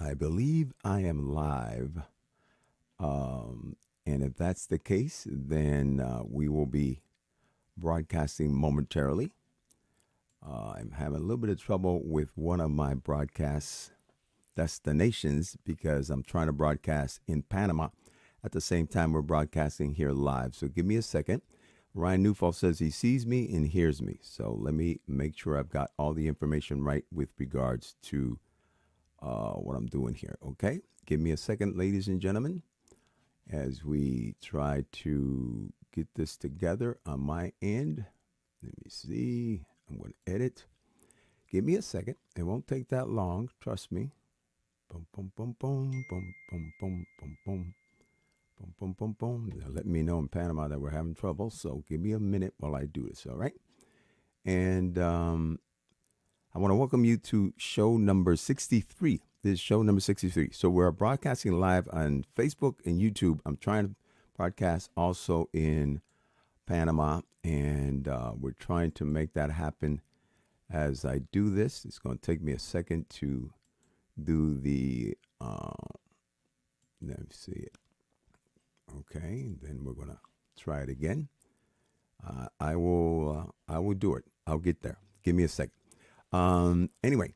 I believe I am live. And if that's the case, then we will be broadcasting momentarily. I'm having a little bit of trouble with one of my broadcast destinations because I'm trying to broadcast in Panama. At the same time, we're broadcasting here live. So give me a second. Ryan Newfall says he sees me and hears me. So let me make sure I've got all the information right with regards to what I'm doing here. Okay? Give me a second, ladies and gentlemen, as we try to get this together on my end. Let me see. I'm going to edit. Give me a second. It won't take that long. Trust me. Boom, boom, boom, boom, boom, boom, boom, boom, boom. Boom, boom, boom, boom. They're letting me know in Panama that we're having trouble. So give me a minute while I do this. All right. And I want to welcome you to show number 63. This is show number 63. So we're broadcasting live on Facebook and YouTube. I'm trying to broadcast also in Panama. And we're trying to make that happen as I do this. It's going to take me a second to do the, let me see it. Okay, and then we're gonna try it again. I will do it. I'll get there. Give me a second. Anyway,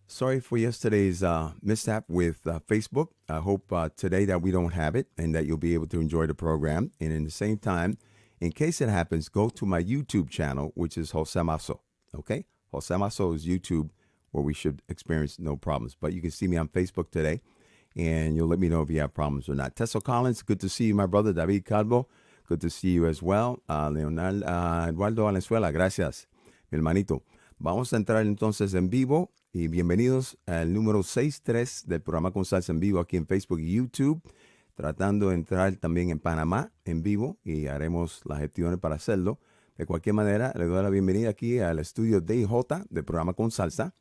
sorry for yesterday's mishap with Facebook. I hope today that we don't have it and that you'll be able to enjoy the program. And in the same time, in case it happens, go to my YouTube channel, which is Jose Maso. Okay, Jose Maso is YouTube, where we should experience no problems. But you can see me on Facebook today. And you'll let me know if you have problems or not. Tessa Collins, good to see you, my brother. David Calvo, good to see you as well. Leonel Eduardo Valenzuela, gracias, mi hermanito. Vamos a entrar entonces en vivo y bienvenidos al número 63 del programa Con Salsa en vivo aquí en Facebook y YouTube. Tratando de entrar también en Panamá en vivo y haremos las gestiones para hacerlo. De cualquier manera, le doy la bienvenida aquí al estudio DJ del programa Con Salsa.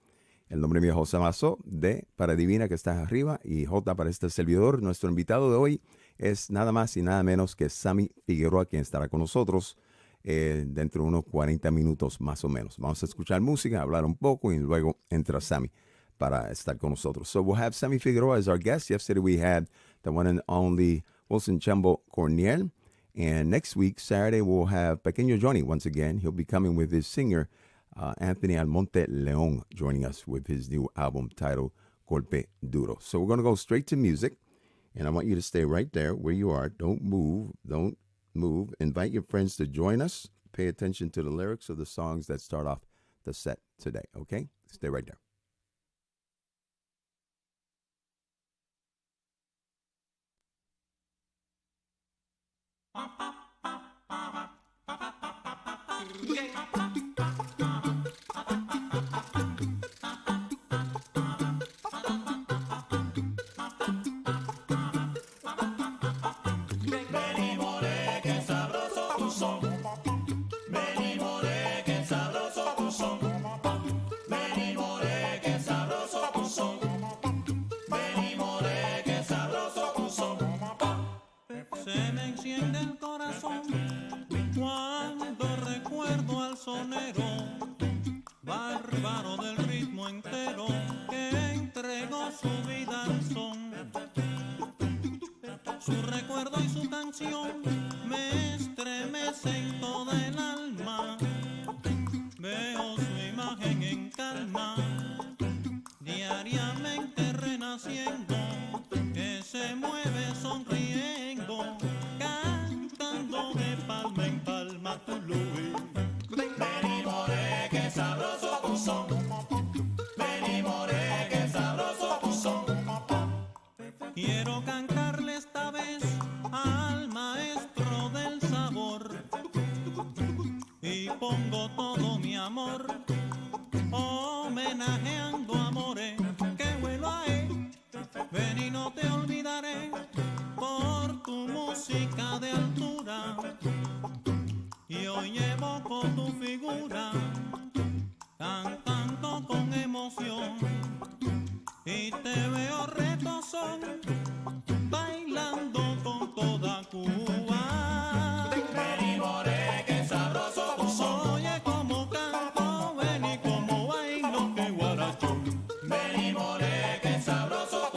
El nombre mío es José Mazo, D para Divina, que está arriba, y J para este servidor. Nuestro invitado de hoy es nada más y nada menos que Sammy Figueroa, quien estará con nosotros dentro de unos 40 minutos más o menos. Vamos a escuchar música, hablar un poco, y luego entra Sammy para estar con nosotros. So we'll have Sammy Figueroa as our guest. Yesterday we had the one and only Wilson Chambo Corniel. And next week, Saturday, we'll have Pequeño Johnny once again. He'll be coming with his singer, Anthony Almonte Leon, joining us with his new album titled Golpe Duro. So we're going to go straight to music, and I want you to stay right there where you are. Don't move. Don't move. Invite your friends to join us. Pay attention to the lyrics of the songs that start off the set today, okay? Stay right there. Bárbaro del ritmo entero que entregó su vida al son. Su recuerdo y su canción me estremecen toda el alma. Veo su imagen en calma, diariamente renaciendo, que se mueve sonriendo, cantando de palma en palma tu Luis. Ven y more, que sabroso tu son. Ven y more, que sabroso tu son. Quiero cantarle esta vez al maestro del sabor y pongo todo mi amor homenajeando amores que vuelo a él. Ven y no te olvidaré por tu música de altura. Y hoy evoco tu figura, cantando con emoción. Y te veo retozón, bailando con toda Cuba. Ven y more, que sabroso tu son. Oye como canto, ven y como bailo, que guarachón. Ven y more, que sabroso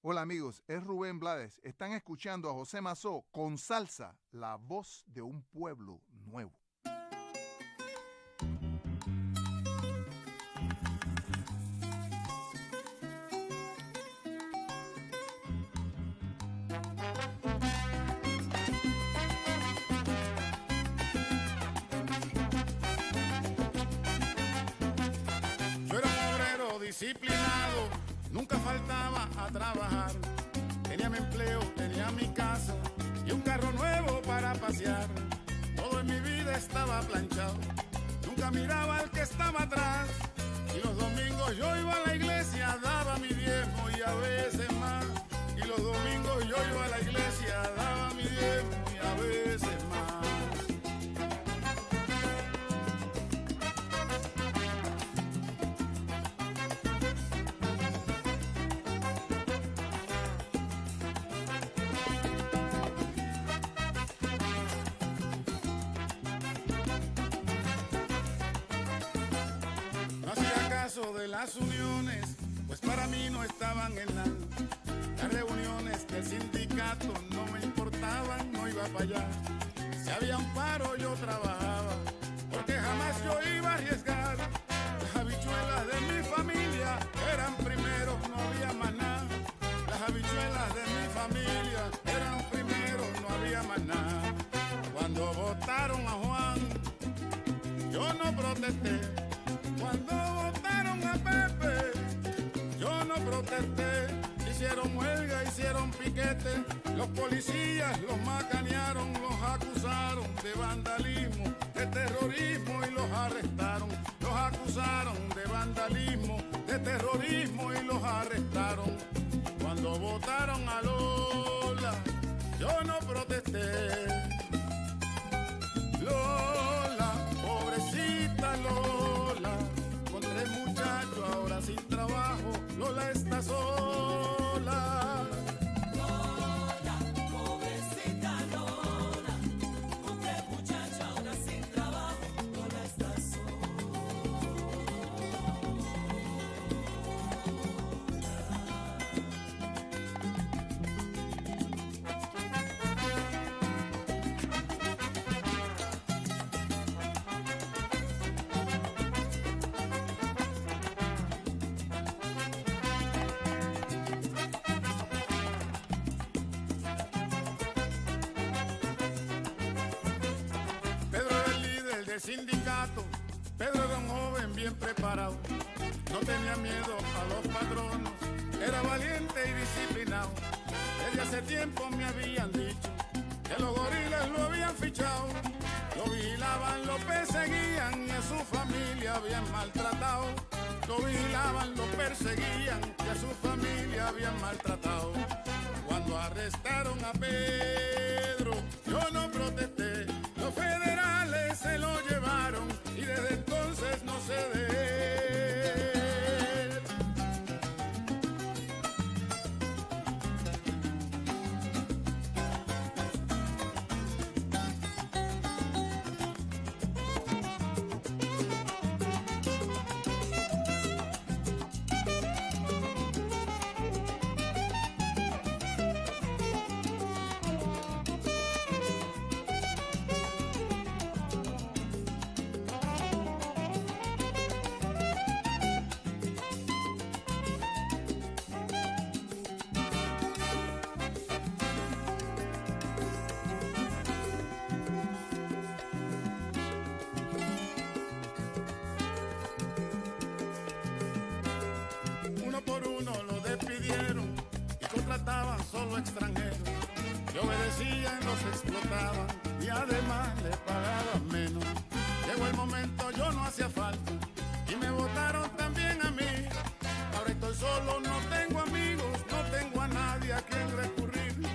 Hola amigos, es Rubén Blades. Están escuchando a José Mazó con Salsa, la voz de un pueblo nuevo. Yo era un obrero disciplinado, nunca faltaba a trabajar. Tenía mi empleo, tenía mi casa y un carro nuevo para pasear. Todo en mi vida estaba planchado, nunca miraba al que estaba atrás. Y los domingos yo iba a la iglesia, daba mi diezmo y a veces más. Y los domingos yo iba a la iglesia, daba mi diezmo y a veces más. De las uniones, pues para mí no estaban en nada. Las reuniones del sindicato no me importaban, no iba para allá. Si había un paro yo trabajaba, porque jamás yo iba a arriesgar. Las habichuelas de mi familia eran primero, no había más nada. Las habichuelas de mi familia eran primero, no había más nada. Cuando votaron a Juan, yo no protesté. Cuando votaron a Pepe, yo no protesté. Y hicieron huelga, hicieron piquete. Los policías los macanearon, los acusaron de vandalismo, de terrorismo y los arrestaron. Los acusaron de vandalismo, de terrorismo y los arrestaron. Cuando votaron a Lola, yo no protesté. Lola, pobrecita Lola, con 3 muchachos ahora sin trabajo, Lola está sola. Lola, pobrecita Lola, con 3 muchachos ahora sin trabajo, Lola está sola. Sindicato, Pedro era un joven bien preparado, no tenía miedo a los patronos, era valiente y disciplinado. Desde hace tiempo me habían dicho que los gorilas lo habían fichado, lo vigilaban, lo perseguían y a su familia habían maltratado. Lo vigilaban, lo perseguían y a su familia habían maltratado. Cuando arrestaron a Pedro, yo no protesté. Los federales se lo llevaron y desde entonces no sé de él. Por uno lo despidieron y contrataban solo extranjeros. Que obedecían, los explotaban y además les pagaban menos. Llegó el momento, yo no hacía falta y me votaron también a mí. Ahora estoy solo, no tengo amigos, no tengo a nadie a quien recurrir.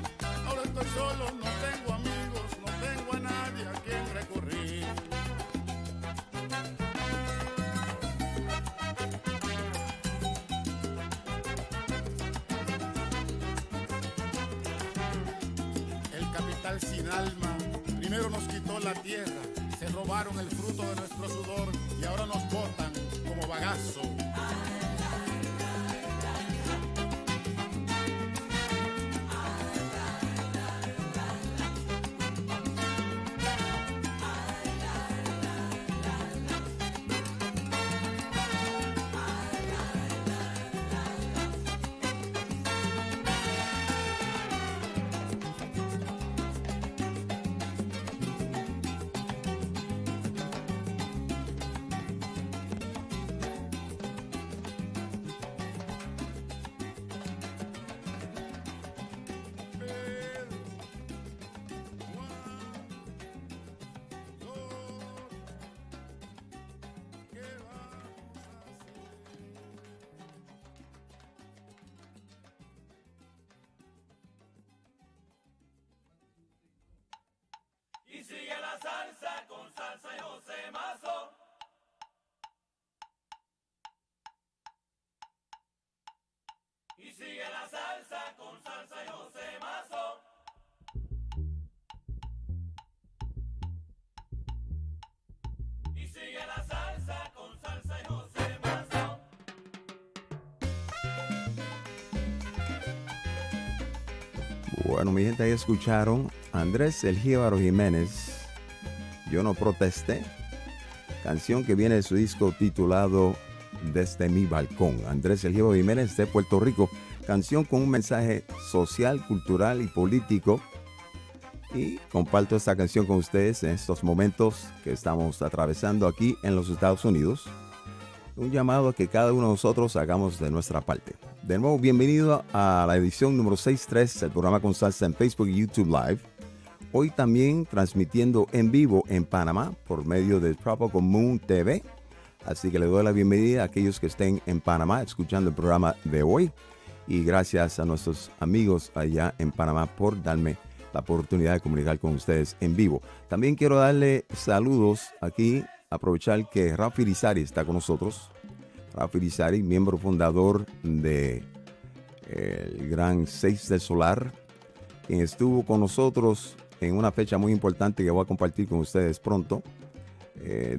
Ahora estoy solo, no tengo amigos, no tengo a nadie a quien recurrir. Sin alma, primero nos quitó la tierra, se robaron el fruto de nuestro sudor y ahora nos botan como bagazo. Y sigue la salsa con Salsa y José Mazo. Y sigue la salsa con Salsa y José Mazo. Y sigue la salsa con Salsa y José Mazo. Bueno, mi gente, ahí escucharon Andrés El Jíbaro Jiménez, Yo no protesté, canción que viene de su disco titulado Desde mi balcón. Andrés El Jíbaro Jiménez de Puerto Rico, canción con un mensaje social, cultural y político. Y comparto esta canción con ustedes en estos momentos que estamos atravesando aquí en los Estados Unidos. un llamado a que cada uno de nosotros hagamos de nuestra parte. De nuevo, bienvenido a la edición número 63 del programa Con Salsa en Facebook y YouTube Live. Hoy también transmitiendo en vivo en Panamá por medio de Tropical Moon TV. Así que le doy la bienvenida a aquellos que estén en Panamá escuchando el programa de hoy. Y gracias a nuestros amigos allá en Panamá por darme la oportunidad de comunicar con ustedes en vivo. También quiero darle saludos aquí, aprovechar que Rafi Rizari está con nosotros. Rafi Rizari, miembro fundador de el Gran 6 del Solar, quien estuvo con nosotros en una fecha muy importante que voy a compartir con ustedes pronto,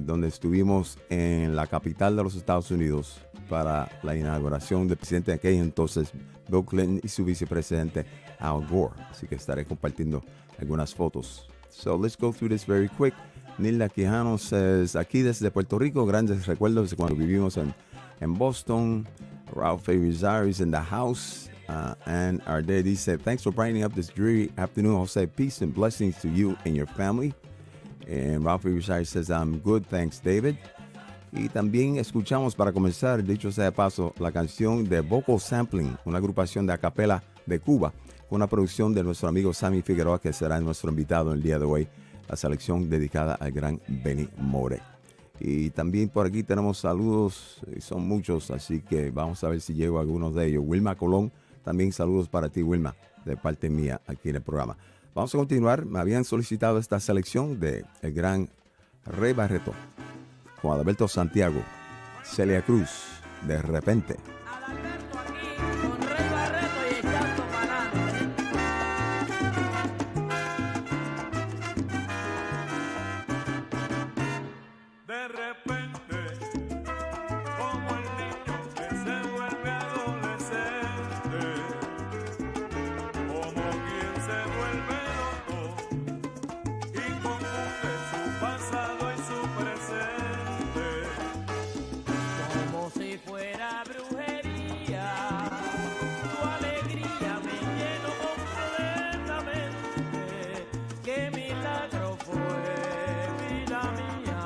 donde estuvimos en la capital de los Estados Unidos para la inauguración del presidente de aquel entonces, Bill Clinton, y su vicepresidente Al Gore. Así que estaré compartiendo algunas fotos. So let's go through this very quick. Nilda Quijano says, aquí desde Puerto Rico, grandes recuerdos de cuando vivimos en Boston. Ralph Rizar is in the house. And our daddy said, thanks for brightening up this dreary afternoon, Jose. Peace and blessings to you and your family. And Ralph Rizar says, I'm good, thanks, David. Y también escuchamos, para comenzar, dicho sea de paso, la canción de Vocal Sampling, una agrupación de a capela de Cuba, con una producción de nuestro amigo Sammy Figueroa, que será nuestro invitado el día de hoy, la selección dedicada al gran Benny More. Y también por aquí tenemos saludos, y son muchos, así que vamos a ver si llego a algunos de ellos. Wilma Colón, también saludos para ti, Wilma, de parte mía aquí en el programa. Vamos a continuar. Me habían solicitado esta selección de el gran Rey Barreto, con Adalberto Santiago, Celia Cruz, De Repente. Adalberto aquí con Rey Barreto y echando pa'lante. De repente, como el niño que se vuelve adolescente, como quien se vuelve loco y confunde su pasado y su presente. Como si fuera brujería, tu alegría me llenó completamente. Qué milagro fue, vida mía,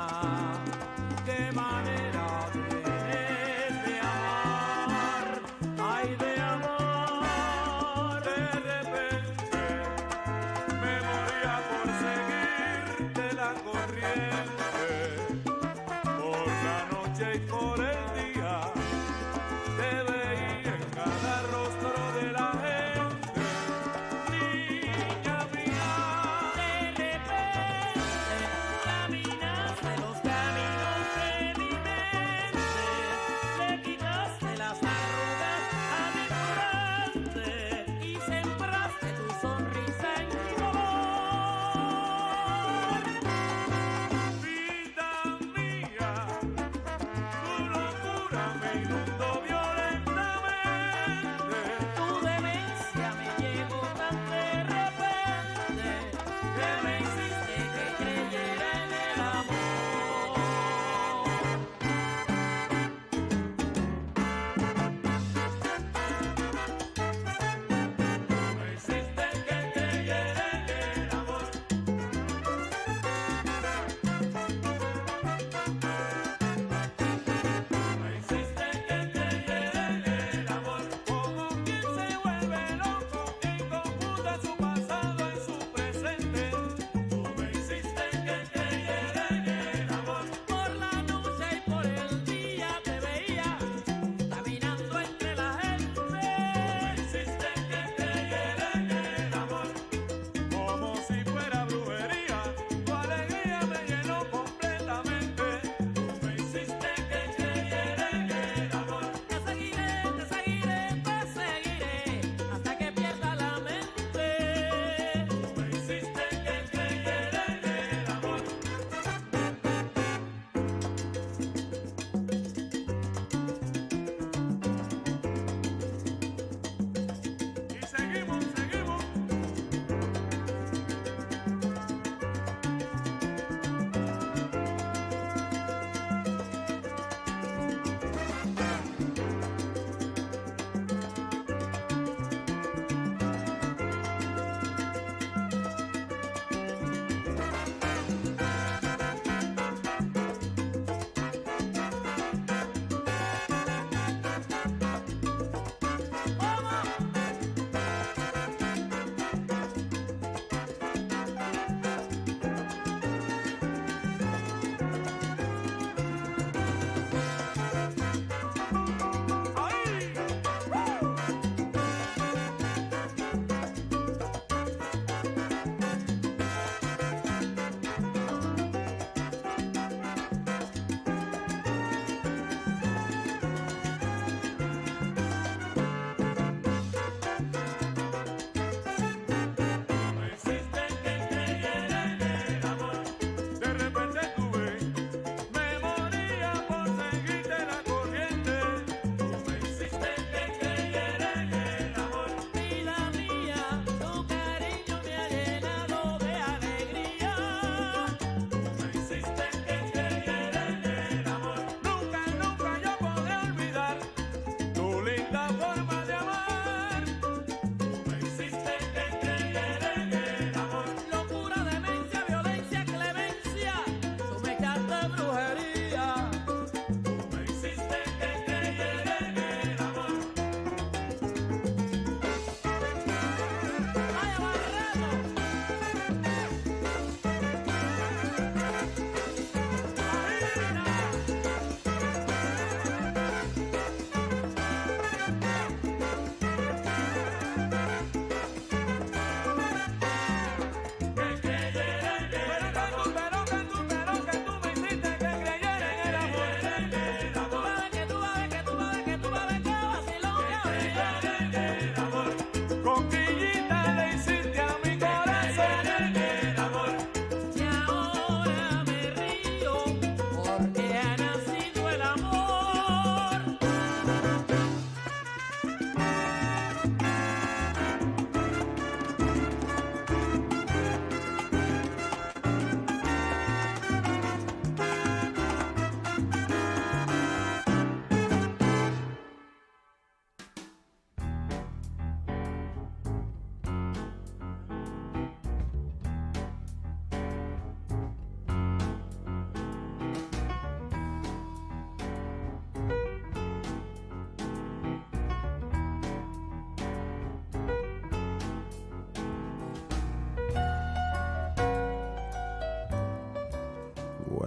qué manera tienes de amar, ay de amar. De repente me moría por seguirte la corriente, por la noche y por el día, te veía en cada rostro de la gente, niña mía. De repente caminaste los caminos de mi mente, le quitaste las arrugas a mi frente y sembraste tu sonrisa en mi dolor. Vida mía, tu locura me inundó violentamente.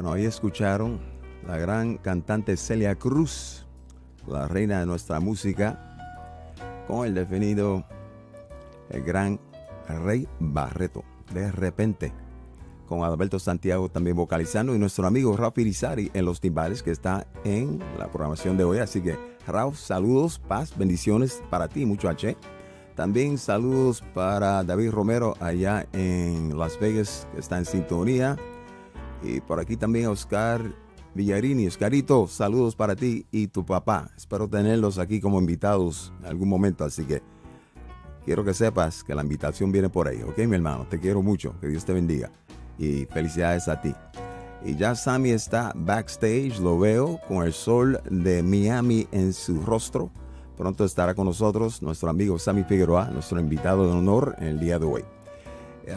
Bueno, ahí escucharon la gran cantante Celia Cruz, la reina de nuestra música, con el definido el gran Rey Barreto, De Repente, con Adalberto Santiago también vocalizando y nuestro amigo Raúl Irizarry en los timbales, que está en la programación de hoy. Así que Raúl, saludos, paz, bendiciones para ti, mucho H. También saludos para David Romero allá en Las Vegas, que está en sintonía. Y por aquí también Oscar Villarini. Oscarito, saludos para ti y tu papá. Espero tenerlos aquí como invitados en algún momento, así que quiero que sepas que la invitación viene por ahí, ¿ok, mi hermano? Te quiero mucho, que Dios te bendiga y felicidades a ti. Y ya Sammy está backstage, lo veo con el sol de Miami en su rostro. Pronto estará con nosotros nuestro amigo Sammy Figueroa, nuestro invitado de honor en el día de hoy.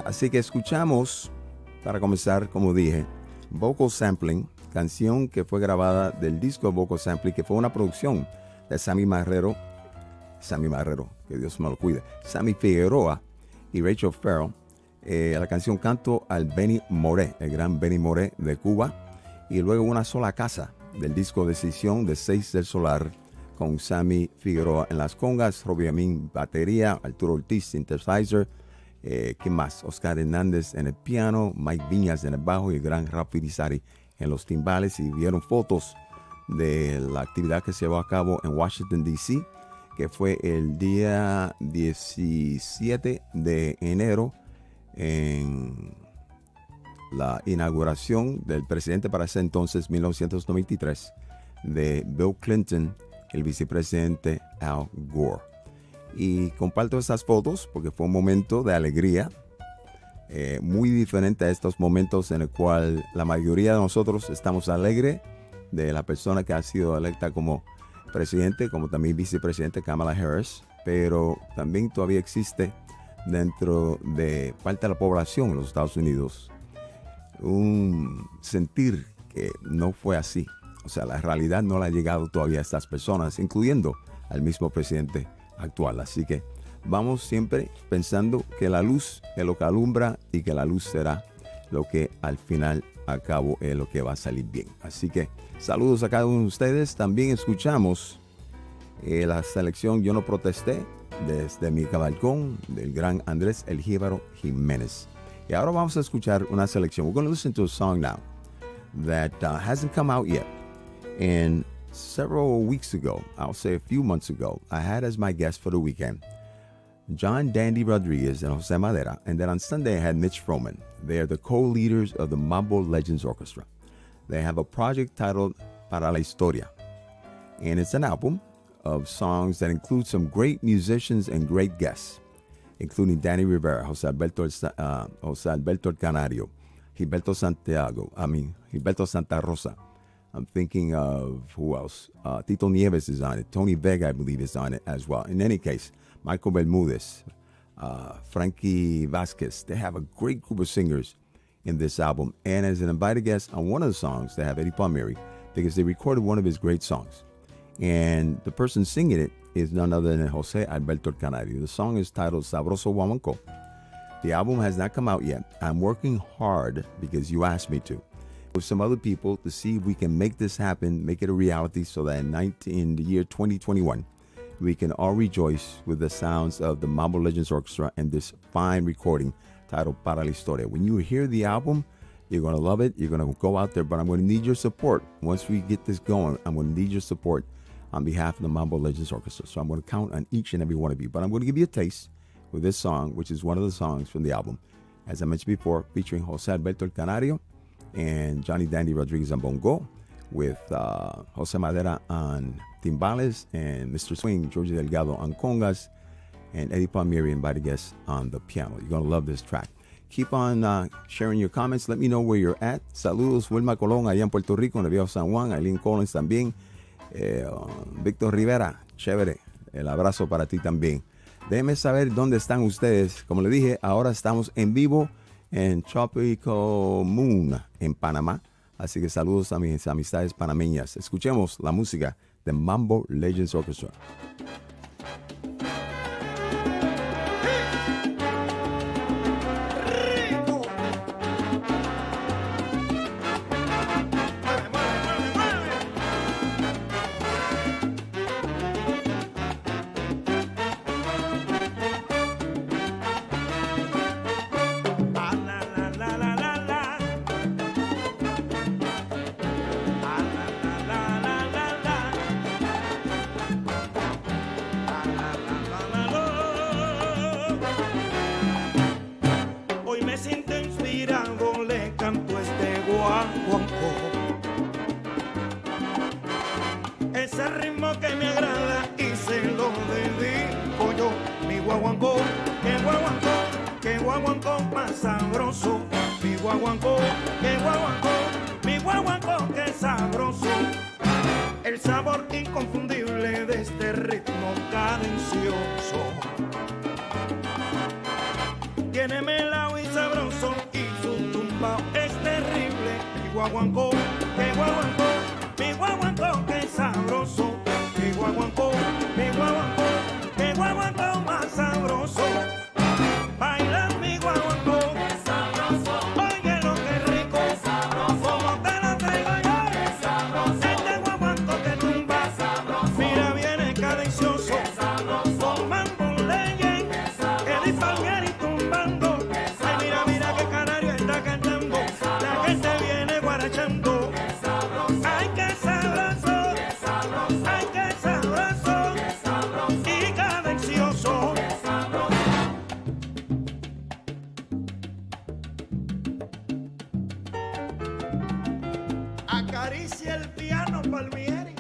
Así que escuchamos, para comenzar, como dije, Vocal Sampling, canción que fue grabada del disco Vocal Sampling, que fue una producción de Sammy Marrero, que Dios me lo cuide, Sammy Figueroa y Rachel Farrell. La canción Canto al Benny Moré, el gran Benny Moré de Cuba, y luego Una Sola Casa del disco Decisión de 6 del Solar, con Sammy Figueroa en las congas, Robbie Amin batería, Arturo Ortiz synthesizer, ¿quién más? Oscar Hernández en el piano, Mike Viñas en el bajo y el gran Raúl Irizarry en los timbales. Y vieron fotos de la actividad que se llevó a cabo en Washington, D.C., que fue el día 17 de enero en la inauguración del presidente para ese entonces, 1993, de Bill Clinton, el vicepresidente Al Gore. Y comparto estas fotos porque fue un momento de alegría, muy diferente a estos momentos en el cual la mayoría de nosotros estamos alegres de la persona que ha sido electa como presidente, como también vicepresidente Kamala Harris, pero también todavía existe dentro de parte de la población en los Estados Unidos un sentir que no fue así. O sea, la realidad no le ha llegado todavía a estas personas, incluyendo al mismo presidente actual. Así que vamos siempre pensando que la luz es lo que alumbra y que la luz será lo que al final a cabo es lo que va a salir bien. Así que saludos a cada uno de ustedes. También escuchamos la selección Yo No Protesté desde mi balcón del gran Andrés El Jíbaro Jiménez. Y ahora vamos a escuchar una selección. We're going to listen to a song now that hasn't come out yet. And several weeks ago, I'll say a few months ago, I had as my guest for the weekend John Dandy Rodriguez and Jose Madera. And then on Sunday, I had Mitch Froman. They are the co-leaders of the Mambo Legends Orchestra. They have a project titled Para la Historia. And it's an album of songs that include some great musicians and great guests, including Danny Rivera, Jose Alberto El Canario, Gilberto Santa Rosa. I'm thinking of who else? Tito Nieves is on it. Tony Vega, I believe, is on it as well. In any case, Michael Bermudez, Frankie Vasquez. They have a great group of singers in this album. And as an invited guest on one of the songs, they have Eddie Palmieri, because they recorded one of his great songs. And the person singing it is none other than Jose Alberto El Canario. The song is titled Sabroso Guamanco. The album has not come out yet. I'm working hard, because you asked me to, with some other people to see if we can make this happen, make it a reality, so that in the year 2021, we can all rejoice with the sounds of the Mambo Legends Orchestra and this fine recording titled Para la Historia. When you hear the album, you're going to love it. You're going to go out there, but I'm going to need your support. Once we get this going, I'm going to need your support on behalf of the Mambo Legends Orchestra. So I'm going to count on each and every one of you. But I'm going to give you a taste with this song, which is one of the songs from the album, as I mentioned before, featuring Jose Alberto El Canario and Johnny Dandy Rodriguez on bongo, with Jose Madera on timbales, and Mr. Swing, George Delgado on congas, and Eddie Palmieri, invited guest, on the piano. You're going to love this track. Keep on sharing your comments. Let me know where you're at. Saludos, Wilma Colón, allá en Puerto Rico, en el Viejo San Juan. Aileen Collins también. Víctor Rivera, chévere. El abrazo para ti también. Déjenme saber dónde están ustedes. Como le dije, ahora estamos en vivo en Tropical Moon, en Panamá. Así que saludos a mis amistades panameñas. Escuchemos la música de Mambo Legends Orchestra. guaguancó más sabroso. Mi guaguancó, mi guaguancó, qué sabroso. El sabor inconfundible de este ritmo cadencioso. Tiene melao y sabroso y su tumbao es terrible. Mi guaguancó, mi guaguancó, qué sabroso. Mi guaguancó, mi guaguancó más sabroso. Baila mi guaguancó, qué sabroso. Oye lo que rico, qué sabroso. Como te lo traigo yo, qué sabroso. Este guaguancó que tumba, qué sabroso. Mira viene cadencioso, qué sabroso. Con mambo leyen, el Palmieri tumbando. Ay mira, mira que canario está cantando. La gente viene guarachando. Ay qué sabroso, ay qué sabroso, y cadencioso. Acaricia el piano, Palmieri.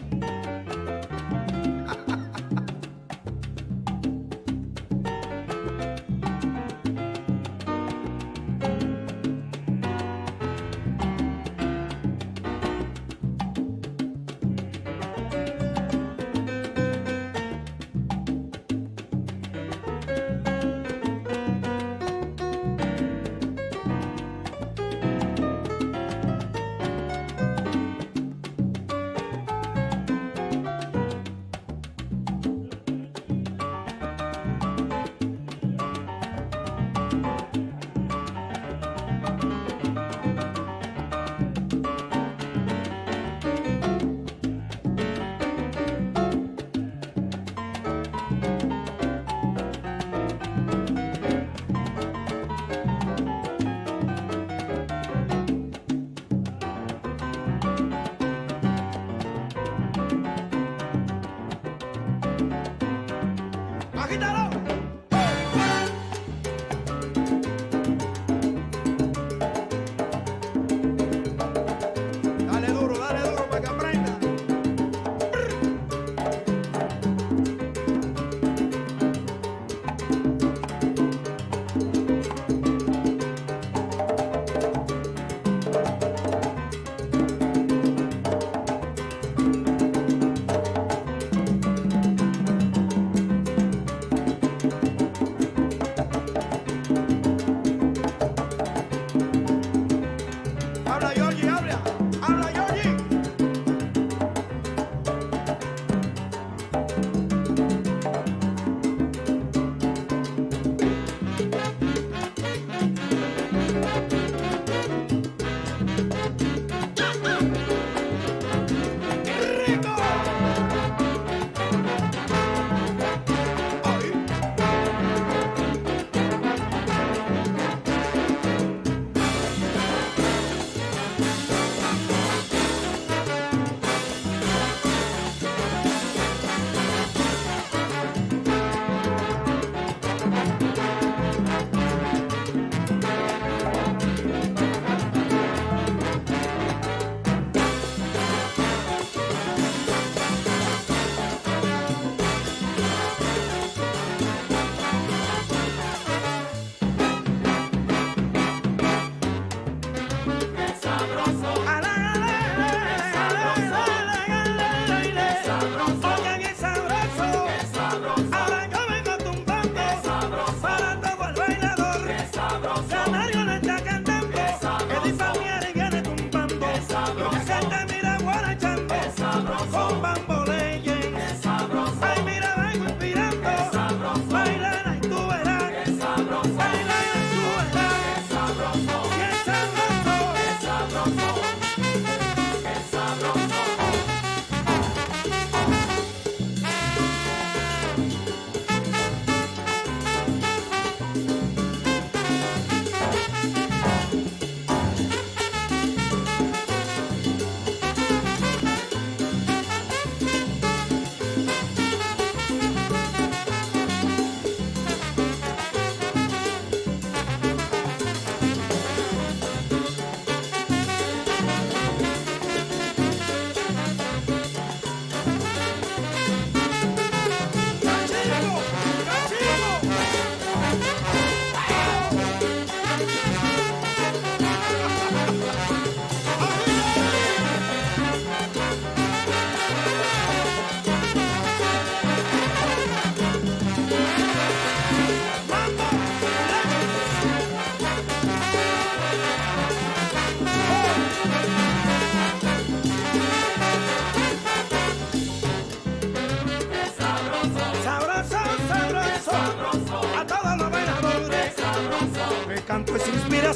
¡Agítalo! Dale duro para que aprenda.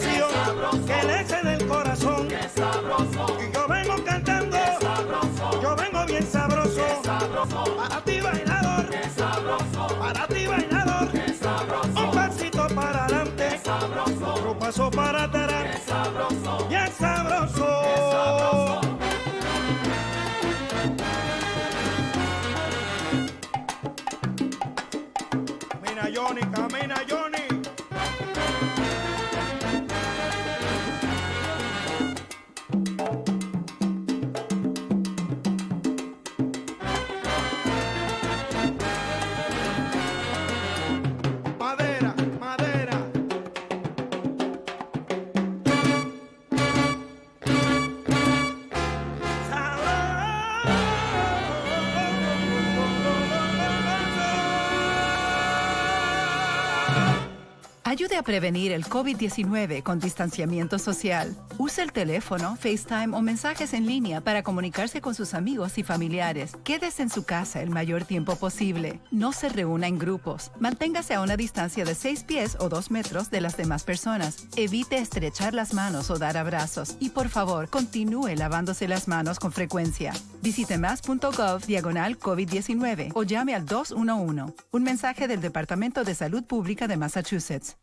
pasión que le excede el corazón. Y yo vengo cantando, yo vengo bien sabroso. Para ti bailador, para ti bailador. Un pasito para adelante, otro paso para atrás. Bien sabroso. Camina Johnny, camina Johnny. Madera, madera. Ayude a prevenir el COVID-19 con distanciamiento social. Use el teléfono, FaceTime o mensajes en línea para comunicarse con sus amigos y familiares. Quédese en su casa el mayor tiempo posible. No se reúna en grupos. Manténgase a una distancia de 6 pies o 2 metros de las demás personas. Evite estrechar las manos o dar abrazos. Y por favor, continúe lavándose las manos con frecuencia. Visite mass.gov/COVID-19 o llame al 211. Un mensaje del Departamento de Salud Pública de Massachusetts.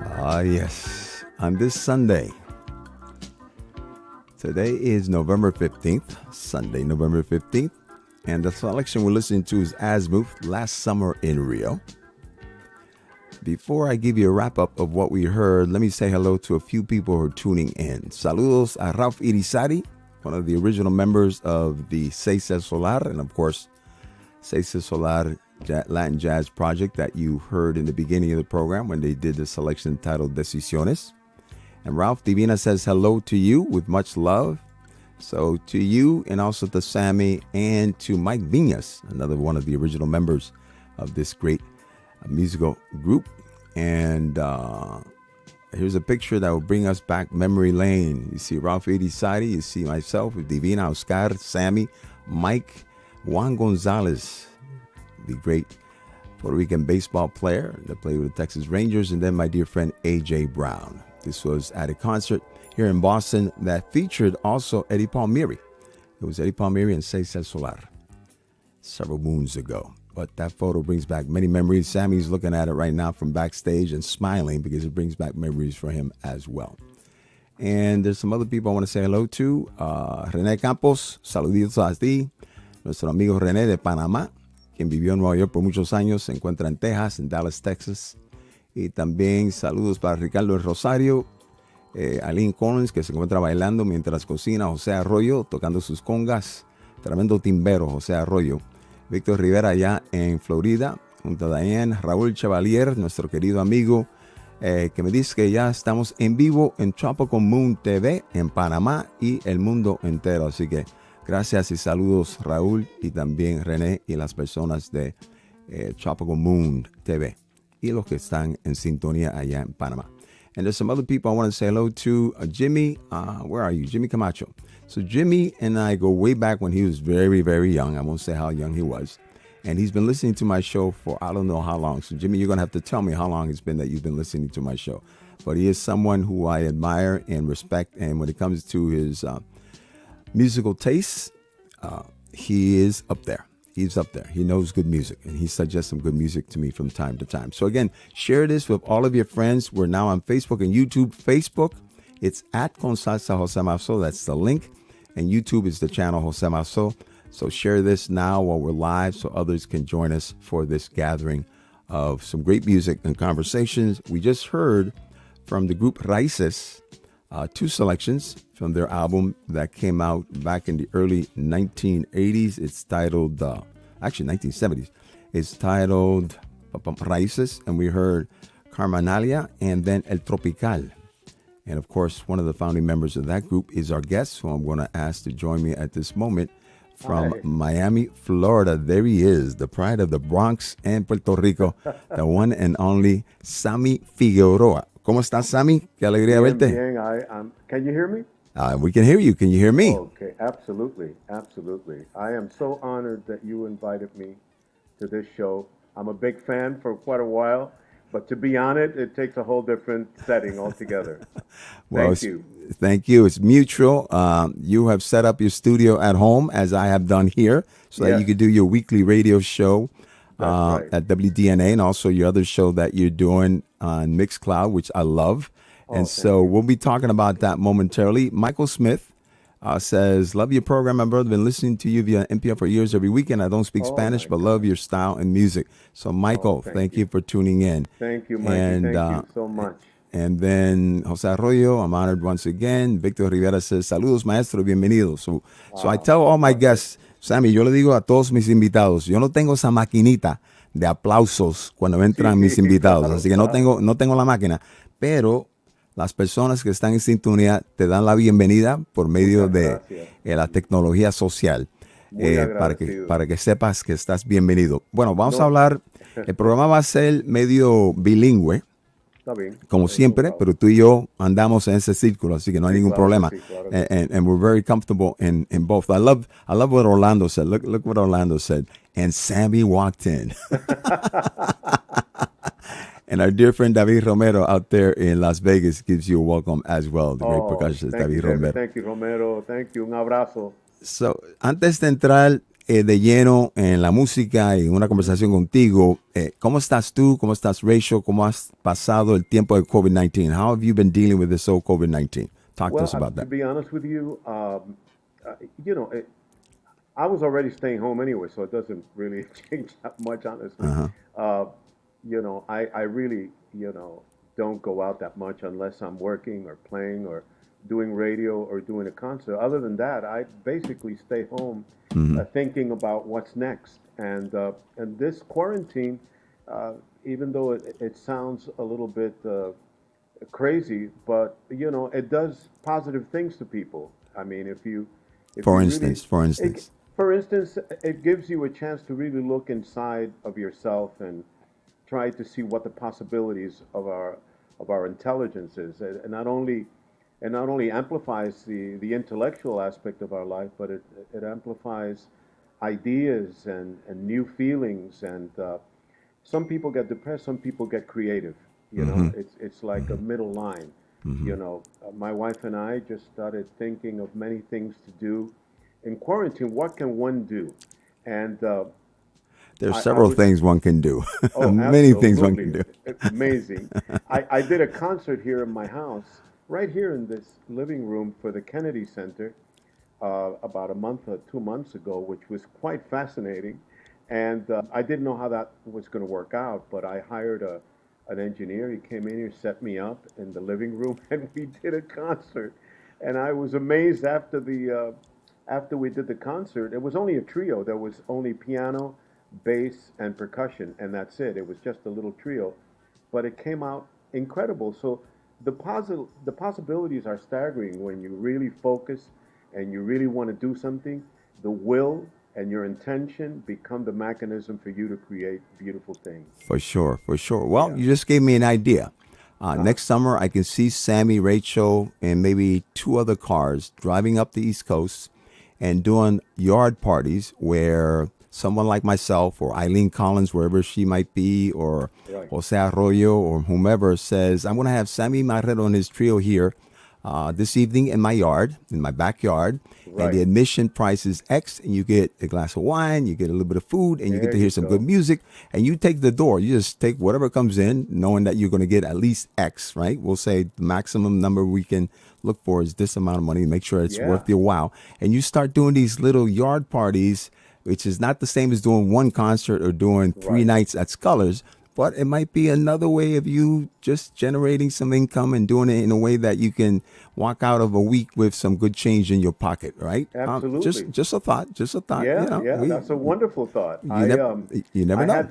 Ah, yes. On this Sunday, today is November 15th, Sunday, November 15th, and the selection we're listening to is Azimuth, Last Summer in Rio. Before I give you a wrap-up of what we heard, let me say hello to a few people who are tuning in. Saludos a Ralph Irizarry, one of the original members of the Salsa Solar, and of course, Salsa Solar Latin Jazz Project that you heard in the beginning of the program when they did the selection titled Decisiones. And Ralph Divina says hello to you with much love. So to you and also to Sammy and to Mike Viñas, another one of the original members of this great musical group. And here's a picture that will bring us back memory lane. You see Ralph Irizarry, you see myself, Divina, Oscar, Sammy, Mike, Juan Gonzalez, the great Puerto Rican baseball player that played with the Texas Rangers, and then my dear friend A.J. Brown. This was at a concert here in Boston that featured also Eddie Palmieri. It was Eddie Palmieri and Salsa Solar several moons ago. But that photo brings back many memories. Sammy's looking at it right now from backstage and smiling because it brings back memories for him as well. And there's some other people I want to say hello to. René Campos, saluditos a ti. Nuestro amigo René de Panamá, quien vivió en Nueva York por muchos años, se encuentra en Texas, en Dallas, Texas. Y también saludos para Ricardo del Rosario, Aline Collins, que se encuentra bailando mientras cocina, José Arroyo, tocando sus congas. Tremendo timbero, José Arroyo. Víctor Rivera allá en Florida, junto a Diane. Raúl Chevalier, nuestro querido amigo, que me dice que ya estamos en vivo en Tropical Moon TV en Panamá y el mundo entero. Así que gracias y saludos Raúl y también René y las personas de Tropical Moon TV y los que están en sintonía allá en Panamá. And there's some other people I want to say hello to. Jimmy, where are you? Jimmy Camacho. So Jimmy and I go way back when he was very, very young. I won't say how young he was. And he's been listening to my show for I don't know how long. So Jimmy, you're going to have to tell me how long it's been that you've been listening to my show. But he is someone who I admire and respect. And when it comes to his musical tastes, he is up there. He's up there. He knows good music, and he suggests some good music to me from time to time. So again, share this with all of your friends. We're now on Facebook and YouTube. Facebook, it's at Con Salsa Jose Mazo. That's the link. And YouTube is the channel Jose Mazo. So share this now while we're live so others can join us for this gathering of some great music and conversations. We just heard from the group Raíces, two selections from their album that came out back in the early 1980s. It's titled, actually 1970s. It's titled Raíces, and we heard Carmanalia and then El Tropical. And of course, one of the founding members of that group is our guest, who I'm going to ask to join me at this moment from Miami, Florida. There he is, the pride of the Bronx and Puerto Rico, the one and only Sammy Figueroa. ¿Cómo estás, Sammy? Qué alegría verte. Bien. Can you hear me? We can hear you. Can you hear me? Okay, absolutely. I am so honored that you invited me to this show. I'm a big fan for quite a while, but to be on it, it takes a whole different setting altogether. Thank you. Thank you. It's mutual. You have set up your studio at home, as I have done here, so that you could do your weekly radio show at WDNA, and also your other show that you're doing on Mixcloud, which I love. And so we'll be talking about that momentarily. Michael Smith says, love your program, my brother. Been listening to you via NPR for years every weekend. I don't speak Spanish, but love your style and music. So, Michael, thank you for tuning in. Thank you, Mikey. And, thank you so much. And then Jose Arroyo, I'm honored once again. Victor Rivera says, saludos, maestro, bienvenidos. So I tell all my guests, Sammy, yo le digo a todos mis invitados, yo no tengo esa maquinita de aplausos cuando entran mis invitados. Así que no tengo la máquina, pero las personas que están en sintonía te dan la bienvenida por medio de la tecnología social para que sepas que estás bienvenido. Bueno, vamos a hablar, el programa va a ser medio bilingüe, como siempre, pero tú y yo andamos en ese círculo, así que no hay ningún problema. And we're very comfortable in both. I love what Orlando said. Look what Orlando said. And Sammy walked in. And our dear friend David Romero out there in Las Vegas gives you a welcome as well, the great percussionist David Romero. Thank you, Romero. Thank you. Un abrazo. So, antes de entrar de lleno en la música y en una conversación contigo. ¿Cómo estás tú? ¿Cómo estás, Rachel? ¿Cómo has pasado el tiempo de COVID-19? How have you been dealing with this whole COVID-19? Talk to us about To that. be honest with you, you know, I was already staying home anyway, so it doesn't really change that much, honestly. You know, I really, you know, don't go out that much unless I'm working or playing or doing radio or doing a concert. Other than that, I basically stay home thinking about what's next. And this quarantine, even though it sounds a little bit crazy, but you know, it does positive things to people. I mean, if For you instance, for instance, it gives you a chance to really look inside of yourself and try to see what the possibilities of our intelligence is. It not only amplifies the intellectual aspect of our life, but it amplifies ideas and new feelings. And some people get depressed, some people get creative. You know, it's like a middle line. You know, my wife and I just started thinking of many things to do in quarantine. What can one do? And there's several things one can do. oh, Many things one can do. It's amazing. I did a concert here in my house, right here in this living room for the Kennedy Center, about a month or 2 months ago, which was quite fascinating. And I didn't know how that was going to work out, but I hired an engineer. He came in here, set me up in the living room, and we did a concert. And I was amazed after we did the concert. It was only a trio. There was only piano, bass, and percussion, and that's it. It was just a little trio, but it came out incredible. So the possibilities are staggering when you really focus and you really want to do something. The will and your intention become the mechanism for you to create beautiful things. For sure, for sure. Well, you just gave me an idea. Next summer, I can see Sammy, Rachel, and maybe 2 other cars driving up the East Coast and doing yard parties where someone like myself or Eileen Collins, wherever she might be, or Jose Arroyo or whomever says, I'm going to have Sammy Marrero and his trio here this evening in my yard, in my backyard. And the admission price is X, and you get a glass of wine, you get a little bit of food, and you get to hear some good music. And you take the door. You just take whatever comes in, knowing that you're going to get at least X, right? We'll say the maximum number we can look for is this amount of money, make sure it's worth your while. And you start doing these little yard parties, which is not the same as doing one concert or doing 3 nights at Scullers, but it might be another way of you just generating some income and doing it in a way that you can walk out of a week with some good change in your pocket, right? Absolutely. Just a thought, Yeah, you know, that's a wonderful thought. You never know.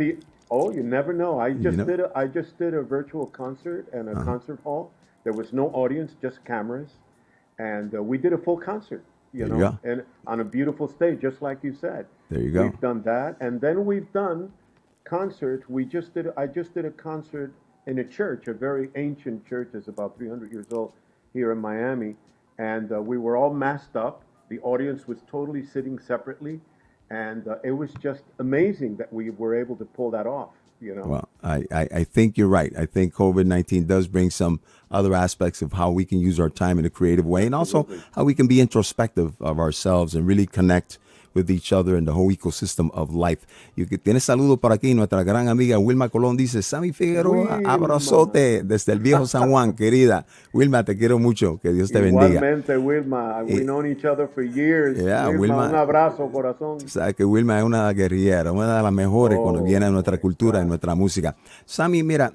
You never know. I just did a virtual concert in a concert hall. There was no audience, just cameras, and we did a full concert. You know, and on a beautiful stage, just like you said. There you go. We've done that, and then we've done concerts. I just did a concert in a church, a very ancient church that's about 300 years old here in Miami, and we were all masked up. The audience was totally sitting separately, and it was just amazing that we were able to pull that off. You know? Well, I think you're right. I think COVID-19 does bring some other aspects of how we can use our time in a creative way, and also how we can be introspective of ourselves and really connect with each other in the whole ecosystem of life. Tienes saludos por aquí, nuestra gran amiga Wilma Colón dice, Sammy Figueroa, abrazote desde el viejo San Juan, querida. Wilma, te quiero mucho, que Dios te bendiga. Igualmente, Wilma, we've known each other for years. Wilma, un abrazo, corazón. Sabes que Wilma es una guerrillera, una de las mejores cuando viene a nuestra cultura, a nuestra música. Sammy, mira,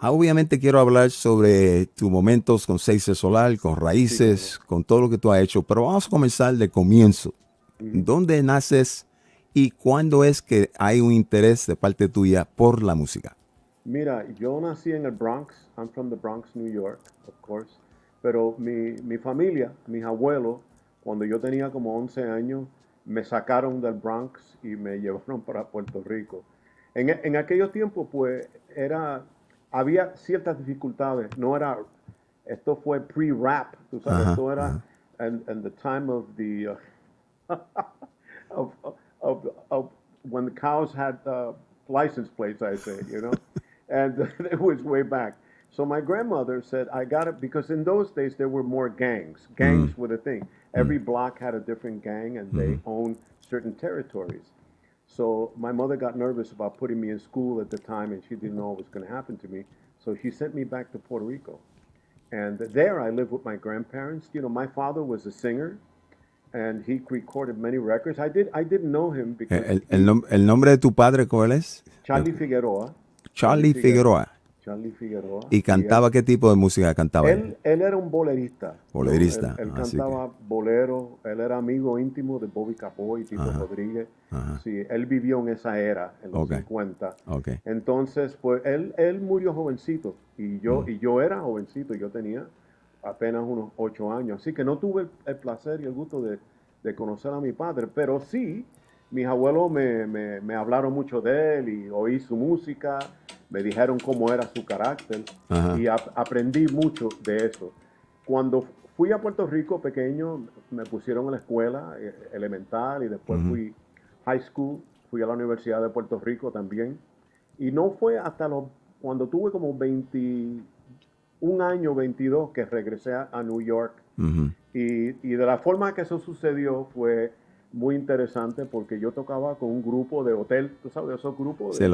obviamente quiero hablar sobre tus momentos con Seize Solar, con Raíces, con todo lo que tú has hecho, pero vamos a comenzar de comienzo. ¿Dónde naces y cuándo es que hay un interés de parte tuya por la música? Mira, yo nací en el Bronx. I'm from the Bronx, New York, of course. Pero mi familia, mis abuelos, cuando yo tenía como 11 años, me sacaron del Bronx y me llevaron para Puerto Rico. En aquellos tiempos, pues, había ciertas dificultades. Esto fue pre-rap, tú sabes, esto era and the time of the of when the cows had license plates, I say, you know, and it was way back. So my grandmother said, I got it, because in those days there were more gangs. Gangs were the thing. Every block had a different gang, and they owned certain territories. So my mother got nervous about putting me in school at the time, and she didn't know what was going to happen to me. So she sent me back to Puerto Rico. And there I lived with my grandparents. You know, my father was a singer, and he recorded many records. I didn't know him because El nombre de tu padre, ¿cuál es? Charlie Figueroa. Charlie Figueroa. Charlie Figueroa. ¿Y cantaba qué tipo de música cantaba él? Él era un bolerista. Bolerista. Él cantaba bolero. Él era amigo íntimo de Bobby Capó y Tito Rodríguez. Sí, él vivió en esa era, en los 50. Entonces, pues él murió jovencito y yo era jovencito. Yo tenía apenas unos 8 años. Así que no tuve el placer y el gusto de conocer a mi padre, pero sí, mis abuelos me hablaron mucho de él y oí su música. Me dijeron cómo era su carácter y aprendí mucho de eso. Cuando fui a Puerto Rico pequeño, me pusieron en la escuela elemental y después fui high school, fui a la Universidad de Puerto Rico también. Y no fue hasta cuando tuve como 21 años, 22, que regresé a New York. Y de la forma que eso sucedió fue muy interesante porque yo tocaba con un grupo de hotel, tú sabes, esos grupos de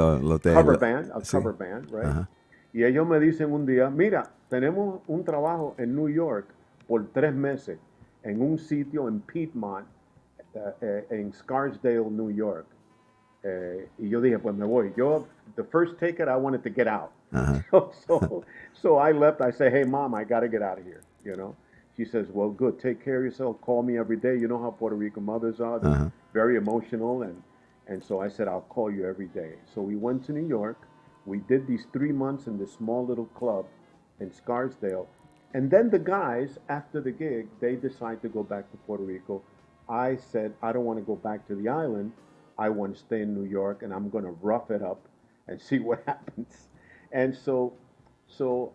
cover band, right? Y ellos me dicen un día, mira, tenemos un trabajo en New York por 3 meses en un sitio en Piedmont, en Scarsdale, New York. Y yo dije, pues me voy. The first ticket, I wanted to get out. So I left. I said, hey, Mom, I got to get out of here, you know. She says, well, good, take care of yourself, call me every day. You know how Puerto Rican mothers are, they're very emotional. And so I said, I'll call you every day. So we went to New York. We did these 3 months in this small little club in Scarsdale. And then the guys, after the gig, they decide to go back to Puerto Rico. I said, I don't want to go back to the island. I want to stay in New York, and I'm going to rough it up and see what happens. And so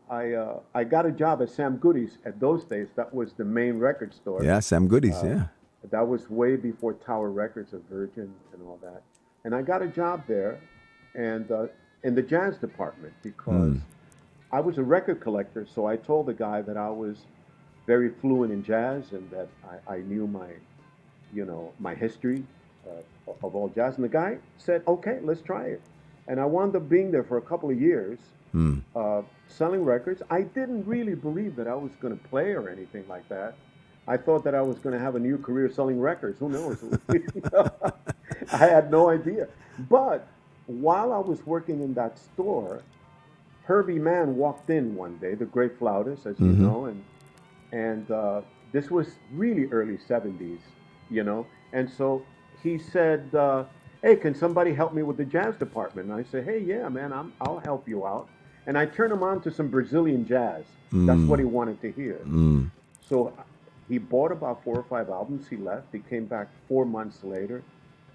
I got a job at Sam Goody's. At those days, that was the main record store. Yeah, Sam Goody's, yeah. That was way before Tower Records of Virgin and all that. And I got a job there and in the jazz department because I was a record collector. So I told the guy that I was very fluent in jazz and that I knew my history of all jazz. And the guy said, okay, let's try it. And I wound up being there for a couple of years. Selling records. I didn't really believe that I was going to play or anything like that. I thought that I was going to have a new career selling records. Who knows? I had no idea. But while I was working in that store, Herbie Mann walked in one day, the great flautist, as you know, and this was really early 70s, you know. And so he said, hey, can somebody help me with the jazz department? And I said, hey, yeah, man, I'll help you out. And I turned him on to some Brazilian jazz. That's what he wanted to hear. So he bought about 4 or 5 albums. He left. He came back 4 months later,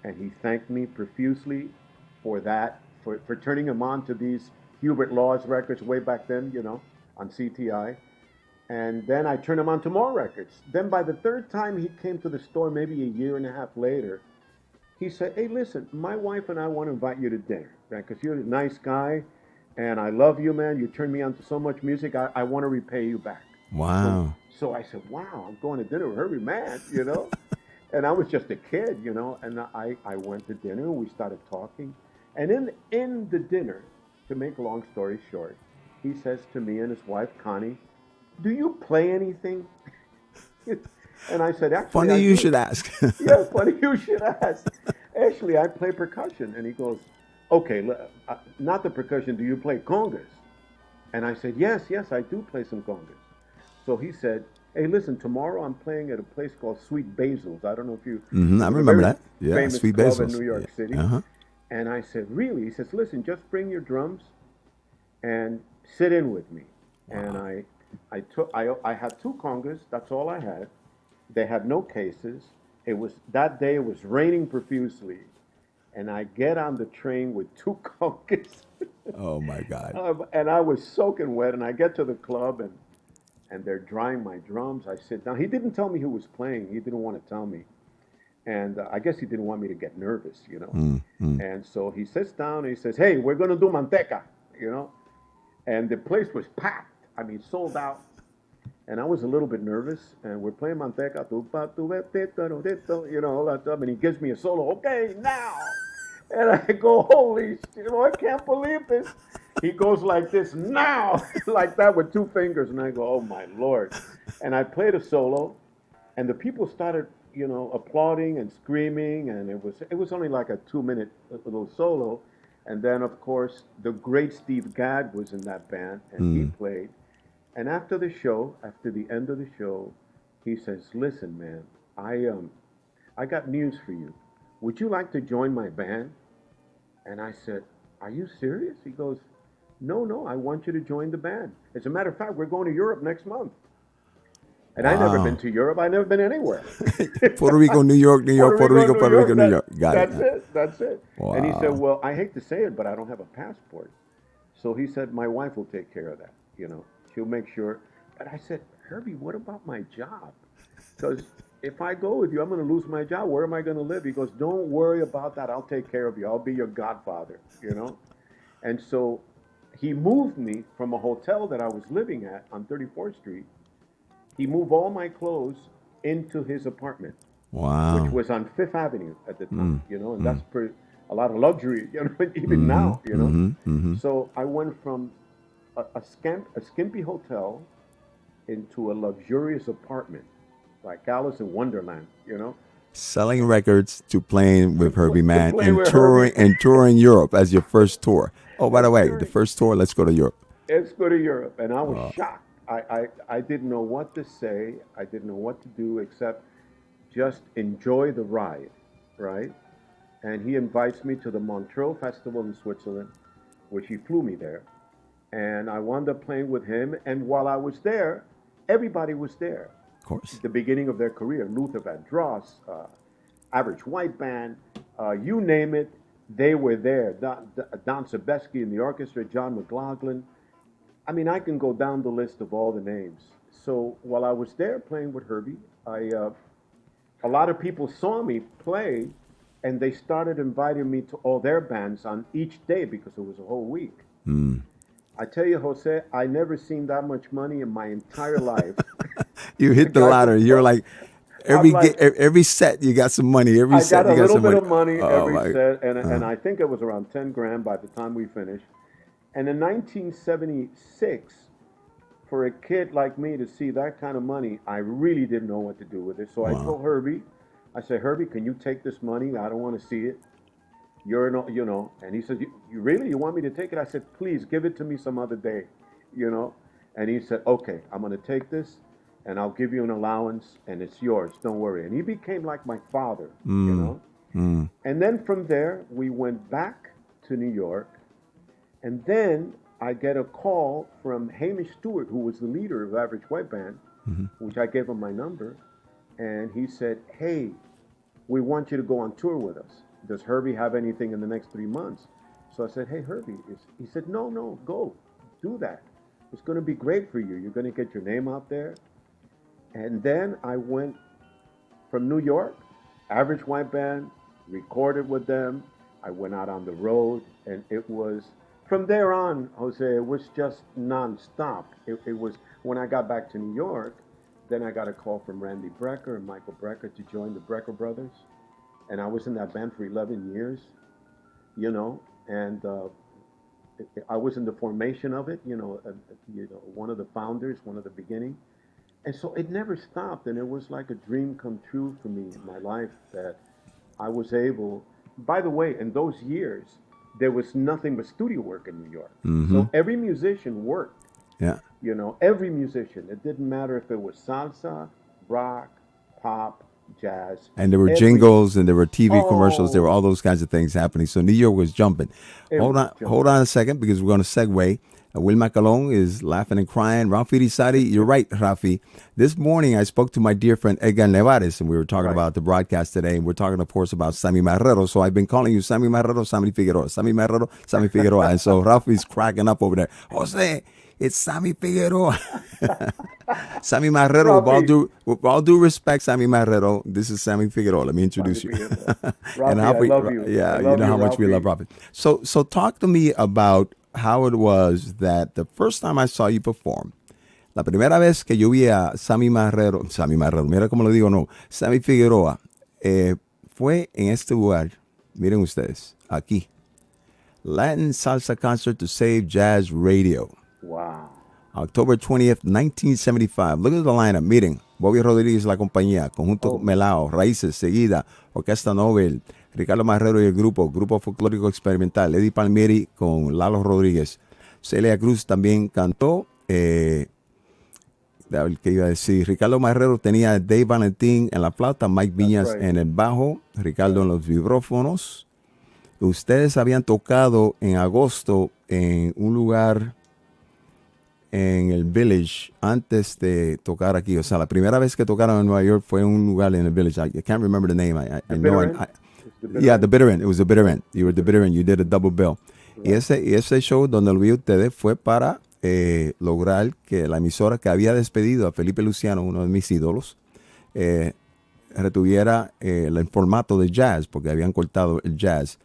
and he thanked me profusely for that, for turning him on to these Hubert Laws records way back then, you know, on CTI. And then I turned him on to more records. Then by the 3rd time he came to the store, maybe a year and a half later, he said, hey, listen, my wife and I want to invite you to dinner, right? Because you're a nice guy. And I love you, man. You turned me on to so much music. I want to repay you back. Wow. So I said, wow, I'm going to dinner with Herbie Mann, you know. And I was just a kid, you know. And I went to dinner and we started talking. And in the dinner, to make a long story short, he says to me and his wife, Connie, do you play anything? And I said, actually, funny you should ask. Yeah, funny you should ask. Actually, I play percussion. And he goes, okay, not the percussion, do you play congas? And I said, yes, I do play some congas. So he said, hey, listen, tomorrow I'm playing at a place called Sweet Basil's. I don't know if you... I remember that. Yeah, famous Sweet club Basil's. in New York City. And I said, really? He says, listen, just bring your drums and sit in with me. Wow. And I had 2 congas, that's all I had. They had no cases. That day it was raining profusely. And I get on the train with 2 congas. Oh, my God. And I was soaking wet. And I get to the club, and they're drying my drums. I sit down. He didn't tell me who was playing. He didn't want to tell me. And I guess he didn't want me to get nervous, you know. And so he sits down, and he says, hey, we're going to do Manteca, you know. And the place was packed. I mean, sold out. And I was a little bit nervous, and we're playing Manteca, you know, all that stuff, and he gives me a solo, okay, now. And I go, holy shit, I can't believe this. He goes like this, now, like that with two fingers, and I go, oh my Lord. And I played a solo, and the people started, you know, applauding and screaming, and it was only like a 2-minute little solo. And then, of course, the great Steve Gadd was in that band, and he played. And after the show, after the end of the show, he says, listen, man, I got news for you. Would you like to join my band? And I said, are you serious? He goes, no, I want you to join the band. As a matter of fact, we're going to Europe next month. And I've never been to Europe. I've never been anywhere. Puerto Rico, New York, Puerto Rico, New York. Got it. That's it. Wow. And he said, well, I hate to say it, but I don't have a passport. So he said, my wife will take care of that, you know. She'll make sure. But I said, Herbie, what about my job? Because if I go with you, I'm going to lose my job. Where am I going to live? He goes, don't worry about that. I'll take care of you. I'll be your godfather, you know. And so he moved me from a hotel that I was living at on 34th Street. He moved all my clothes into his apartment, which was on Fifth Avenue at the time, you know, and that's a lot of luxury, you know, even now, you know. So I went from a skimpy hotel into a luxurious apartment, like Alice in Wonderland, you know. Selling records to playing with Herbie Mann and touring Europe as your first tour. Oh, by the way, the first tour, let's go to Europe. Let's go to Europe, and I was shocked. I didn't know what to say. I didn't know what to do except just enjoy the ride, right? And he invites me to the Montreux Festival in Switzerland, which he flew me there. And I wound up playing with him. And while I was there, everybody was there. Of course. The beginning of their career, Luther Vandross, Average White Band, you name it, they were there. Don Sebesky in the orchestra, John McLaughlin. I mean, I can go down the list of all the names. So while I was there playing with Herbie, a lot of people saw me play, and they started inviting me to all their bands on each day because it was a whole week. I tell you, Jose, I never seen that much money in my entire life. You hit the ladder. You're like, every set you got some money. Every set I got you a got some little money. bit of money every set, and I think it was around 10 grand by the time we finished. And in 1976, for a kid like me to see that kind of money, I really didn't know what to do with it. So I told Herbie, I said, Herbie, can you take this money? I don't want to see it. You know. And he said, you really? You want me to take it? I said, please give it to me some other day, you know. And he said, okay, I'm going to take this, and I'll give you an allowance, and it's yours. Don't worry. And he became like my father, you know. And then from there, we went back to New York. And then I get a call from Hamish Stewart, who was the leader of Average White Band, which I gave him my number. And he said, hey, we want you to go on tour with us. Does Herbie have anything in the next 3 months? So I said, hey, Herbie. He said, no, go. Do that. It's going to be great for you. You're going to get your name out there. And then I went from New York, Average White Band, recorded with them. I went out on the road, and it was... From there on, Jose, it was just nonstop. It was, when I got back to New York, then I got a call from Randy Brecker and Michael Brecker to join the Brecker Brothers. And I was in that band for 11 years, you know, and I was in the formation of it, you know, one of the founders, one of the beginning. And so it never stopped, and it was like a dream come true for me in my life that I was able, by the way, in those years, there was nothing but studio work in New York. So every musician worked. Yeah. You know, every musician. It didn't matter if it was salsa, rock, pop, jazz. And there were jingles and there were TV commercials. There were all those kinds of things happening. So New York was jumping. Hold on a second, because we're going to segue. Wilma Colon is laughing and crying. Rafi Rizadi, you're right, Rafi. This morning I spoke to my dear friend Edgar Nevares, and we were talking about the broadcast today, and we're talking, of course, about Sammy Marrero. So I've been calling you Sammy Marrero, Sammy Figueroa, Sammy Marrero, Sammy Figueroa. And so Rafi's cracking up over there. Jose, it's Sammy Figueroa. Sammy Marrero, with all due respect, Sammy Marrero, this is Sammy Figueroa. Let me introduce you. Rafi, and I love you. Yeah, you know how much we love Rafi. So talk to me about how it was that the first time I saw you perform, La primera vez que yo vi a Sammy Marrero, mira cómo lo digo, no, Sammy Figueroa, fue en este lugar, miren ustedes, aquí. Latin Salsa Concert to Save Jazz Radio. Wow. October 20th, 1975. Look at the lineup. Miren, Bobby Rodríguez, la compañía, Conjunto Melao, Raíces, Seguida, Orquesta Nobel, Ricardo Marrero y el Grupo Folclórico Experimental, Eddie Palmieri con Lalo Rodríguez. Celia Cruz también cantó. ¿Qué iba a decir? Ricardo Marrero tenía a Dave Valentín en la flauta, Mike Viñas en el bajo, Ricardo en los vibrófonos. Ustedes habían tocado en agosto en un lugar en el Village antes de tocar aquí. O sea, la primera vez que tocaron en Nueva York fue en un lugar en el Village. I can't remember the name. I know it. Yeah, the Bitter End. It was the Bitter End. You were the Bitter End. You did a double bill. Y ese show donde lo vi ustedes fue para lograr que la emisora que había despedido a Felipe Luciano, uno de mis ídolos, retuviera el formato de jazz, porque habían cortado el jazz.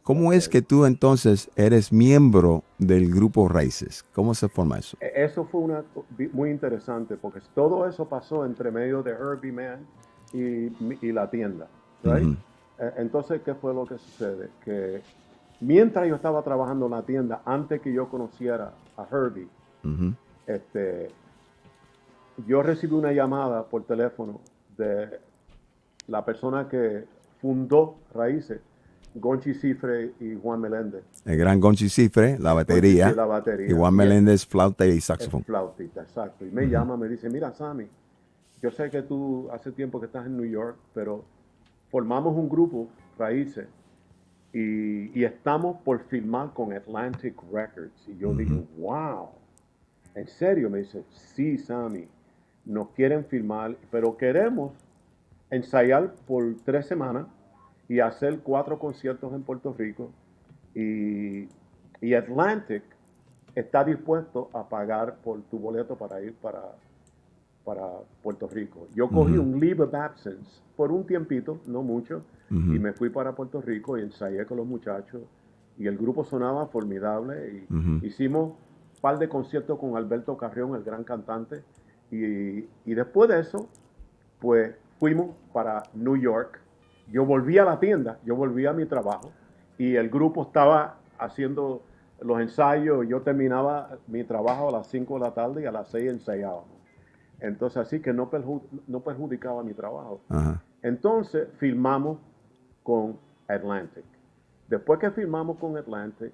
¿Cómo es que tú entonces eres miembro del grupo Raíces? ¿Cómo se forma eso? Eso fue muy interesante, porque todo eso pasó entre medio de Herbie Man y la tienda, right? Entonces, ¿qué fue lo que sucede? Que mientras yo estaba trabajando en la tienda, antes que yo conociera a Herbie, yo recibí una llamada por teléfono de la persona que fundó Raíces, Gonchi Cifre y Juan Meléndez. El gran Gonchi Cifre, la batería. Y Juan Meléndez, flauta y saxofón. Flautita, exacto. Y me llama, me dice, mira, Sammy, yo sé que tú hace tiempo que estás en New York, pero formamos un grupo, Raíces, y estamos por filmar con Atlantic Records. Y yo dije, wow, ¿en serio? Me dice, sí, Sammy, nos quieren filmar, pero queremos ensayar por 3 semanas y hacer 4 conciertos en Puerto Rico, y Atlantic está dispuesto a pagar por tu boleto para ir para Puerto Rico. Yo cogí un leave of absence por un tiempito, no mucho, y me fui para Puerto Rico y ensayé con los muchachos, y el grupo sonaba formidable, y hicimos un par de conciertos con Alberto Carrión, el gran cantante, y después de eso, pues fuimos para New York. Yo volví a la tienda, yo volví a mi trabajo, y el grupo estaba haciendo los ensayos. Yo terminaba mi trabajo a las 5 de la tarde y a las 6 ensayábamos. Entonces, así que no perjudicaba mi trabajo. Entonces, filmamos con Atlantic. Después que filmamos con Atlantic,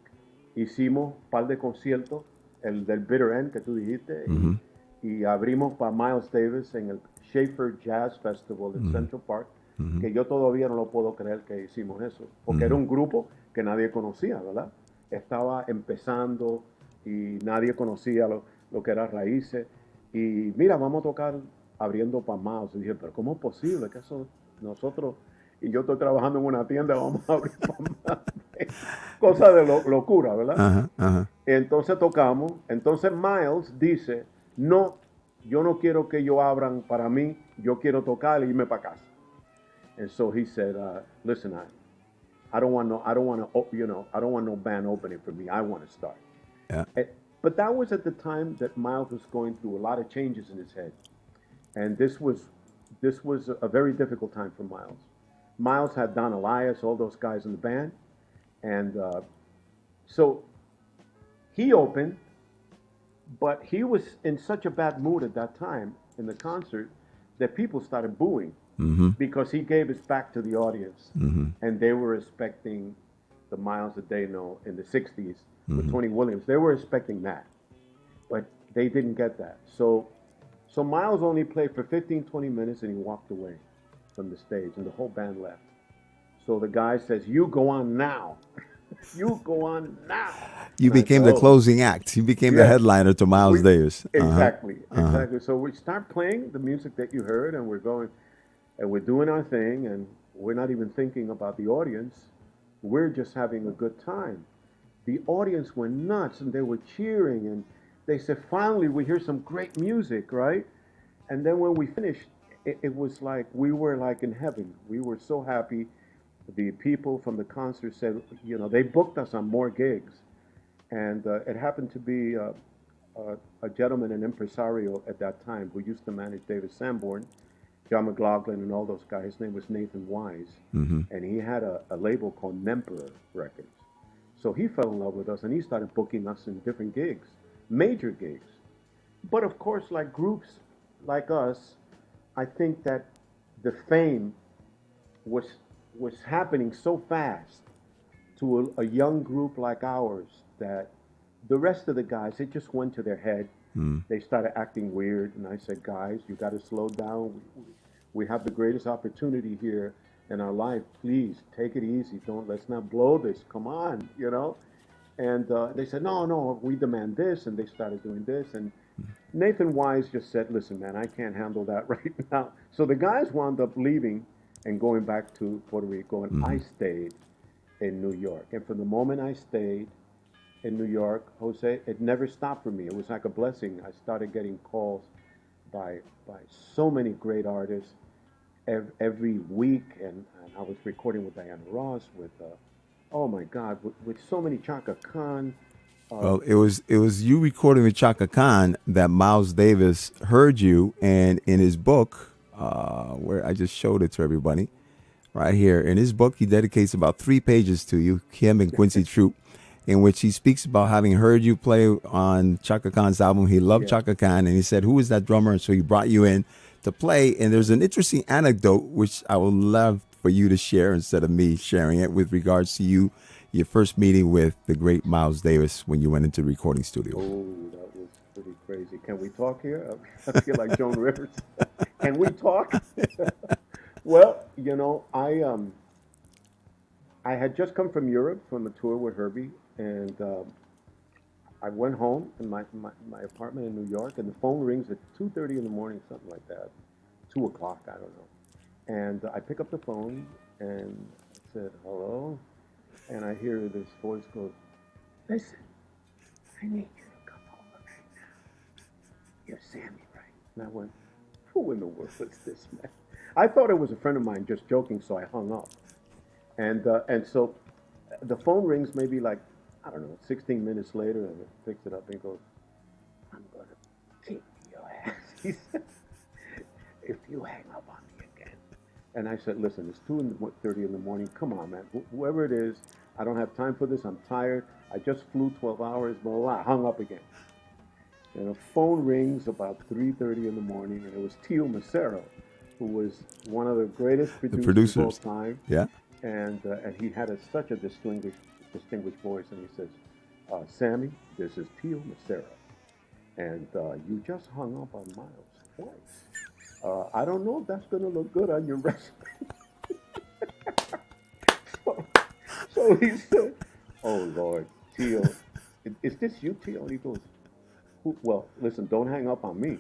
hicimos un par de conciertos, el del Bitter End que tú dijiste, y abrimos para Miles Davis en el Schaefer Jazz Festival en Central Park, que yo todavía no lo puedo creer que hicimos eso, porque era un grupo que nadie conocía, ¿verdad? Estaba empezando y nadie conocía lo que era Raíces. Y mira, vamos a tocar abriendo para Miles. Y dije, pero ¿cómo es posible que eso nosotros, y yo estoy trabajando en una tienda, vamos a abrir para Miles? Cosa de locura, ¿verdad? Entonces tocamos. Entonces Miles dice, no, yo no quiero que ellos abran para mí, yo quiero tocar y irme para casa. And so he said, listen, I don't want no band opening for me. I want to start. Yeah. But that was at the time that Miles was going through a lot of changes in his head. And this was a very difficult time for Miles. Miles had Don Elias, all those guys in the band. And so he opened, but he was in such a bad mood at that time in the concert that people started booing. Because he gave his back to the audience, and they were expecting the Miles that they know in the 60s with Tony Williams. They were expecting that, but they didn't get that. So Miles only played for 15, 20 minutes, and he walked away from the stage, and the whole band left. So the guy says, you go on now. You go on now. You became the closing act. You became the headliner to Miles Davis. Exactly. So we start playing the music that you heard, and we're going... And we're doing our thing, and we're not even thinking about the audience. We're just having a good time. The audience went nuts, and they were cheering, and they said, finally, we hear some great music, right? And then when we finished, it was like we were like in heaven. We were so happy. The people from the concert said, they booked us on more gigs. And it happened to be a gentleman, an impresario at that time, who used to manage David Sanborn, John McLaughlin, and all those guys. His name was Nathan Wise, and he had a label called Nemperor Records. So he fell in love with us, and he started booking us in different gigs, major gigs. But of course, like groups like us, I think that the fame was happening so fast to a young group like ours that the rest of the guys, it just went to their head. They started acting weird, and I said, guys, you got to slow down. We have the greatest opportunity here in our life. Please take it easy. Let's not blow this. Come on, you know. And they said, no, we demand this, and they started doing this. And Nathan Wise just said, listen, man, I can't handle that right now. So the guys wound up leaving and going back to Puerto Rico, and I stayed in New York. And from the moment I stayed in New York, Jose, it never stopped for me. It was like a blessing. I started getting calls by so many great artists every week, and I was recording with Diana Ross, with oh my God, with so many, Chaka Khan. Well, it was you recording with Chaka Khan that Miles Davis heard you, and in his book, where I just showed it to everybody, right here, in his book, he dedicates about 3 pages to you, him and Quincy Troop, in which he speaks about having heard you play on Chaka Khan's album. He loved Chaka Khan, and he said, who is that drummer? And so he brought you in to play. And there's an interesting anecdote, which I would love for you to share instead of me sharing it, with regards to your first meeting with the great Miles Davis when you went into the recording studio. Oh, that was pretty crazy. Can we talk here? I feel like Joan Rivers. Can we talk? Well, you know, I had just come from Europe from a tour with Herbie, and I went home in my apartment in New York, and the phone rings at 2:30 in the morning, something like that, 2 o'clock, I don't know. And I pick up the phone, and I said, hello, and I hear this voice go, listen, I need you to come over right now. You're Sammy, right? And I went, who in the world is this, man? I thought it was a friend of mine just joking, so I hung up. And so the phone rings maybe like, I don't know, 16 minutes later, and it picks it up and goes, I'm going to kick your ass. He said, if you hang up on me again. And I said, listen, it's 2:30 in the morning. Come on, man. Whoever it is, I don't have time for this. I'm tired. I just flew 12 hours, blah, blah, blah. I hung up again. And a phone rings about 3:30 in the morning, and it was Tio Macero, who was one of the greatest producers of all time. Yeah. And he had such a distinguished voice, and he says, Sammy, this is Tio Macero, and you just hung up on Miles twice. I don't know if that's going to look good on your resume. so he said, oh, Lord, Tio, is this you, Tio? And he goes, well, listen, don't hang up on me.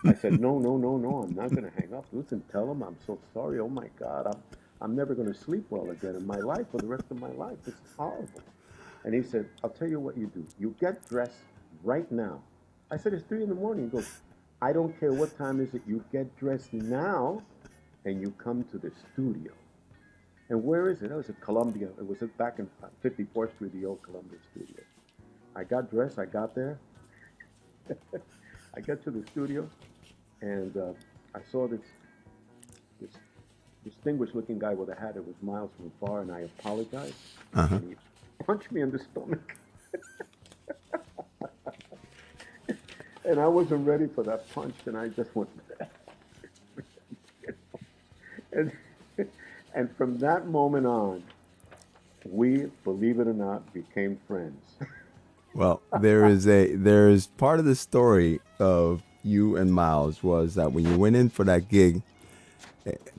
I said, no, I'm not going to hang up. Listen, tell him I'm so sorry. Oh, my God, I'm never going to sleep well again in my life for the rest of my life. This is horrible. And he said, I'll tell you what you do. You get dressed right now. I said, it's 3 in the morning. He goes, I don't care what time is it. You get dressed now, and you come to the studio. And where is it? It was at Columbia. It was back in 54th Street, the old Columbia studio. I got dressed. I got there. I get to the studio, and I saw this distinguished-looking guy with a hat. It was Miles from afar, and I apologized. And he punched me in the stomach. And I wasn't ready for that punch, and I just went, and from that moment on, we, believe it or not, became friends. Well, there is part of the story of you and Miles was that when you went in for that gig,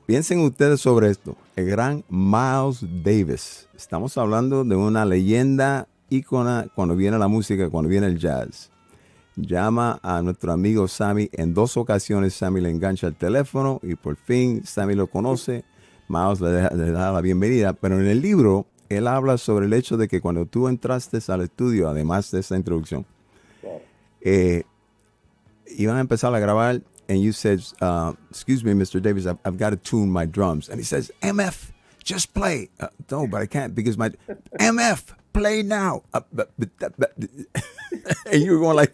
piensen ustedes sobre esto, el gran Miles Davis. Estamos hablando de una leyenda ícona cuando viene la música, cuando viene el jazz. Llama a nuestro amigo Sammy. En 2 ocasiones Sammy le engancha el teléfono y por fin Sammy lo conoce. Miles le da la bienvenida. Pero en el libro él habla sobre el hecho de que cuando tú entraste al estudio, además de esta introducción, iban a empezar a grabar. And you said, excuse me, Mr. Davis, I've got to tune my drums. And he says, MF, just play. No, but I can't because my MF, play now. And you were going like,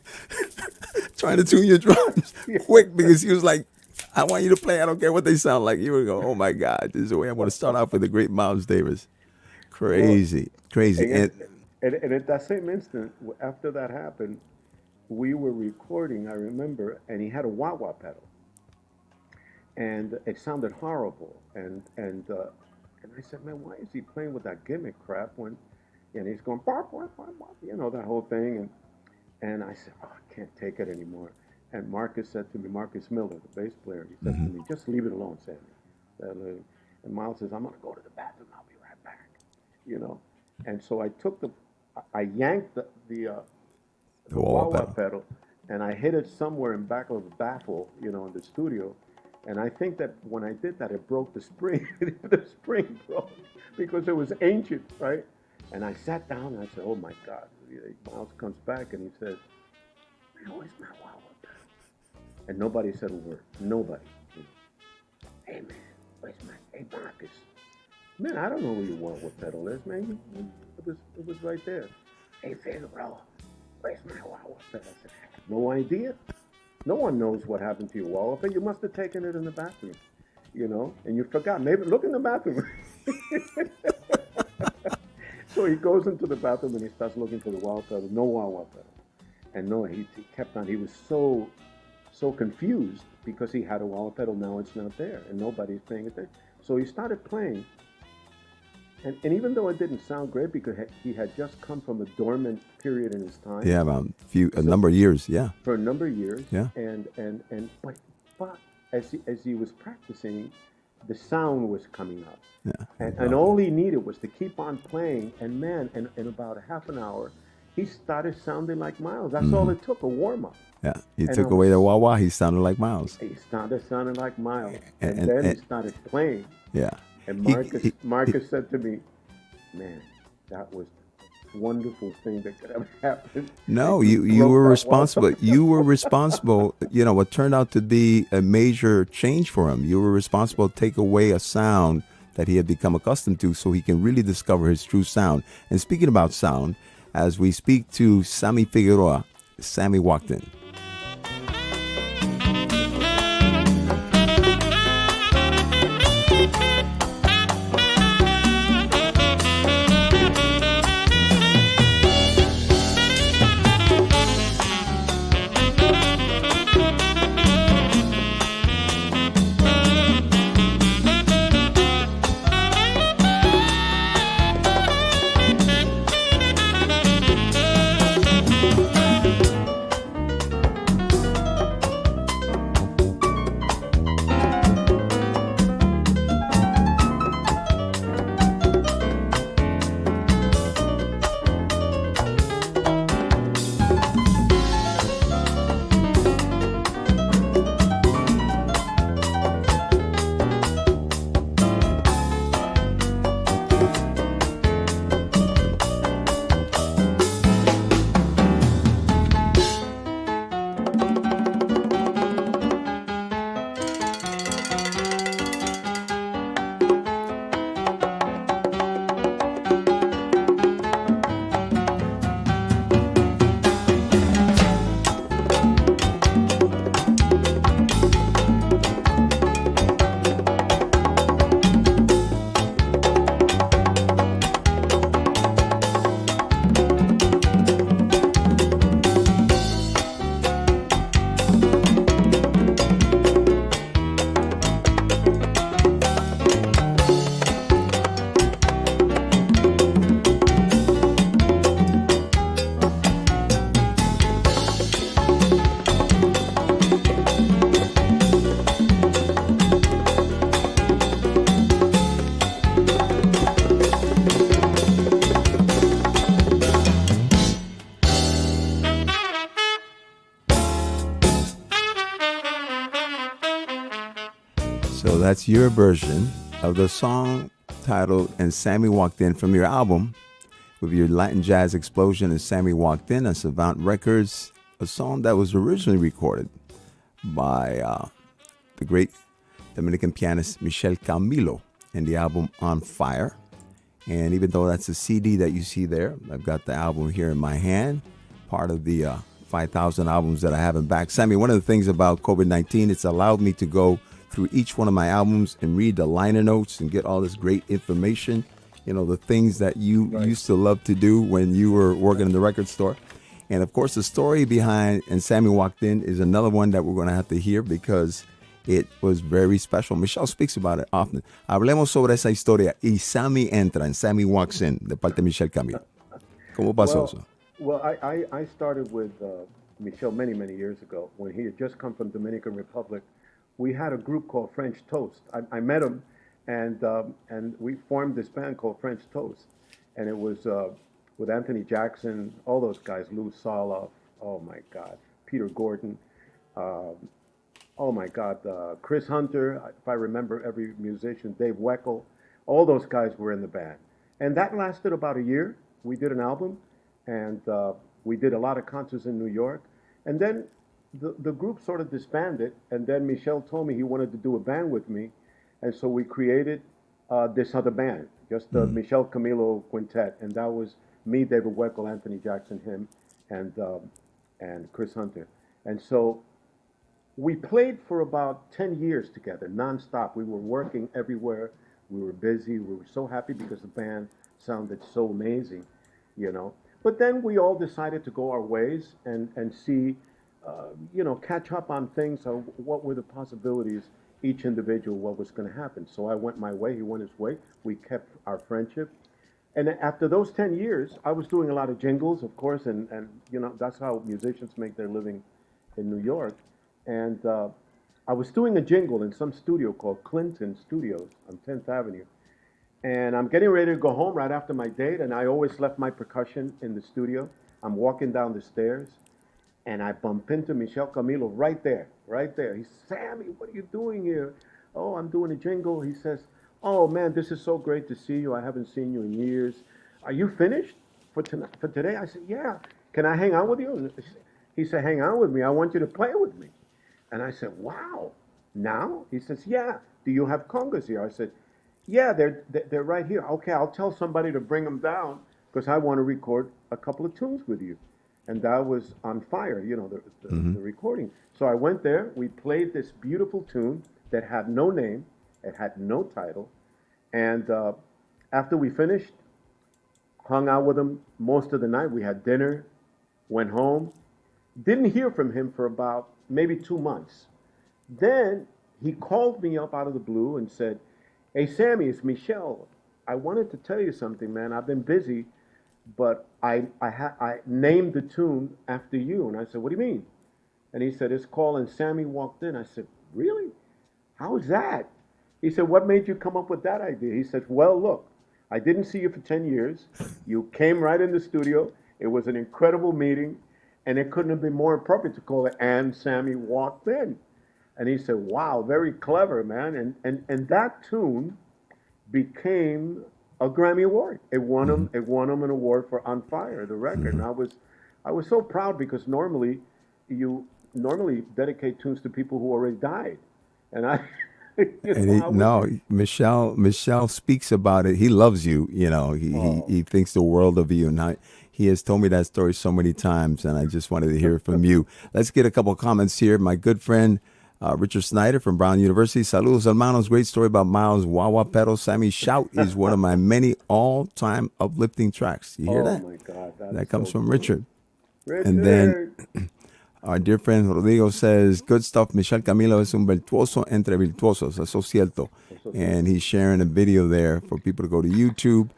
trying to tune your drums quick because he was like, I want you to play. I don't care what they sound like. You were going, oh my God, this is the way I want to start off with the great Miles Davis. Crazy, crazy. And at that same instant, after that happened, we were recording, I remember, and he had a wah-wah pedal. And it sounded horrible. And I said, man, why is he playing with that gimmick crap when, and he's going, bark, bark, bark, bark, you know, that whole thing. And I said, oh, I can't take it anymore. And Marcus said to me, Marcus Miller, the bass player, he said to me, just leave it alone, Sammy. And Miles says, I'm going to go to the bathroom. I'll be right back, you know. And so I yanked the wah-wah pedal, and I hit it somewhere in back of the baffle, you know, in the studio. And I think that when I did that, it broke the spring. The spring broke because it was ancient, right? And I sat down and I said, oh my God. Miles comes back and he says, man, where's my wah-wah pedal? And nobody said a word. Nobody. Hey man, hey Marcus. Man, I don't know where your wah-wah pedal is, man. It was right there. Hey Figueroa, where's my wah-wah pedal? I said, I have no idea. No one knows what happened to your wah-wah pedal. You must have taken it in the bathroom, you know, and you forgot. Maybe look in the bathroom. So he goes into the bathroom and he starts looking for the wah-wah pedal. No wah-wah pedal. And no, he kept on. He was so confused because he had a wah-wah pedal. Now it's not there and nobody's paying attention. So he started playing. And even though it didn't sound great because he had just come from a dormant period in his time. Yeah, about a number of years, yeah. For a number of years. Yeah. But as he was practicing, the sound was coming up. Yeah. And all he needed was to keep on playing. And man, in about a half an hour, he started sounding like Miles. That's all it took, a warm-up. Yeah, he took away the wah-wah, he sounded like Miles. He started sounding like Miles. And then he started playing. Yeah. And Marcus said to me, man, that was the wonderful thing that could have happened. No, you were responsible. You were responsible. You know, what turned out to be a major change for him. You were responsible to take away a sound that he had become accustomed to so he can really discover his true sound. And speaking about sound, as we speak to Sammy Figueroa, Sammy walked in. So that's your version of the song titled And Sammy Walked In from your album with your Latin jazz explosion and Sammy Walked In on Savant Records, a song that was originally recorded by the great Dominican pianist Michel Camilo in the album On Fire. And even though that's a CD that you see there, I've got the album here in my hand, part of the 5,000 albums that I have in back. Sammy, one of the things about COVID-19, it's allowed me to go through each one of my albums and read the liner notes and get all this great information. You know, the things that you used to love to do when you were working in the record store. And of course, the story behind And Sammy Walked In is another one that we're going to have to hear because it was very special. Michelle speaks about it often. Hablemos sobre esa historia. Y Sammy entra, and Sammy walks in, de parte de Michelle Camilo. ¿Cómo pasó eso? Well, I started with Michel many, many years ago when he had just come from Dominican Republic. We had a group called French Toast. I met him, and we formed this band called French Toast. And it was with Anthony Jackson, all those guys, Lou Soloff, oh my God, Peter Gordon, oh my God, Chris Hunter, if I remember every musician, Dave Weckl, all those guys were in the band. And that lasted about a year. We did an album, and we did a lot of concerts in New York. And then the group sort of disbanded, and then Michel told me he wanted to do a band with me. And so we created this other band, just the Michel Camilo Quintet. And that was me, David Weckl, Anthony Jackson, him, and Chris Hunter. And so we played for about 10 years together, nonstop. We were working everywhere. We were busy. We were so happy because the band sounded so amazing, you know. But then we all decided to go our ways and see, you know, catch up on things. Of what were the possibilities, each individual, what was going to happen. So I went my way, he went his way. We kept our friendship. And after those 10 years, I was doing a lot of jingles, of course, and you know, that's how musicians make their living in New York. And I was doing a jingle in some studio called Clinton Studios on 10th Avenue. And I'm getting ready to go home right after my date, and I always left my percussion in the studio. I'm walking down the stairs, and I bump into Michel Camilo right there. He says, Sammy, what are you doing here? Oh, I'm doing a jingle. He says, oh, man, this is so great to see you. I haven't seen you in years. Are you finished for today? I said, yeah. Can I hang out with you? He said, hang out with me. I want you to play with me. And I said, wow, now? He says, yeah. Do you have congas here? I said, yeah, they're right here. Okay, I'll tell somebody to bring them down because I want to record a couple of tunes with you. And that was On Fire, you know, the recording. So I went there. We played this beautiful tune that had no name. It had no title. And after we finished, hung out with him most of the night. We had dinner, went home. Didn't hear from him for about maybe 2 months. Then he called me up out of the blue and said, hey, Sammy, it's Michel. I wanted to tell you something, man. I've been busy, but I named the tune after you. And I said, what do you mean? And he said, it's called And Sammy Walked In. I said, really? How is that? He said, what made you come up with that idea? He said, well, look, I didn't see you for 10 years. You came right in the studio. It was an incredible meeting. And it couldn't have been more appropriate to call it And Sammy Walked In. And he said, wow, very clever, man. And that tune became a Grammy Award. It won him an award for On Fire, the record. And I was so proud because normally you dedicate tunes to people who already died. And Michel speaks about it. He loves you, you know. He thinks the world of you. And he has told me that story so many times, and I just wanted to hear it from you. Let's get a couple of comments here. My good friend Richard Snyder from Brown University. Saludos, hermanos. Great story about Miles Wawa Pero. Sammy Shout is one of my many all-time uplifting tracks. You hear that? Oh, my God. That comes from Richard. And then our dear friend Rodrigo says, good stuff. Michel Camilo es un virtuoso entre virtuosos. Eso es cierto. And he's sharing a video there for people to go to YouTube.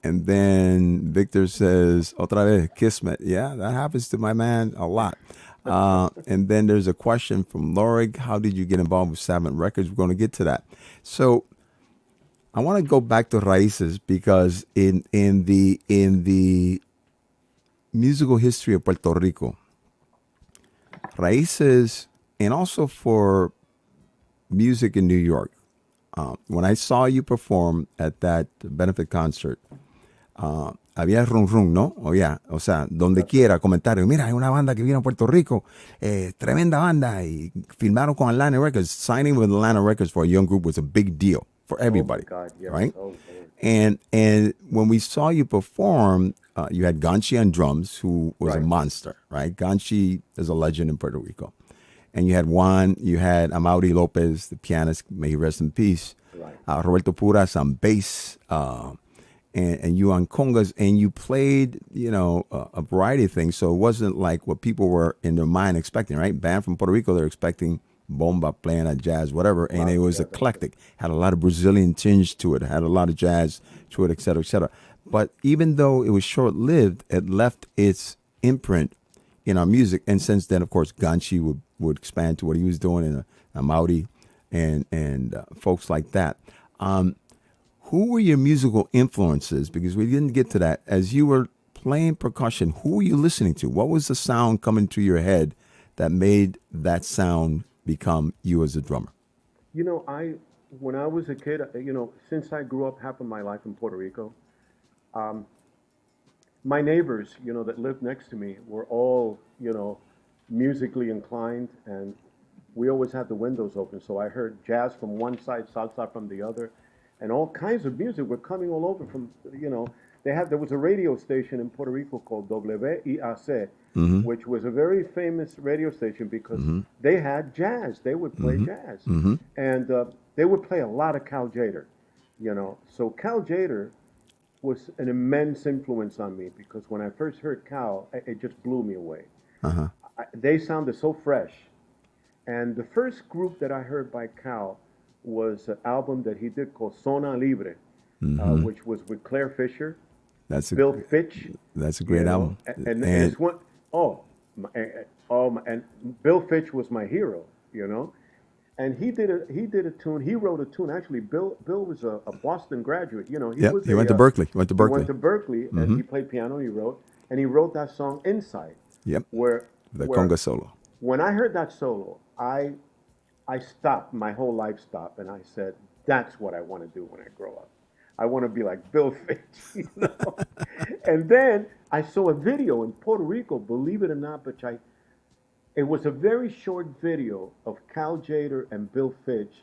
And then Victor says, otra vez, Kismet. Yeah, that happens to my man a lot. And then there's a question from Lorig. How did you get involved with Savant Records? We're going to get to that. So I want to go back to Raíces because in the musical history of Puerto Rico, Raíces, and also for music in New York, when I saw you perform at that benefit concert, había rum rum, ¿no? O sea, donde quiera, comentarios. Mira, hay una banda que vino a Puerto Rico, tremenda banda, y filmaron con Atlantic Records. Signing with Atlantic Records for a young group was a big deal for everybody, oh my God, yes. right? Oh, And when we saw you perform, you had Ganchi on drums, who was a Right. monster, right? Ganchi is a legend in Puerto Rico. And you had Juan, you had Amaury Lopez, the pianist, may he rest in peace. Right. Roberto Puras on bass, and you on congas, and you played, a variety of things. So it wasn't like what people were in their mind expecting, right? Band from Puerto Rico, they're expecting bomba, playing at jazz, whatever, and it was eclectic. Had a lot of Brazilian tinge to it, had a lot of jazz to it, et cetera, et cetera. But even though it was short-lived, it left its imprint in our music. And since then, of course, Ganchi would expand to what he was doing, and Maudi and folks like that. Who were your musical influences? Because we didn't get to that. As you were playing percussion, who were you listening to? What was the sound coming to your head that made that sound become you as a drummer? When I was a kid, since I grew up half of my life in Puerto Rico, my neighbors, that lived next to me were all, musically inclined, and we always had the windows open. So I heard jazz from one side, salsa from the other, and all kinds of music were coming all over from, there was a radio station in Puerto Rico called WIAC, which was a very famous radio station because they had jazz. They would play jazz. And they would play a lot of Cal Jader, So Cal Jader was an immense influence on me because when I first heard Cal, it just blew me away. They sounded so fresh. And the first group that I heard by Cal was an album that he did called Zona Libre, which was with Claire Fisher, Bill Fitch. That's a great album. And it's one, and Bill Fitch was my hero, And he did a tune. He wrote a tune. Actually, Bill was a Boston graduate. He went to Berkeley. He went to Berkeley, and he played piano. He wrote that song Inside. Yep. Where the conga solo. When I heard that solo, I stopped. My whole life stopped, and I said, "That's what I want to do when I grow up. I want to be like Bill Fitch." And then I saw a video in Puerto Rico. Believe it or not, but it was a very short video of Cal Jader and Bill Fitch.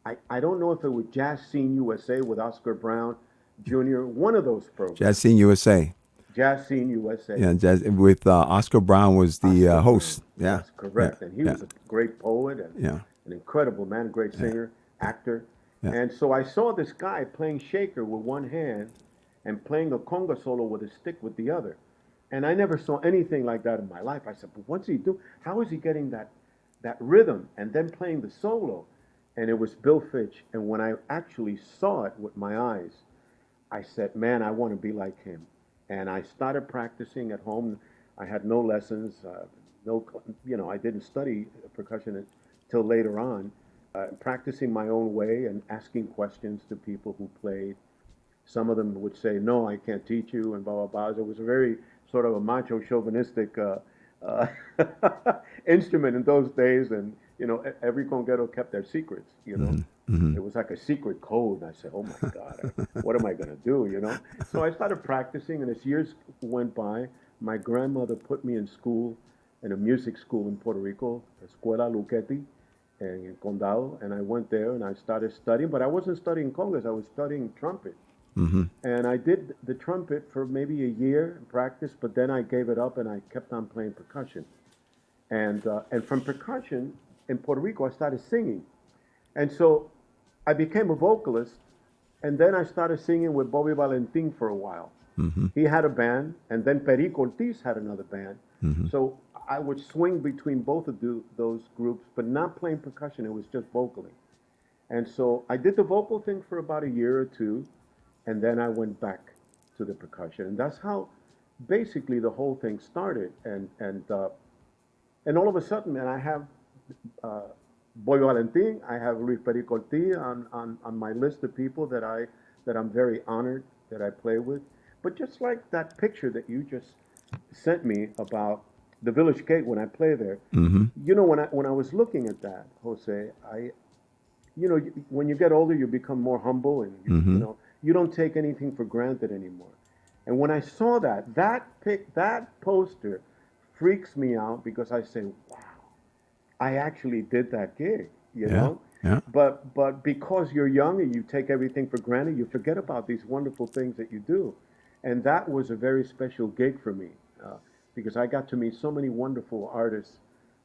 I don't know if it was Jazz Scene USA with Oscar Brown Jr., one of those programs. Jazz Scene USA. Jazz Scene USA. Yeah, jazz with Oscar Brown was the host. Yeah, that's correct. And he was a great poet and an incredible man, a great singer, actor. Yeah. And so I saw this guy playing shaker with one hand and playing a conga solo with a stick with the other. And I never saw anything like that in my life. I said, but what's he do? How is he getting that rhythm and then playing the solo? And it was Bill Fitch. And when I actually saw it with my eyes, I said, man, I want to be like him. And I started practicing at home. I had no lessons, I didn't study percussion until later on, practicing my own way and asking questions to people who played. Some of them would say, no, I can't teach you, and blah, blah, blah. It was a very sort of a macho chauvinistic instrument in those days. And, every conguero kept their secrets, It was like a secret code. And I said, oh my God, what am I going to do, So I started practicing, and as years went by, my grandmother put me in school, in a music school in Puerto Rico, Escuela Luchetti, in Condado, and I went there and I started studying, but I wasn't studying congas, I was studying trumpet. And I did the trumpet for maybe a year in practice, but then I gave it up and I kept on playing percussion. And from percussion in Puerto Rico, I started singing. And so I became a vocalist, and then I started singing with Bobby Valentin for a while. He had a band, and then Perico Ortiz had another band. So I would swing between both of those groups, but not playing percussion, it was just vocaling. And so I did the vocal thing for about a year or two, and then I went back to the percussion. And that's how basically the whole thing started. And all of a sudden, man, I have Boy Valentin, I have Luis Perico Ortiz on my list of people that I'm very honored that I play with. But just like that picture that you just sent me about the Village Gate when I play there, when I was looking at that, Jose, when you get older, you become more humble, and you don't take anything for granted anymore. And when I saw that poster freaks me out because I say, wow, I actually did that gig, you know? Yeah. But because you're young and you take everything for granted, you forget about these wonderful things that you do. And that was a very special gig for me because I got to meet so many wonderful artists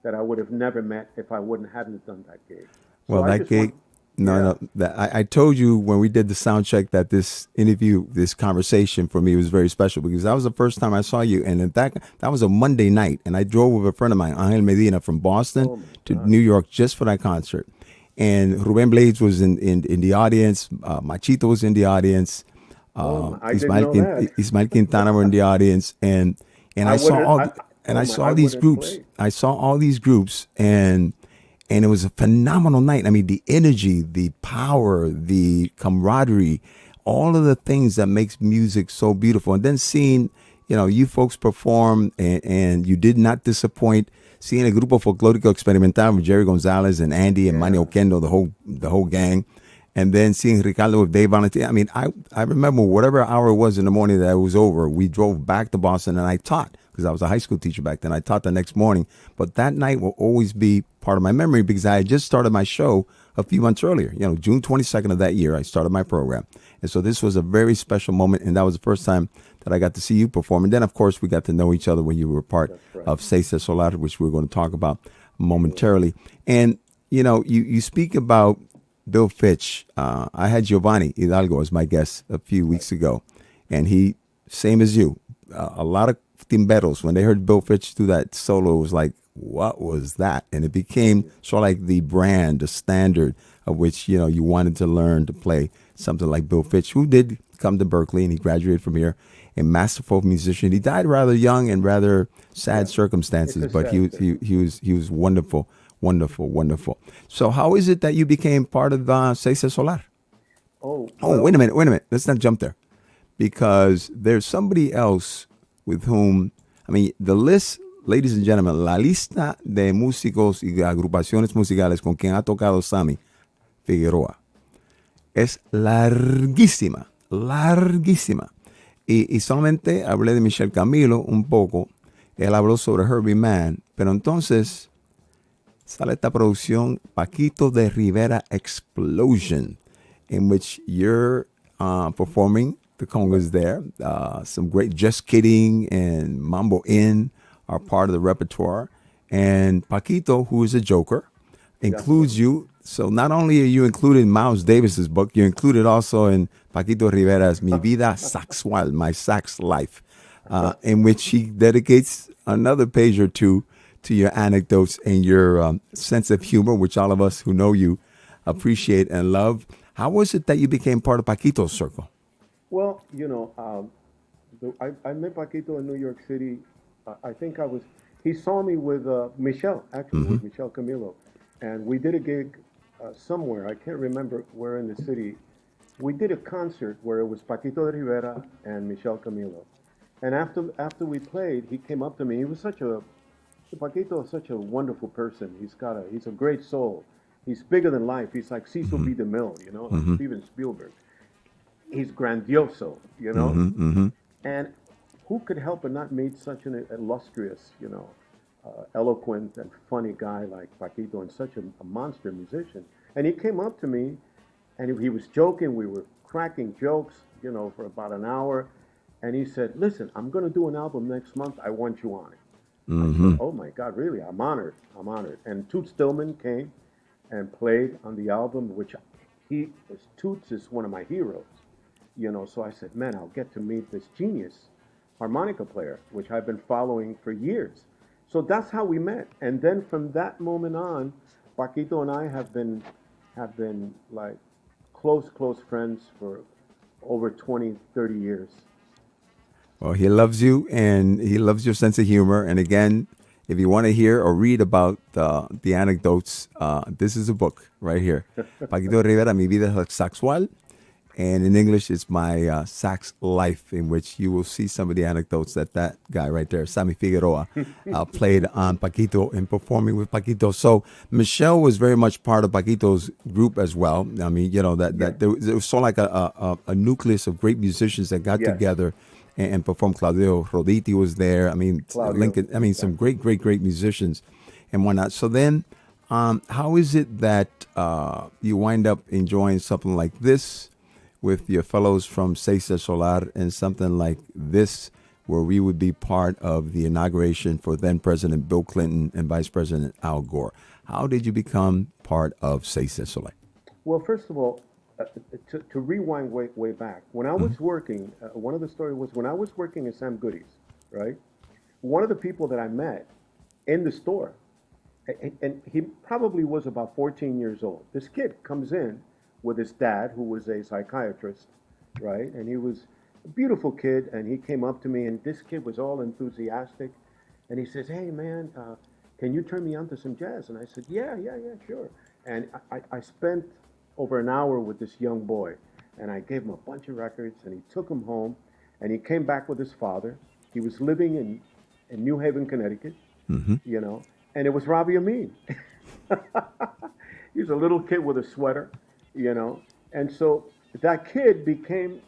that I would have never met if I wouldn't hadn't done that gig. So Well, I that just gig, want, no, yeah. no. I told you when we did the sound check that this interview, this conversation for me was very special because that was the first time I saw you. And in fact, that was a Monday night. And I drove with a friend of mine, Angel Medina, from Boston Oh my to God. New York just for that concert. And Ruben Blades was in the audience. Machito was in the audience. I didn't know that. Ismael Quintana were in the audience. And I I saw wouldn't. all I, the, and oh I my, saw I these wouldn't groups. play. I saw all these groups, and it was a phenomenal night. I mean, the energy, the power, the camaraderie, all of the things that makes music so beautiful. And then seeing, you folks perform, and you did not disappoint. Seeing a Grupo Folclórico Experimental with Jerry Gonzalez and Andy and Manny Oquendo, the whole gang. And then seeing Ricardo with Dave Valentin. I mean, I remember whatever hour it was in the morning that it was over, we drove back to Boston and I taught because I was a high school teacher back then. I taught the next morning. But that night will always be part of my memory because I had just started my show a few months earlier. June 22nd of that year, I started my program. And so this was a very special moment. And that was the first time that I got to see you perform. And then, of course, we got to know each other when you were part of Salsa Solar, which we're going to talk about momentarily. And, you speak about Bill Fitch. I had Giovanni Hidalgo as my guest a few weeks ago, and he, same as you, a lot of timberos, when they heard Bill Fitch do that solo, it was like, what was that? And it became sort of like the brand, the standard of which, you wanted to learn to play something like Bill Fitch, who did come to Berkeley, and he graduated from here, a masterful musician. He died rather young and rather sad circumstances, but he was wonderful. Wonderful, wonderful. So how is it that you became part of Salsa Solar? Oh, Wait a minute. Let's not jump there. Because there's somebody else with whom, the list, ladies and gentlemen, la lista de músicos y agrupaciones musicales con quien ha tocado Sammy Figueroa es larguísima, larguísima. Y solamente hablé de Michel Camilo un poco. Él habló sobre Herbie Mann, pero entonces sale esta producción Paquito de Rivera Explosion, in which you're performing the congas there. Some great Just Kidding and Mambo In are part of the repertoire. And Paquito, who is a joker, includes you. So not only are you included in Miles Davis's book, you're included also in Paquito Rivera's Mi Vida Saxual, My Sax Life, in which he dedicates another page or two to your anecdotes and your sense of humor, which all of us who know you appreciate and love. How was it that you became part of Paquito's circle? Well, I met Paquito in New York City. He saw me with Michelle, actually, with Michelle Camilo. And we did a gig somewhere, I can't remember where in the city. We did a concert where it was Paquito de Rivera and Michelle Camilo. And after we played, he came up to me. Paquito is such a wonderful person. He's a great soul. He's bigger than life. He's like Cecil B. DeMille, like Steven Spielberg. He's grandioso, And who could help but not meet such an illustrious, eloquent and funny guy like Paquito, and such a monster musician. And he came up to me, and he was joking. We were cracking jokes, for about an hour. And he said, "Listen, I'm going to do an album next month. I want you on it." I said, "Oh my God, really? I'm honored. I'm honored." And Toots Stillman came and played on the album, which Toots is one of my heroes, So I said, "Man, I'll get to meet this genius harmonica player, which I've been following for years." So that's how we met. And then from that moment on, Paquito and I have been like close friends for over 20, 30 years. Well, he loves you, and he loves your sense of humor. And again, if you want to hear or read about the anecdotes, this is a book right here. Paquito Rivera, Mi Vida Sexual. And in English, it's My Sax Life, in which you will see some of the anecdotes that guy right there, Sammy Figueroa, played on Paquito and performing with Paquito. So Michelle was very much part of Paquito's group as well. I mean, there was sort of like a nucleus of great musicians that got together and performed. Claudio Roditi was there. I mean, Lincoln. I mean, some great musicians and whatnot. So then How is it that you wind up enjoying something like this with your fellows from Cesar Solar and something like this where we would be part of the inauguration for then President Bill Clinton and Vice President Al Gore? How did you become part of Cesar Solar? Well, first of all, to rewind way back, when I was working, one of the stories was when I was working at Sam Goody's, right? One of the people that I met in the store, and he probably was about 14 years old. This kid comes in with his dad, who was a psychiatrist, right? And he was a beautiful kid, and he came up to me, and this kid was all enthusiastic, and he says, "Hey, man, can you turn me on to some jazz?" And I said, yeah, sure. And I spent over an hour with this young boy, and I gave him a bunch of records, and he took them home, and he came back with his father. He was living in New Haven, Connecticut, you know, and it was Robbie Amin. He was a little kid with a sweater, you know, and so that kid became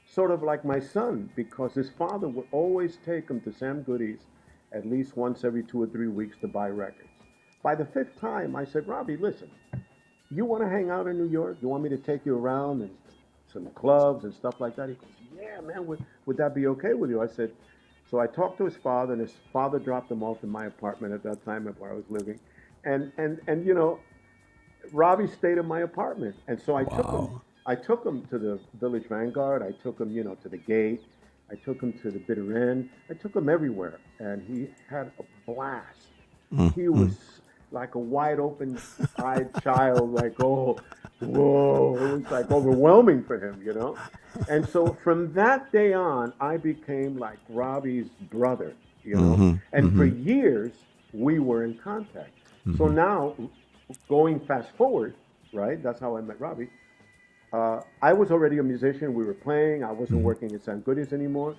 sort of like my son because his father would always take him to Sam Goody's at least once every 2 or 3 weeks to buy records. By the 5th time, I said, "Robbie, listen, you want to hang out in New York? You want me to take you around and some clubs and stuff like that?" He goes, "Yeah, man, would that be okay with you?" I said, so I talked to his father, and his father dropped him off in my apartment at that time where I was living. And you know, Robbie stayed in my apartment. And so I took him to the Village Vanguard. I took him, you know, to the Gate. I took him to the Bitter End. I took him everywhere. And he had a blast. He was like a wide open-eyed child, like, oh, whoa. It was like overwhelming for him, you know? And so from that day on, I became like Robbie's brother, you know? And for years, we were in contact. So now, going fast forward, right? That's how I met Robbie. I was already a musician. We were playing. I wasn't working at Sam Goody's anymore.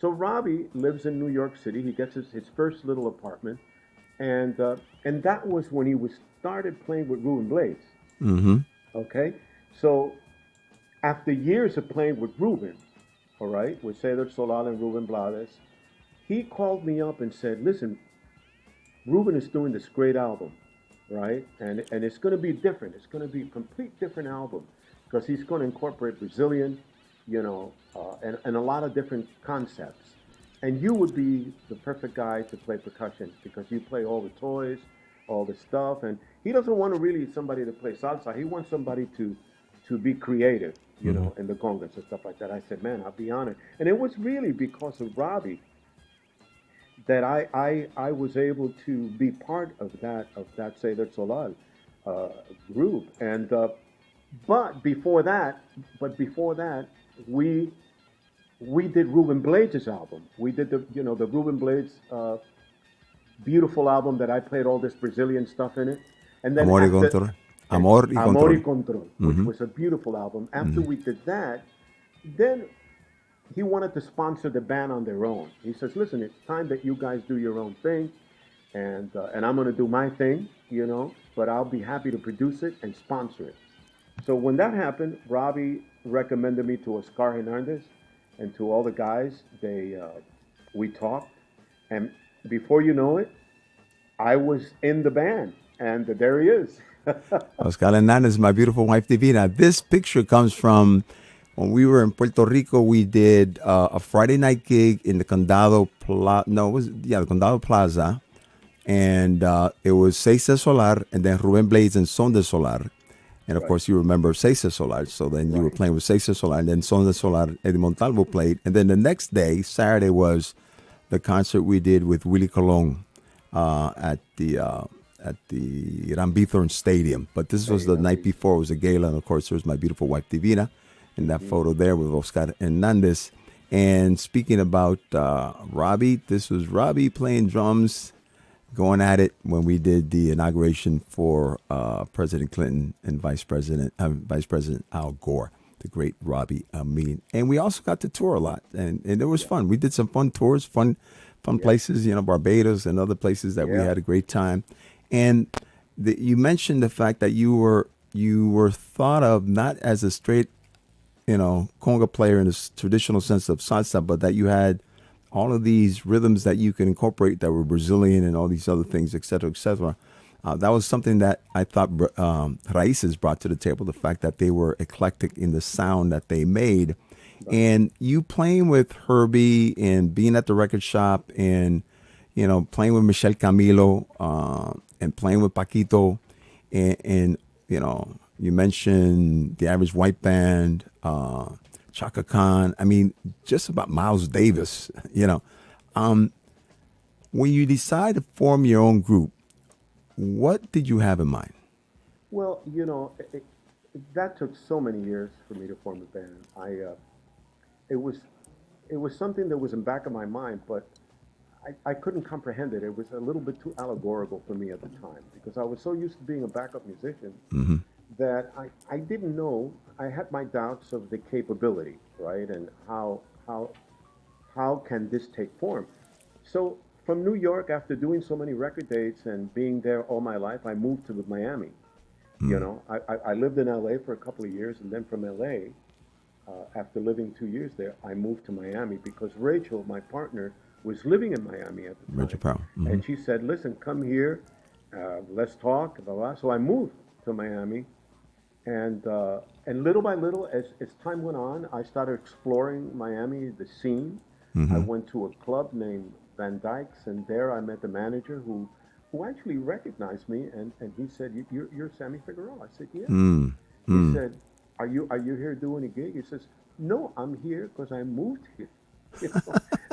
So Robbie lives in New York City. He gets his first little apartment. And that was when he started playing with Ruben Blades. Okay? So after years of playing with Ruben, all right, with Cesar Solar and Ruben Blades, he called me up and said, "Listen, Ruben is doing this great album, right? And it's going to be different. It's going to be a complete different album because he's going to incorporate Brazilian, you know, and a lot of different concepts. And you would be the perfect guy to play percussion because you play all the toys, all the stuff. And he doesn't want really somebody to play salsa. He wants somebody to be creative, you know, in the congas and stuff like that." I said, "Man, I'll be honored." And it was really because of Robbie that I was able to be part of that Cesar Solar group. And but before that, we did Ruben Blades' album. We did the Ruben Blades beautiful album that I played all this Brazilian stuff in it. And then Amor y Control. Amor y Control, which was a beautiful album. After we did that, then he wanted to sponsor the band on their own. He says, "Listen, it's time that you guys do your own thing, and I'm going to do my thing, you know, but I'll be happy to produce it and sponsor it." So when that happened, Robbie recommended me to Oscar Hernandez and to all the guys. We talked, and before you know it, I was in the band, and there he is. Oscar Hernandez, my beautiful wife Divina. This picture comes from when we were in Puerto Rico. We did a Friday night gig in the Condado the Condado Plaza, and it was Cesar Solar and then Ruben Blades and Son de Solar. And of course, you remember Cesar Solar. So then you were playing with Cesar Solar, and then Son de Solar, Eddie Montalvo played. And then the next day, Saturday, was the concert we did with Willie Colon at the Gran Bithorn Stadium. But this was the night before. It was a gala. And of course, there was my beautiful wife, Divina, in that photo there with Oscar Hernandez. And speaking about Robbie, this was Robbie playing drums, going at it when we did the inauguration for President Clinton and Vice President Al Gore, the great Robbie Amin. And we also got to tour a lot, and it was fun. We did some fun tours, fun places, you know, Barbados and other places that we had a great time. And you mentioned the fact that you were thought of not as a straight, you know, conga player in the traditional sense of salsa, but that you had all of these rhythms that you can incorporate that were Brazilian and all these other things, et cetera, et cetera. That was something that I thought Raíces brought to the table, the fact that they were eclectic in the sound that they made. And you playing with Herbie and being at the record shop and, playing with Michel Camilo and playing with Paquito and you mentioned the Average White Band, Chaka Khan. I mean, just about Miles Davis, When you decide to form your own group, what did you have in mind? Well, that took so many years for me to form a band. It was something that was in the back of my mind, but I couldn't comprehend it. It was a little bit too allegorical for me at the time because I was so used to being a backup musician that I didn't know. I had my doubts of the capability, right, and how can this take form. So from New York, after doing so many record dates and being there all my life, I moved to Miami. I lived in LA for a couple of years, and then from LA, after living 2 years there, I moved to Miami because Rachel, my partner, was living in Miami at the time. Rachel Powell. And she said, listen, come here, let's talk, blah, blah. So I moved to Miami, and little by little, as time went on, I started exploring Miami, the scene. I went to a club named Van Dyke's, and there I met the manager who actually recognized me, and he said, you're Sammy Figueroa. I said, yeah. He said, are you here doing a gig? He says, no, I'm here because I moved here.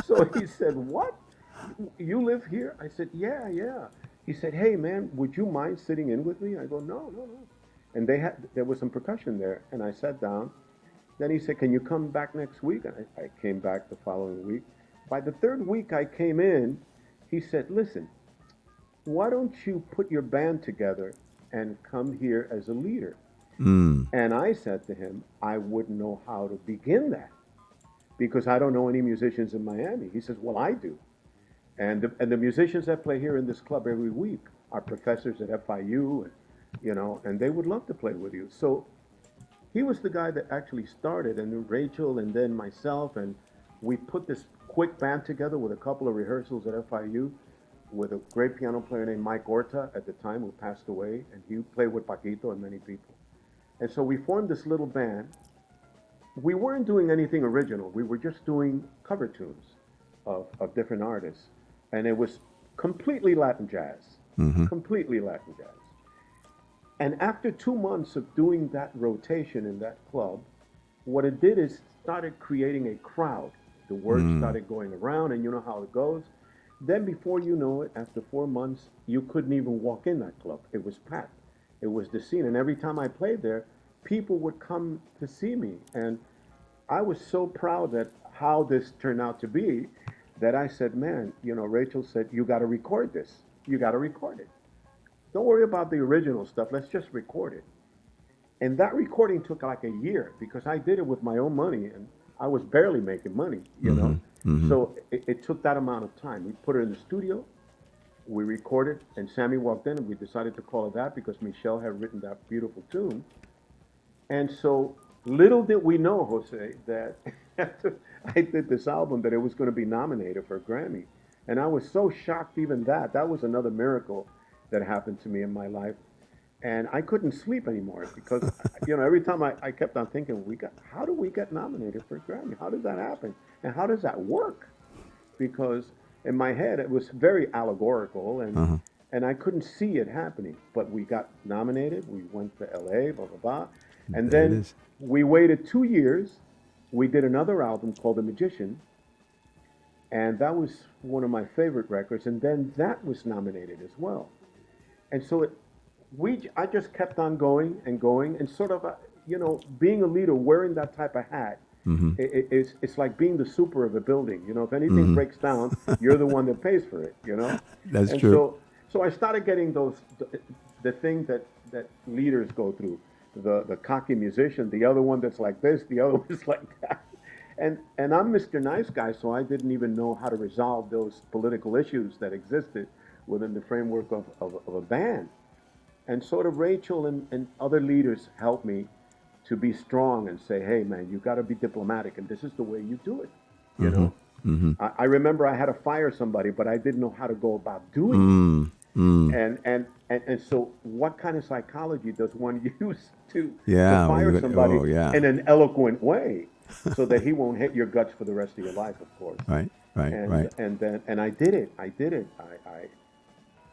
So he said, what? You live here? I said, yeah. He said, hey man, would you mind sitting in with me? I go, no. And there was some percussion there, and I sat down. Then he said, can you come back next week? And I came back the following week. By the third week I came in, he said, listen, why don't you put your band together and come here as a leader? And I said to him, I wouldn't know how to begin that because I don't know any musicians in Miami. He says, well, I do. And the musicians that play here in this club every week are professors at FIU, and they would love to play with you. So he was the guy that actually started, and then Rachel and then myself, and we put this quick band together with a couple of rehearsals at FIU with a great piano player named Mike Orta at the time, who passed away, and he played with Paquito and many people. And so we formed this little band. We weren't doing anything original. We were just doing cover tunes of different artists. And it was completely Latin jazz, completely Latin jazz. And after 2 months of doing that rotation in that club, what it did is started creating a crowd. The word started going around, and you know how it goes. Then before you know it, after 4 months, you couldn't even walk in that club. It was packed. It was the scene. And every time I played there, people would come to see me. And I was so proud that how this turned out to be that I said, man, Rachel said, you got to record this. You got to record it. Don't worry about the original stuff. Let's just record it. And that recording took like a year because I did it with my own money and I was barely making money, So it took that amount of time. We put it in the studio, we recorded, and Sammy walked in and we decided to call it that because Michelle had written that beautiful tune. And so little did we know, Jose, that after I did this album that it was going to be nominated for a Grammy. And I was so shocked even that. That was another miracle that happened to me in my life. And I couldn't sleep anymore because, every time I kept on thinking, how do we get nominated for a Grammy? How does that happen? And how does that work? Because in my head, it was very allegorical and I couldn't see it happening. But we got nominated. We went to LA, blah, blah, blah. And then we waited 2 years. We did another album called The Magician. And that was one of my favorite records. And then that was nominated as well. And so I just kept on going, and sort of, being a leader, wearing that type of hat, it's like being the super of a building. If anything breaks down, you're the one that pays for it, That's and true. So I started getting the thing that leaders go through, the cocky musician, the other one that's like this, the other one's like that. And I'm Mr. Nice Guy, so I didn't even know how to resolve those political issues that existed within the framework of a band. And sort of Rachel and other leaders helped me to be strong and say, hey, man, you got to be diplomatic, and this is the way you do it, you know? I remember I had to fire somebody, but I didn't know how to go about doing it. And so what kind of psychology does one use to Yeah, fire somebody yeah. in an eloquent way so that he won't hit your guts for the rest of your life, of course. Right, right. And I did it.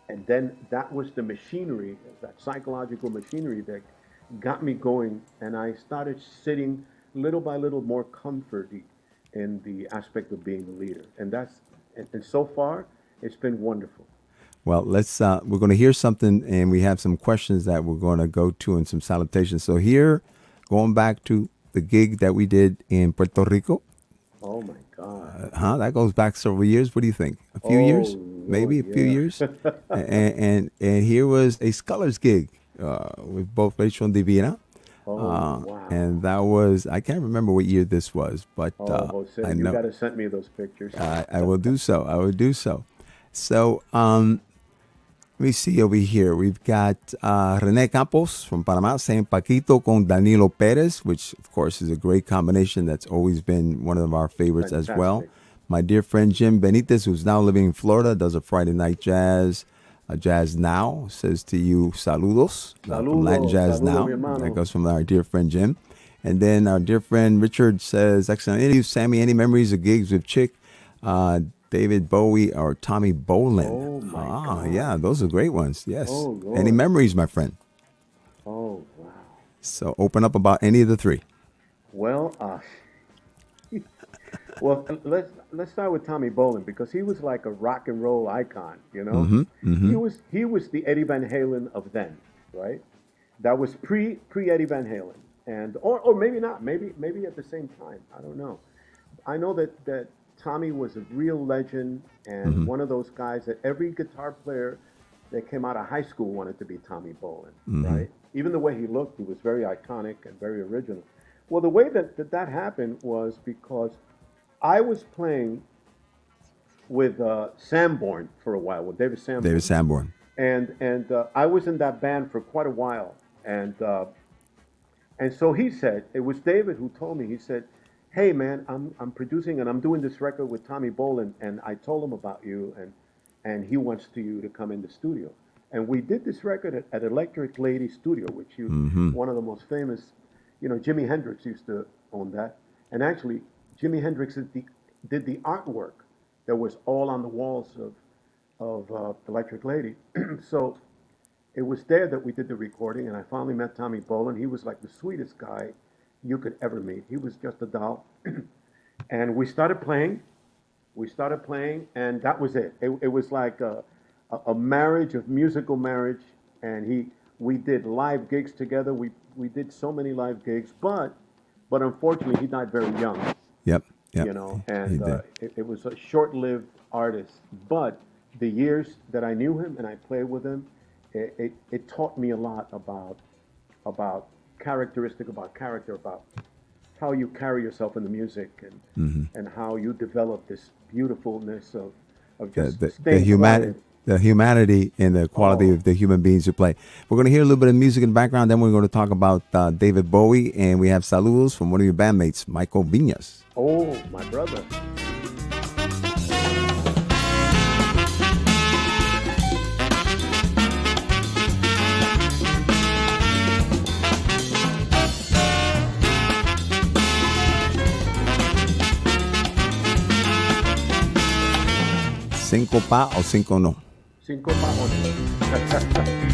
And then that was the machinery, that psychological machinery that got me going, and I started sitting little by little more comforty in the aspect of being a leader. And so far, it's been wonderful. Well, we're going to hear something, and we have some questions that we're going to go to and some salutations. So here, going back to the gig that we did in Puerto Rico. Oh, my God. That goes back several years. What do you think? A few years? Lord, Maybe a few years? and here was a Scullers gig with both Rachel and Divina. Wow. And that was, I can't remember what year this was, but Jose, I you know. got to send me those pictures. I will do so. So, let me see over here. We've got René Campos from Panama saying Paquito con Danilo Perez, which, of course, is a great combination. That's always been one of our favorites as well. My dear friend Jim Benitez, who's now living in Florida, does a Friday night jazz. Jazz Now says to you, saludos. From Latin Jazz Now. That goes from our dear friend Jim. And then our dear friend Richard says, excellent interview, Sammy. Any memories of gigs with Chick, David Bowie, or Tommy Bolin? Oh, my God. Yeah, those are great ones. Yes. Oh, Lord. Any memories, my friend? Oh, wow. So open up about any of the three. Well, well, let's start with Tommy Bolin, because he was like a rock and roll icon, you know. He was the Eddie Van Halen of then, right? That was pre Eddie Van Halen, and or maybe not, maybe at the same time. I don't know. I know that Tommy was a real legend, and one of those guys that every guitar player that came out of high school wanted to be Tommy Bolin, right? Even the way he looked, he was very iconic and very original. Well, the way that happened was because I was playing with Sanborn for a while, with David Sanborn. And I was in that band for quite a while. And so he said, it was David who told me, he said, hey, man, I'm producing and I'm doing this record with Tommy Bolin, and I told him about you, and he wants you to come in the studio. And we did this record at Electric Lady Studio, which is one of the most famous, Jimi Hendrix used to own that. And actually, Jimi Hendrix did the artwork that was all on the walls of Electric Lady. So it was there that we did the recording, and I finally met Tommy Bolin. He was like the sweetest guy you could ever meet. He was just a doll. And we started playing, and that was it. It was like a marriage, of musical marriage, and we did live gigs together. We did so many live gigs, but unfortunately he died very young. Yep. And it was a short-lived artist. But the years that I knew him and I played with him, it taught me a lot about character, about how you carry yourself in the music, and how you develop this beautifulness of just the humanity and the quality of the human beings who play. We're going to hear a little bit of music in the background. Then we're going to talk about David Bowie, and we have saludos from one of your bandmates, Michael Viñas. Oh, my brother. ¿Cinco pa o cinco no? 5 pa 8.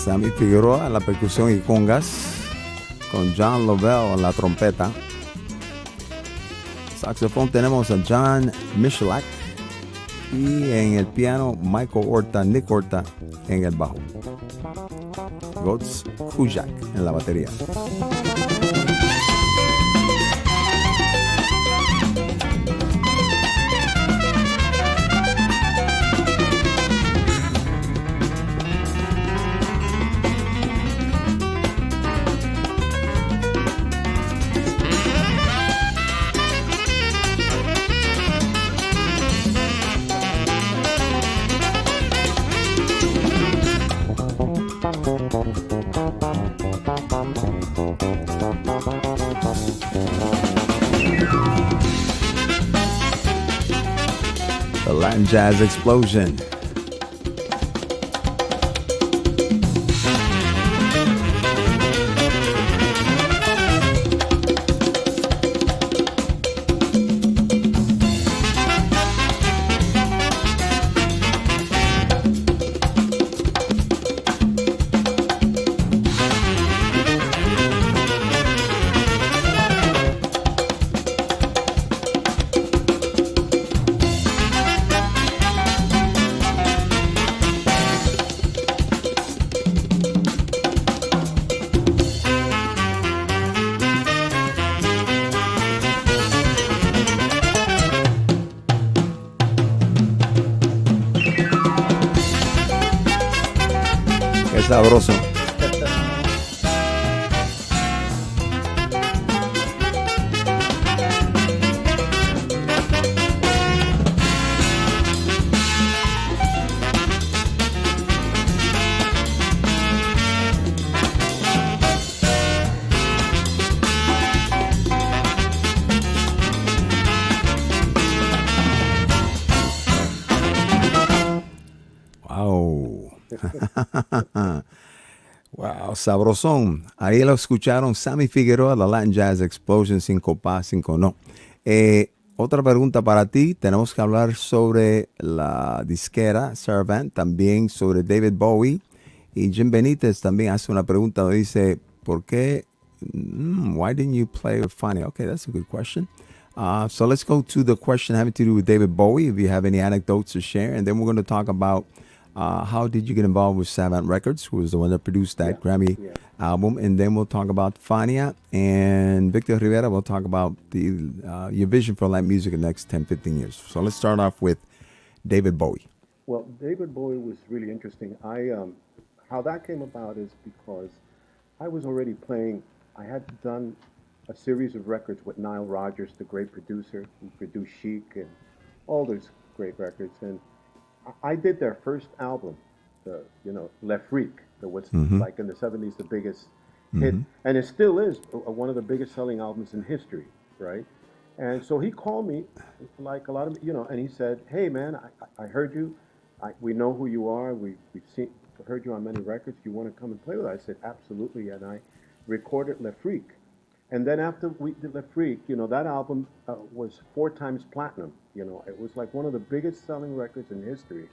Sammy Figueroa en la percusión y congas, con John Lovell en la trompeta. Saxofón tenemos a John Michalak y en el piano Nick Horta en el bajo. Goetz Kujak en la batería. The Latin Jazz Explosion. Qué sabroso. Wow. Wow, sabrosón. Ahí lo escucharon Sammy Figueroa, The Latin Jazz Explosion, 5 pa, 5 no. Otra pregunta para ti. Tenemos que hablar sobre la disquera Servant, también sobre David Bowie. Y Jim Benítez también hace una pregunta. Dice, ¿por qué? Why didn't you play with Fania? Okay, that's a good question. So let's go to the question having to do with David Bowie, if you have any anecdotes to share. And then we're going to talk about how did you get involved with Savant Records, who was the one that produced that Grammy album. And then we'll talk about Fania. And Victor Rivera will talk about your vision for light music in the next 10, 15 years. So let's start off with David Bowie. Well, David Bowie was really interesting. How that came about is because I was already playing. I had done a series of records with Nile Rodgers, the great producer who produced Chic and all those great records. And I did their first album, Le Freak, that was like in the 70s the biggest hit. And it still is one of the biggest selling albums in history, right? And so he called me, like a lot of, and he said, hey, man, I heard you. We know who you are. We've heard you on many records. Do you want to come and play with us? I said, absolutely. And I recorded Le Freak. And then after we did Le Freak, that album was 4 times platinum. It was like one of the biggest selling records in history.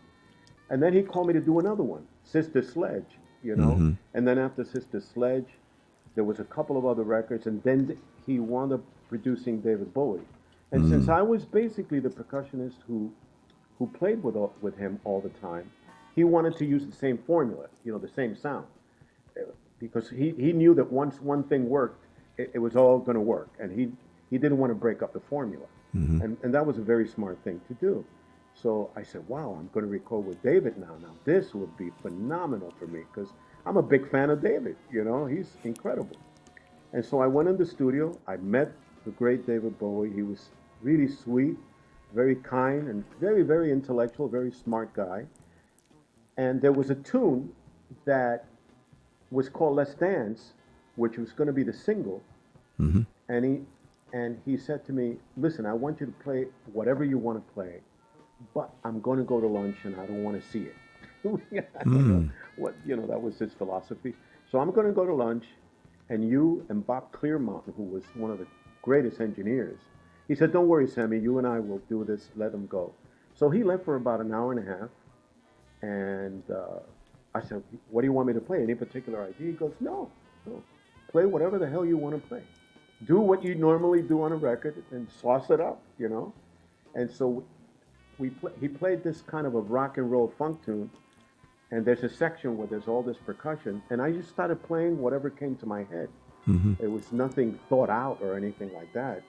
And then he called me to do another one, Sister Sledge, And then after Sister Sledge, there was a couple of other records. And then he wound up producing David Bowie. And since I was basically the percussionist who played with him all the time, he wanted to use the same formula, the same sound. Because he knew that once one thing worked, it was all going to work. And he didn't want to break up the formula. And that was a very smart thing to do. So I said, wow, I'm going to record with David now. Now, this would be phenomenal for me because I'm a big fan of David. He's incredible. And so I went in the studio. I met the great David Bowie. He was really sweet, very kind, and very, very intellectual, very smart guy. And there was a tune that was called Let's Dance, which was going to be the single. And he said to me, listen, I want you to play whatever you want to play, but I'm going to go to lunch and I don't want to see it. I don't know what, that was his philosophy. So I'm going to go to lunch, and you and Bob Clearmountain, who was one of the greatest engineers, he said, don't worry, Sammy, you and I will do this, let him go. So he left for about an hour and a half, and I said, what do you want me to play? Any particular idea? He goes, no. Play whatever the hell you want to play. Do what you normally do on a record and sauce it up, you know? And so he played this kind of a rock and roll funk tune, and there's a section where there's all this percussion, and I just started playing whatever came to my head. It was nothing thought out or anything like that.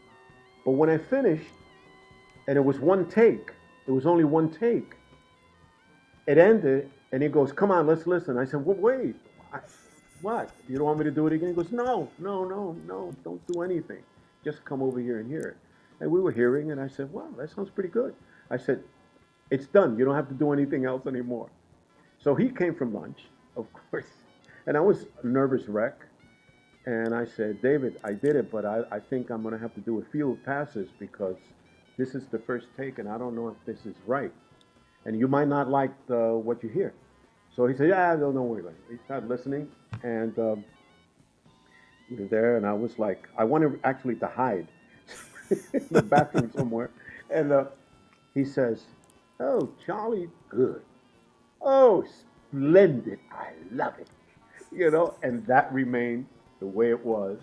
But when I finished, and it was one take, it was only one take, it ended, and he goes, come on, let's listen. I said, well, wait, what? You don't want me to do it again? He goes, no, don't do anything. Just come over here and hear it. And we were hearing, and I said, wow, that sounds pretty good. I said, it's done. You don't have to do anything else anymore. So he came from lunch, of course, and I was a nervous wreck. And I said, David, I did it, but I think I'm going to have to do a few passes because this is the first take, and I don't know if this is right. And you might not like what you hear. So he said, yeah, don't worry about it. He started listening, and we were there, and I was like, I wanted actually to hide in the bathroom somewhere. And he says, oh, Charlie, good. Oh, splendid. I love it. You know, and that remained the way it was.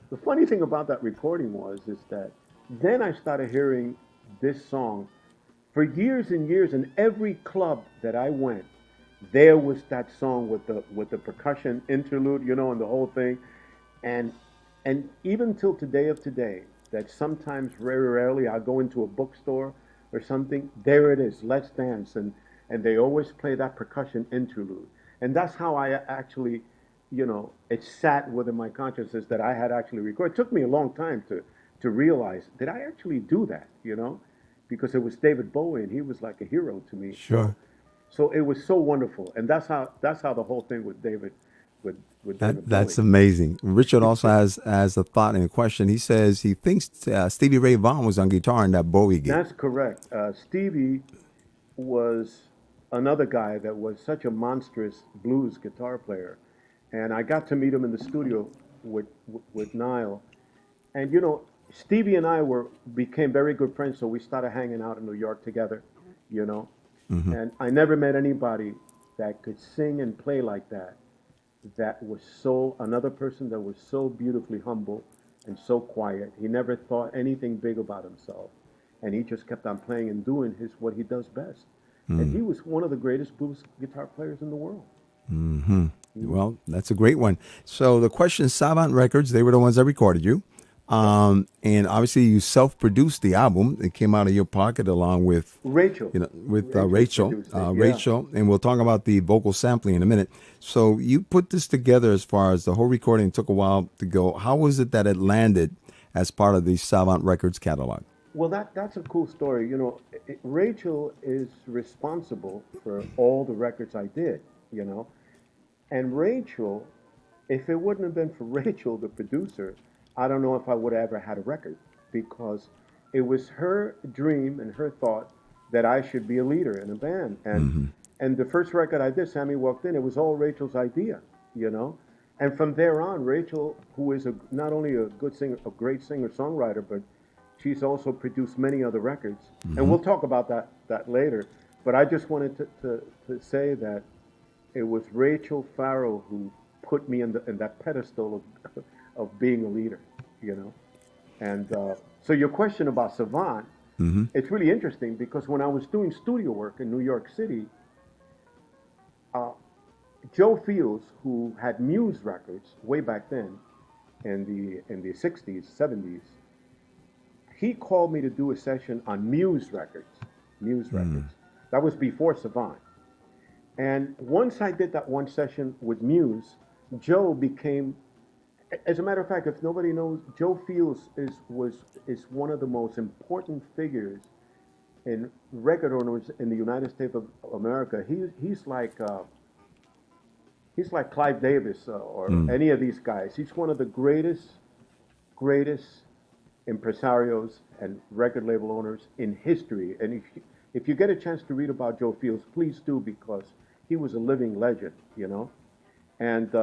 The funny thing about that recording is that then I started hearing this song for years and years. In every club that I went, there was that song with the percussion interlude, you know, and the whole thing. And even till today of today, that sometimes very rarely I'll go into a bookstore or something, there it is, Let's Dance, and they always play that percussion interlude. And that's how I actually, you know, it sat within my consciousness that I had actually recorded. It took me a long time to realize, did I actually do that, you know? Because it was David Bowie, and he was like a hero to me. Sure. So it was so wonderful. And that's how the whole thing with David, with David That's Bowie. amazing. Richard also has a thought and a question. He says he thinks Stevie Ray Vaughan was on guitar in that Bowie gig. That's correct. Stevie was another guy that was such a monstrous blues guitar player. And I got to meet him in the studio with Nile. And, you know, Stevie and I became very good friends, so we started hanging out in New York together, you know. And I never met anybody that could sing and play like that, that was another person that was so beautifully humble and so quiet. He never thought anything big about himself. And he just kept on playing and doing what he does best. And he was one of the greatest blues guitar players in the world. Well, that's a great one. So the question, Savant Records, they were the ones that recorded you. And obviously you self-produced the album. It came out of your pocket along with Rachel. You know, with Rachel. Rachel, and we'll talk about the vocal sampling in a minute. So you put this together as far as the whole recording took a while to go. How was it that it landed as part of the Savant Records catalog? Well, that's a cool story. You know, Rachel is responsible for all the records I did, you know. And Rachel, if it wouldn't have been for Rachel, the producer, I don't know if I would have ever had a record, because it was her dream and her thought that I should be a leader in a band. And the first record I did, Sammy Walked In, it was all Rachel's idea, you know. And from there on, Rachel, who is not only a good singer, a great singer-songwriter, but she's also produced many other records. And we'll talk about that later. But I just wanted to say that it was Rachel Farrell who put me in that pedestal of being a leader, you know. And so your question about Savant, it's really interesting, because when I was doing studio work in New York City, Joe Fields, who had Muse Records way back then in the 60s, 70s, he called me to do a session on Muse Records. That was before Savant. And once I did that one session with Muse, Joe became, as a matter of fact, if nobody knows, Joe Fields is one of the most important figures in record owners in the United States of America. He's like Clive Davis or any of these guys. He's one of the greatest impresarios and record label owners in history. And if you get a chance to read about Joe Fields, please do, because he was a living legend, you know. And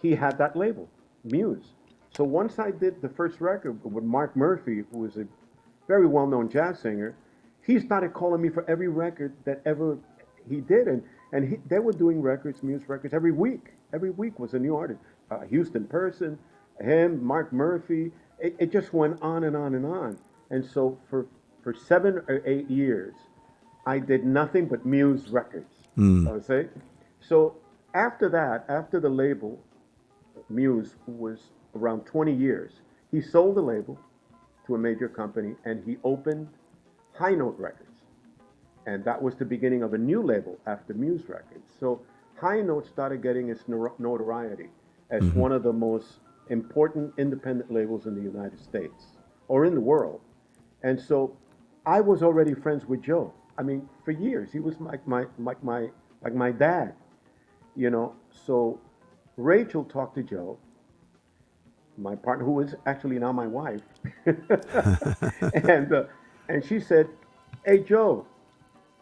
he had that label, Muse. So once I did the first record with Mark Murphy, who was a very well-known jazz singer, he started calling me for every record that ever he did. And they were doing records, Muse records, every week. Every week was a new artist. Houston Person, him, Mark Murphy. It just went on and on and on. And so for 7 or 8 years, I did nothing but Muse records. I would say. So after that, after the label, Muse was around 20 years, he sold the label to a major company and he opened High Note Records. And that was the beginning of a new label after Muse Records. So High Note started getting its notoriety as one of the most important independent labels in the United States or in the world. And so I was already friends with Joe. I mean, for years, he was like my dad, you know. So Rachel talked to Joe, my partner, who is actually now my wife, and she said, "Hey, Joe,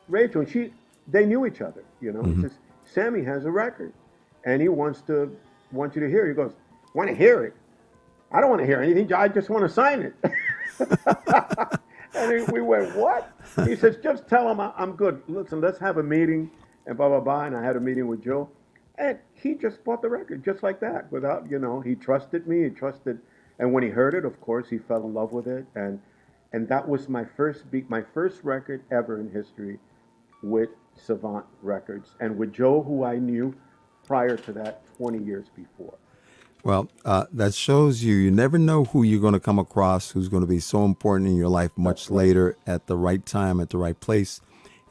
Rachel," and they knew each other, you know. He says, "Sammy has a record, and he wants you to hear it." He goes, "Want to hear it? I don't want to hear anything. I just want to sign it." And we went, "What?" He says, "Just tell him I'm good. Listen, let's have a meeting," and blah, blah, blah. And I had a meeting with Joe. And he just bought the record just like that without, you know, he trusted me. And when he heard it, of course, he fell in love with it. And that was my first record ever in history with Savant Records and with Joe, who I knew prior to that 20 years before. Well, that shows you never know who you're going to come across, who's going to be so important in your life much later at the right time, at the right place.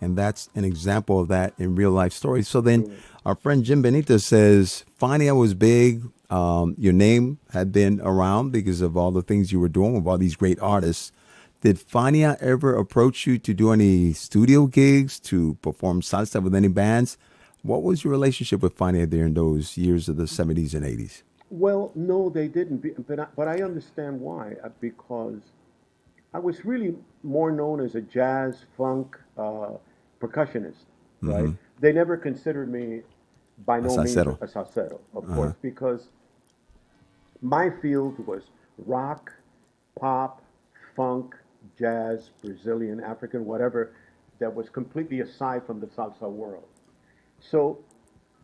And that's an example of that in real life stories. So then our friend Jim Benitez says, Fania was big. Your name had been around because of all the things you were doing with all these great artists. Did Fania ever approach you to do any studio gigs, to perform salsa with any bands? What was your relationship with Fania during those years of the 70s and 80s? Well, no, they didn't. But I understand why. Because I was really more known as a jazz, funk percussionist, right? They never considered me by no means a salsero, of course, because my field was rock, pop, funk, jazz, Brazilian, African, whatever, that was completely aside from the salsa world. So,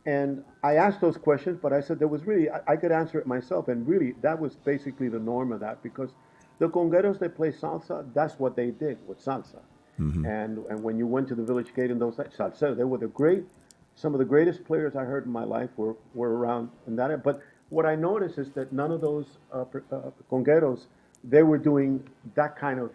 and I asked those questions, but I said there was really, I could answer it myself, and really that was basically the norm of that, because the congueros that play salsa, that's what they did with salsa. And when you went to the Village Gate and those salsa, they were some of the greatest players I heard in my life were around in that. But what I noticed is that none of those congueros, they were doing that kind of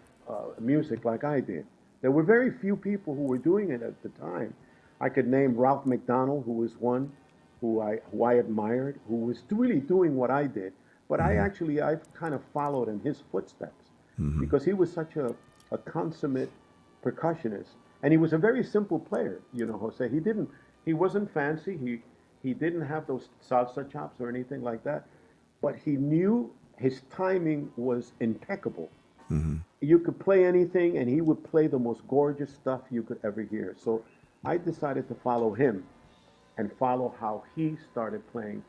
music like I did. There were very few people who were doing it at the time. I could name Ralph McDonald, who was one who I admired, who was really doing what I did. But I've kind of followed in his footsteps because he was such a consummate percussionist, and he was a very simple player. You know, Jose. He wasn't fancy. He didn't have those salsa chops or anything like that. But he knew his timing was impeccable. You could play anything, and he would play the most gorgeous stuff you could ever hear. So I decided to follow him and follow how he started playing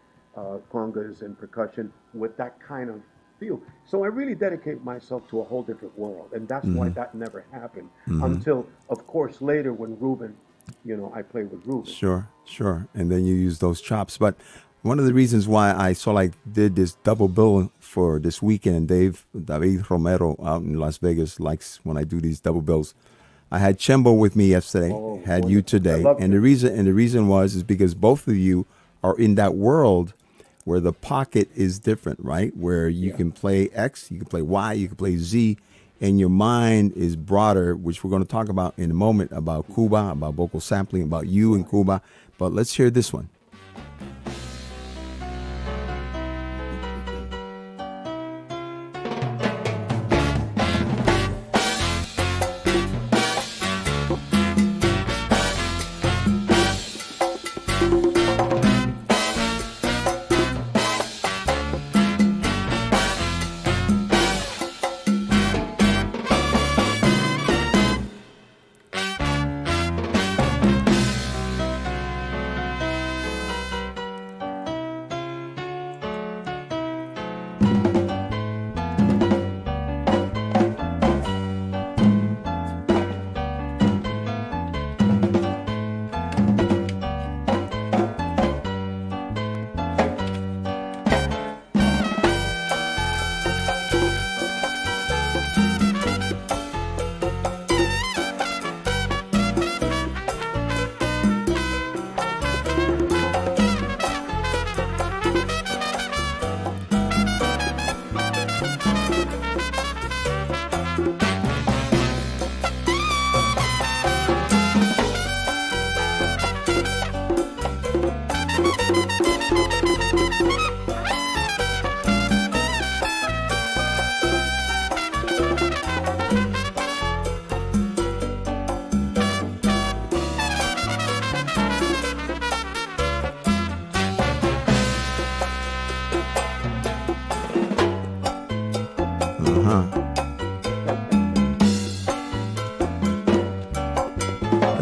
congas and percussion with that kind of feel. So I really dedicate myself to a whole different world, and that's why that never happened until, of course, later when Ruben, you know, I played with Ruben. Sure. And then you use those chops. But one of the reasons why I did this double bill for this weekend, and David Romero out in Las Vegas likes when I do these double bills. I had Chembo with me yesterday, had you today, and the reason is because both of you are in that world where the pocket is different, right? Where you can play X, you can play Y, you can play Z, and your mind is broader, which we're going to talk about in a moment, about Cuba, about vocal sampling, about you in Cuba. But let's hear this one.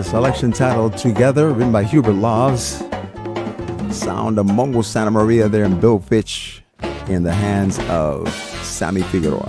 The selection titled Together, written by Hubert Laws. Sound of Mongo Santa Maria there and Bill Fitch in the hands of Sammy Figueroa.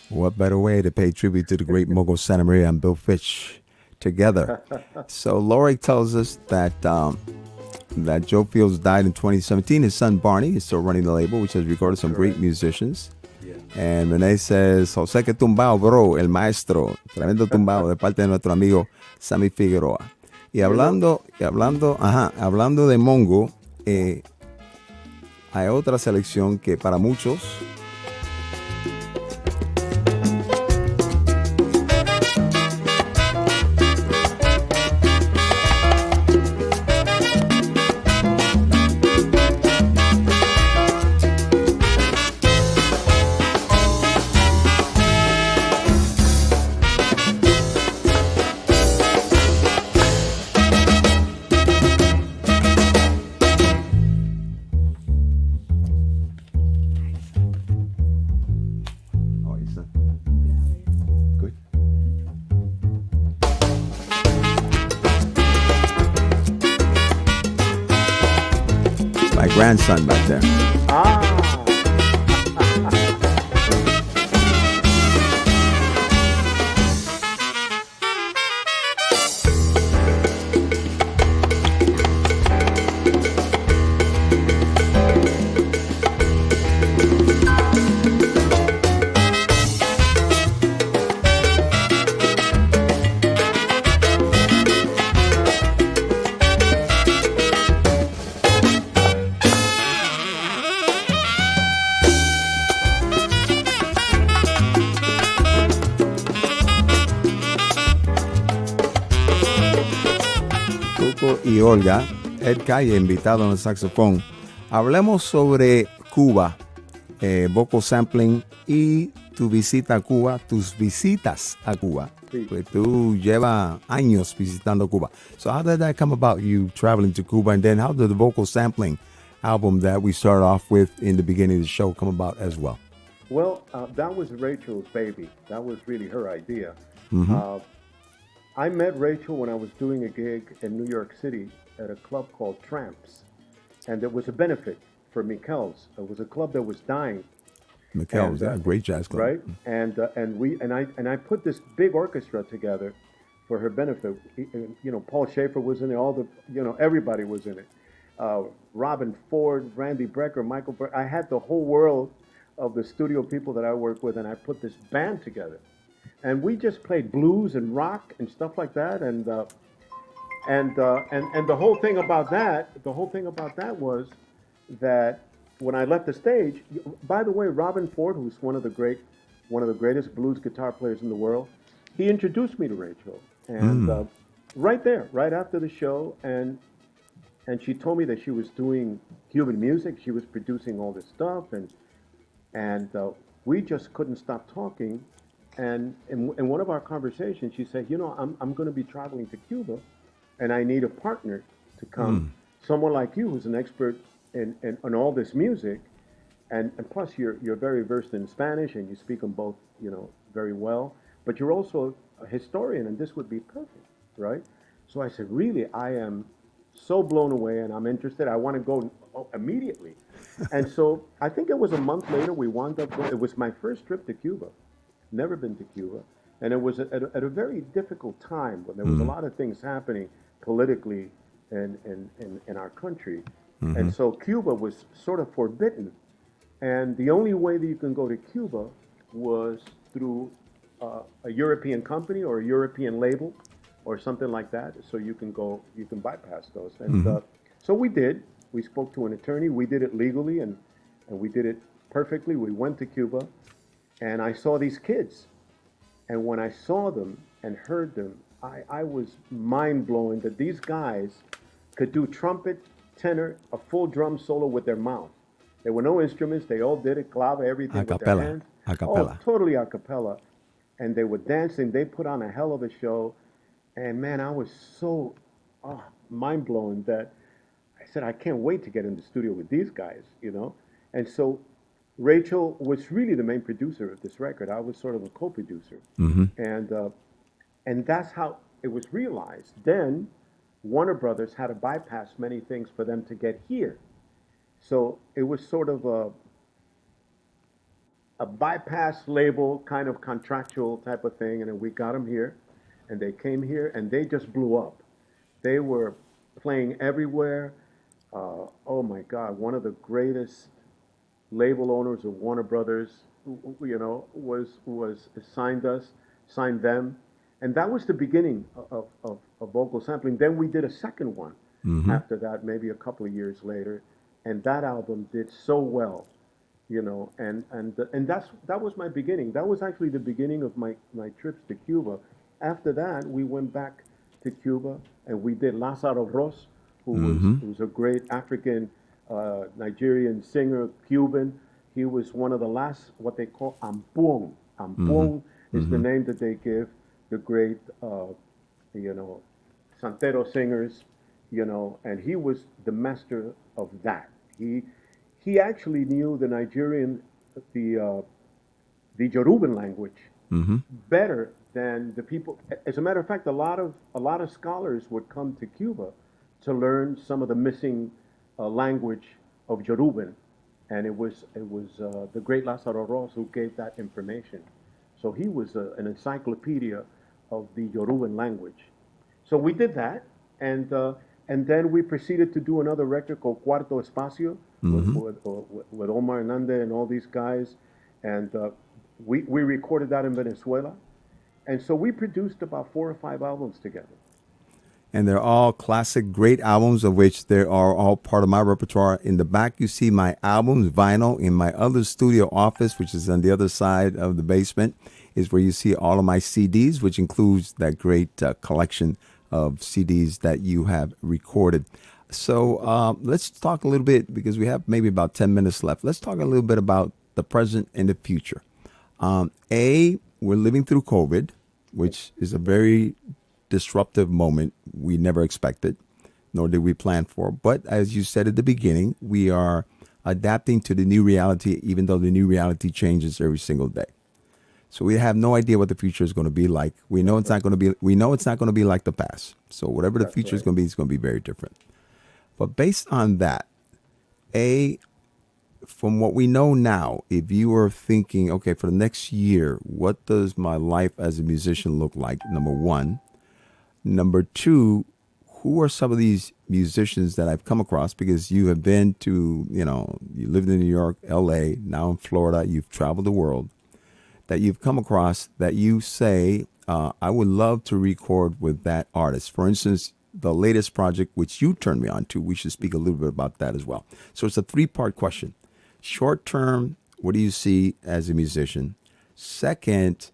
What better way to pay tribute to the great Mongo Santa Maria and Bill Fitch together? So Laurie tells us that that Joe Fields died in 2017. His son Barney is still running the label, which has recorded some great musicians. And Renee says, José que tumbao, bro, el maestro, tremendo tumbao de parte de nuestro amigo Sammy Figueroa. Y hablando de Mongo, hay otra selección que para muchos grandson back there. Y Olga, Ed Calle, invitado en el saxofón. Hablemos sobre Cuba, vocal sampling y tu visita a Cuba, tus visitas a Cuba. Sí. Pues tú llevas años visitando Cuba. So how did that come about, you traveling to Cuba? And then how did the vocal sampling album that we started off with in the beginning of the show come about as well? Well, that was Rachel's baby. That was really her idea. Mm-hmm. I met Rachel when I was doing a gig in New York City at a club called Tramps, and it was a benefit for Mikkel's. It was a club that was dying. Mikkel's, a great jazz club, right? And I put this big orchestra together for her benefit. You know, Paul Schaefer was in it. Everybody was in it. Robin Ford, Randy Brecker, Michael. I had the whole world of the studio people that I work with, and I put this band together. And we just played blues and rock and stuff like that, and the whole thing about that was that when I left the stage, by the way, Robin Ford, who's one of the greatest blues guitar players in the world, he introduced me to Rachel, and right there, right after the show, and she told me that she was doing Cuban music, she was producing all this stuff, and we just couldn't stop talking. And in one of our conversations, she said, I'm going to be traveling to Cuba, and I need a partner to come, someone like you who's an expert in all this music. and plus you're very versed in Spanish and you speak them both, very well. But you're also a historian, and this would be perfect, right? So I said, really, I am so blown away, and I'm interested. I want to go immediately. And so I think it was a month later we wound up going. It was my first trip to Cuba. Never been to Cuba, and it was at a very difficult time when there was a lot of things happening politically in our country. And so Cuba was sort of forbidden. And the only way that you can go to Cuba was through a European company or a European label or something like that. So you can bypass those. And so we did. We spoke to an attorney. We did it legally and we did it perfectly. We went to Cuba and I saw these kids. And when I saw them and heard them, I was mind blowing that these guys could do trumpet, tenor, a full drum solo with their mouth. There were no instruments. They all did it, clave, everything with their hands. A cappella. Oh, totally a cappella. And they were dancing. They put on a hell of a show. And man, I was so mind blowing that I said, I can't wait to get in the studio with these guys, And so Rachel was really the main producer of this record. I was sort of a co-producer. And that's how it was realized. Then Warner Brothers had to bypass many things for them to get here. So it was sort of a bypass label, kind of contractual type of thing. And then we got them here, and they came here, and they just blew up. They were playing everywhere. Oh my God, one of the greatest label owners of Warner Brothers, was signed them. And that was the beginning of vocal sampling. Then we did a second one after that, maybe a couple of years later. And that album did so well, and that was my beginning. That was actually the beginning of my trips to Cuba. After that, we went back to Cuba and we did Lázaro Ross, who was a great African Nigerian singer, Cuban. He was one of the last, what they call ampuon. Ampuon is the name that they give the great, Santero singers, and he was the master of that. He actually knew the Nigerian, the Yoruban language better than the people. As a matter of fact, a lot of scholars would come to Cuba to learn some of the missing language of Yoruban, and it was the great Lázaro Ross who gave that information. So he was an encyclopedia of the Yoruban language. So we did that, and then we proceeded to do another record called Cuarto Espacio with Omar Hernandez and all these guys, and we recorded that in Venezuela, and so we produced about 4 or 5 albums together. And they're all classic, great albums, of which they are all part of my repertoire. In the back, you see my albums, vinyl. In my other studio office, which is on the other side of the basement, is where you see all of my CDs, which includes that great collection of CDs that you have recorded. So let's talk a little bit, because we have maybe about 10 minutes left. Let's talk a little bit about the present and the future. We're living through COVID, which is a very disruptive moment we never expected, nor did we plan for. But as you said at the beginning, we are adapting to the new reality, even though the new reality changes every single day. So we have no idea what the future is going to be like. We know it's not going to be. We know it's not going to be like the past. So whatever the future is going to be, it's going to be very different. But based on that, from what we know now, if you are thinking, okay, for the next year, what does my life as a musician look like? Number one. Number two, who are some of these musicians that I've come across? Because you have been to, you lived in New York, LA, now in Florida, you've traveled the world, that you've come across that you say, I would love to record with that artist. For instance, the latest project, which you turned me on to, we should speak a little bit about that as well. So it's a 3-part question. Short term, what do you see as a musician? Second,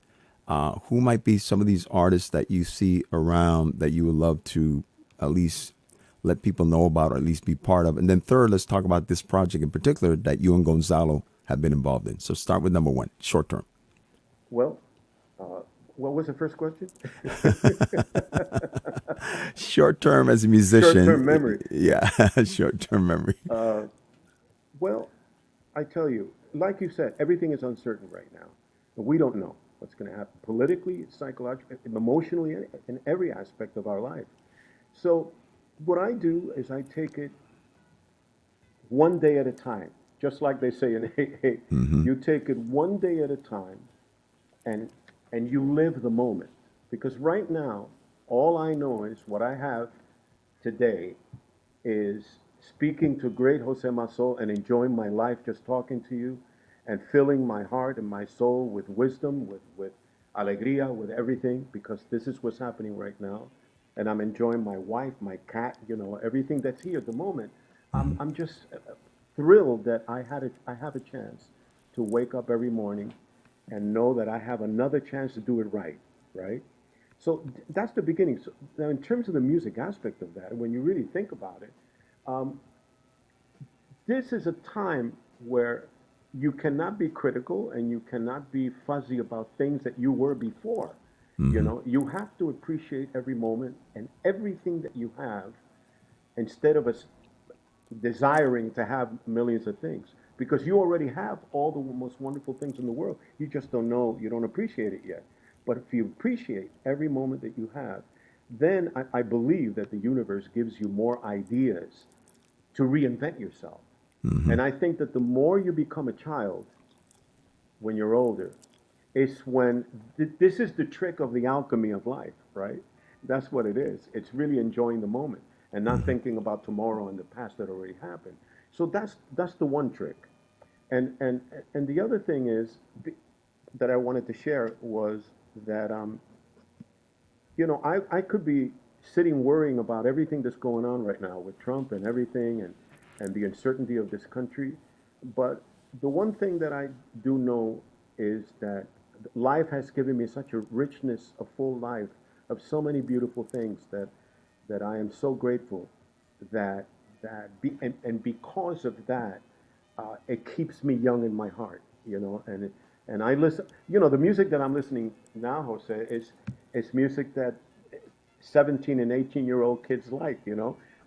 who might be some of these artists that you see around that you would love to at least let people know about, or at least be part of? And then third, let's talk about this project in particular that you and Gonzalo have been involved in. So start with number one, short term. Well, what was the first question? Short term as a musician. Short term memory. Yeah, short term memory. Well, I tell you, like you said, everything is uncertain right now. We don't know what's going to happen politically, psychologically, emotionally, in every aspect of our life. So, what I do is I take it one day at a time, just like they say in AA. Mm-hmm. You take it one day at a time, and you live the moment. Because right now, all I know is what I have today is speaking to great Jose Maso and enjoying my life just talking to you and filling my heart and my soul with wisdom, with alegria, with everything, because this is what's happening right now. And I'm enjoying my wife, my cat, everything that's here at the moment. Mm-hmm. I'm just thrilled that I have a chance to wake up every morning and know that I have another chance to do it right, right? So that's the beginning. So now, in terms of the music aspect of that, when you really think about it, um, this is a time where you cannot be critical and you cannot be fuzzy about things that you were before. Mm-hmm. You have to appreciate every moment and everything that you have instead of us desiring to have millions of things because you already have all the most wonderful things in the world. You just don't know, you don't appreciate it yet. But if you appreciate every moment that you have, then I believe that the universe gives you more ideas to reinvent yourself. Mm-hmm. And I think that the more you become a child when you're older, it's when this is the trick of the alchemy of life, right? That's what it is. It's really enjoying the moment and not thinking about tomorrow and the past that already happened. So that's the one trick. And the other thing is that I wanted to share was that I could be sitting worrying about everything that's going on right now with Trump and everything and the uncertainty of this country. But the one thing that I do know is that life has given me such a richness, a full life of so many beautiful things that I am so grateful that and because of that, it keeps me young in my heart, and I listen. The music that I'm listening now, Jose, is music that 17 and 18-year-old kids like. I'm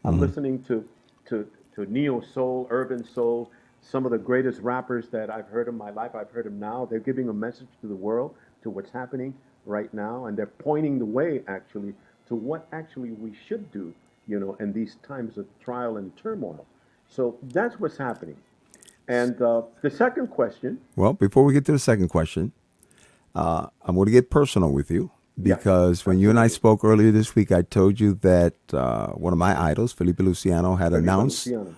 Mm-hmm. listening to neo soul, urban soul, some of the greatest rappers that I've heard in my life. I've heard them now. They're giving a message to the world, to what's happening right now, and they're pointing the way actually to what actually we should do, in these times of trial and turmoil. So that's what's happening. And the second question, Well, before we get to the second question, I'm going to get personal with you yes, because when you and I absolutely. spoke earlier this week, I told you that one of my idols, Felipe Luciano, had Felipe announced Luciano.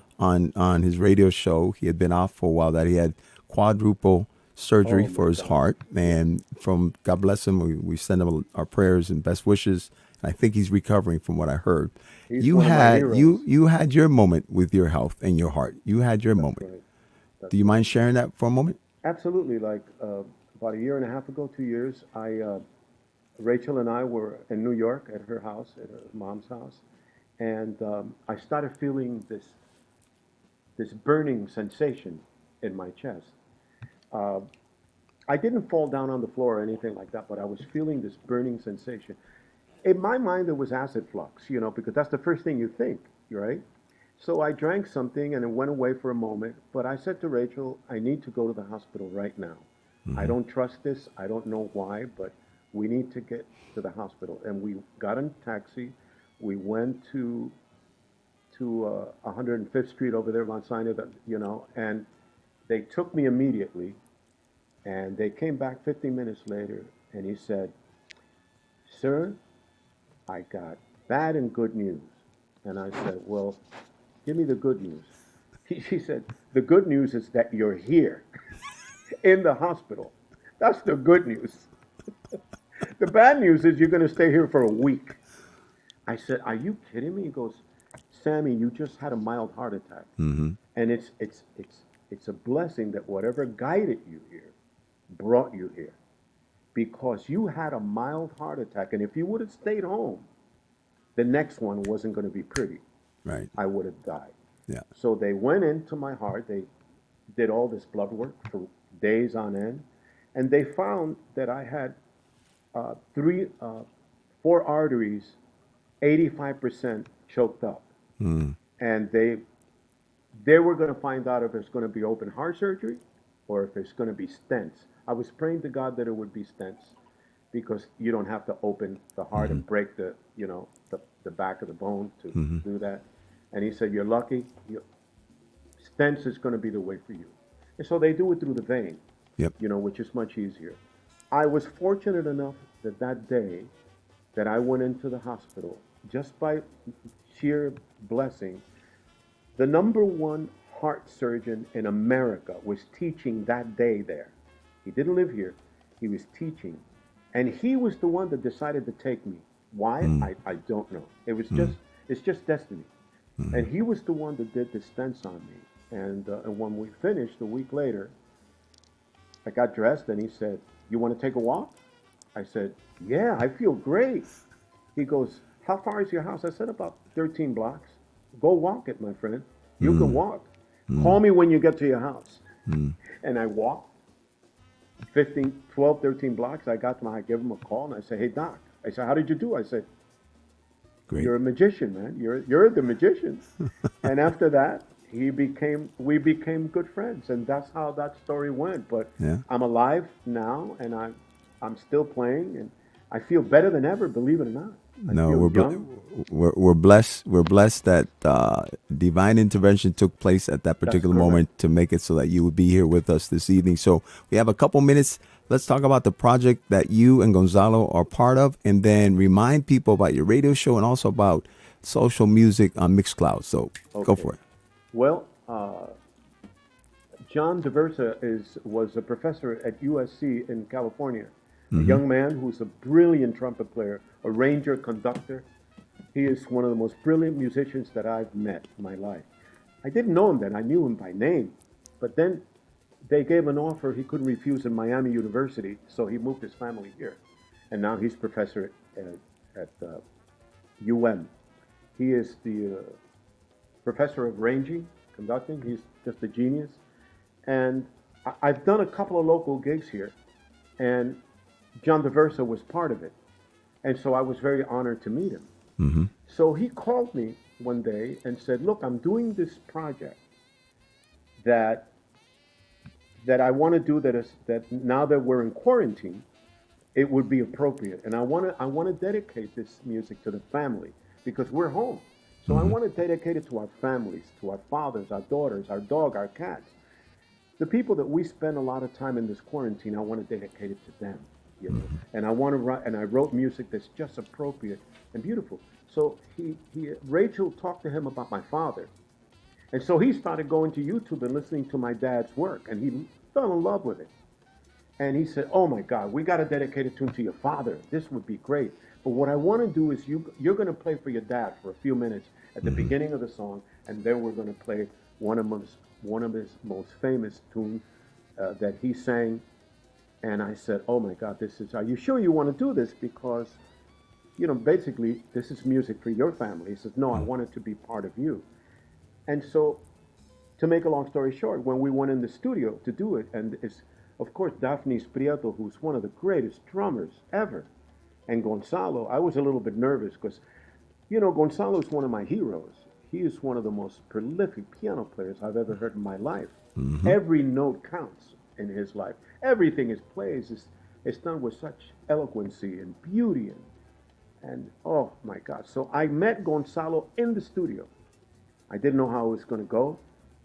on his radio show he had been off for a while that he had quadruple surgery Oh my for his God. heart, Yes. and from God bless him, we send him our prayers and best wishes. I think he's recovering from what I heard. He's You one of my had heroes. you had your moment with your health and your heart. You had your That's moment. right. Do That's you right. mind sharing that for a moment? Absolutely. Like about a year and a half ago, 2 years, Rachel and I were in New York at her house, at her mom's house, and I started feeling this burning sensation in my chest. Uh, I didn't fall down on the floor or anything like that, but I was feeling this burning sensation. In my mind, there was acid flux, because that's the first thing you think, right? So I drank something and it went away for a moment, but I said to Rachel, I need to go to the hospital right now. I Mm-hmm. don't trust this. I don't know why, but we need to get to the hospital. And we got in a taxi. We went to 105th Street over there, Mount Sinai, and they took me immediately. And they came back 15 minutes later, and he said, "Sir, I got bad and good news." And I said, "Well, give me the good news." She said, "The good news is that you're here in the hospital. That's the good news. The bad news is you're going to stay here for a week." I said, "Are you kidding me?" He goes, "Sammy, you just had a mild heart attack. Mm-hmm. And it's a blessing that whatever guided you here brought you here because you had a mild heart attack. And if you would have stayed home, the next one wasn't going to be pretty. Right. I would have died." Yeah. So they went into my heart. They did all this blood work for days on end. And they found that I had four arteries 85% choked up. Mm. And They were going to find out if it's going to be open heart surgery or if it's going to be stents. I was praying to God that it would be stents because you don't have to open the heart and break the, the back of the bone to do that. And he said, you're lucky. Stents is going to be the way for you. And so they do it through the vein, which is much easier. I was fortunate enough that day that I went into the hospital, just by sheer blessing, the number one heart surgeon in America was teaching that day there. He didn't live here. He was teaching. And he was the one that decided to take me. Why? I don't know. It's just destiny. And he was the one that did the stents on me. And when we finished a week later, I got dressed and he said, you want to take a walk? I said, yeah, I feel great. He goes, how far is your house? I said, about 13 blocks. Go walk it, my friend. You can walk. Call me when you get to your house. And I walked 12, 13 blocks. I gave him a call and I said, hey, doc. I said, how did you do? I said, great. You're a magician, man. You're the magician. And after that, we became good friends. And that's how that story went. But I'm alive now and I'm still playing and I feel better than ever, believe it or not. We're blessed. We're blessed that divine intervention took place at that particular moment to make it so that you would be here with us this evening. So we have a couple minutes. Let's talk about the project that you and Gonzalo are part of, and then remind people about your radio show and also about social music on Mixcloud. So go for it. Well, John DeVersa was a professor at USC in California. A young man who's a brilliant trumpet player, arranger, conductor. He is one of the most brilliant musicians that I've met in my life. I didn't know him then. I knew him by name. But then they gave an offer he couldn't refuse in Miami University, so he moved his family here. And now he's professor at UM. He is the professor of arranging, conducting. He's just a genius. And I've done a couple of local gigs here. And John DeVersa was part of it. And so I was very honored to meet him. So he called me one day and said, look, I'm doing this project that I want to do that now that we're in quarantine, it would be appropriate. And I want to dedicate this music to the family because we're home. So I want to dedicate it to our families, to our fathers, our daughters, our dog, our cats. The people that we spend a lot of time in this quarantine, I want to dedicate it to them. And I want to write, and I wrote music that's just appropriate and beautiful. So Rachel talked to him about my father, and so he started going to YouTube and listening to my dad's work, and he fell in love with it. And he said, "Oh my God, we got to dedicate a tune to your father. This would be great. But what I want to do is you're going to play for your dad for a few minutes at the beginning of the song, and then we're going to play one of his most famous tunes that he sang." And I said, oh my God, are you sure you want to do this? Because, basically, this is music for your family. He says, no, I want it to be part of you. And so, to make a long story short, when we went in the studio to do it, and it's, of course, Daphne Prieto, who's one of the greatest drummers ever, and Gonzalo, I was a little bit nervous because, Gonzalo is one of my heroes. He is one of the most prolific piano players I've ever heard in my life. Every note counts in his life. Everything he plays is done with such eloquency and beauty and oh my God. So I met Gonzalo in the studio. I didn't know how it was going to go,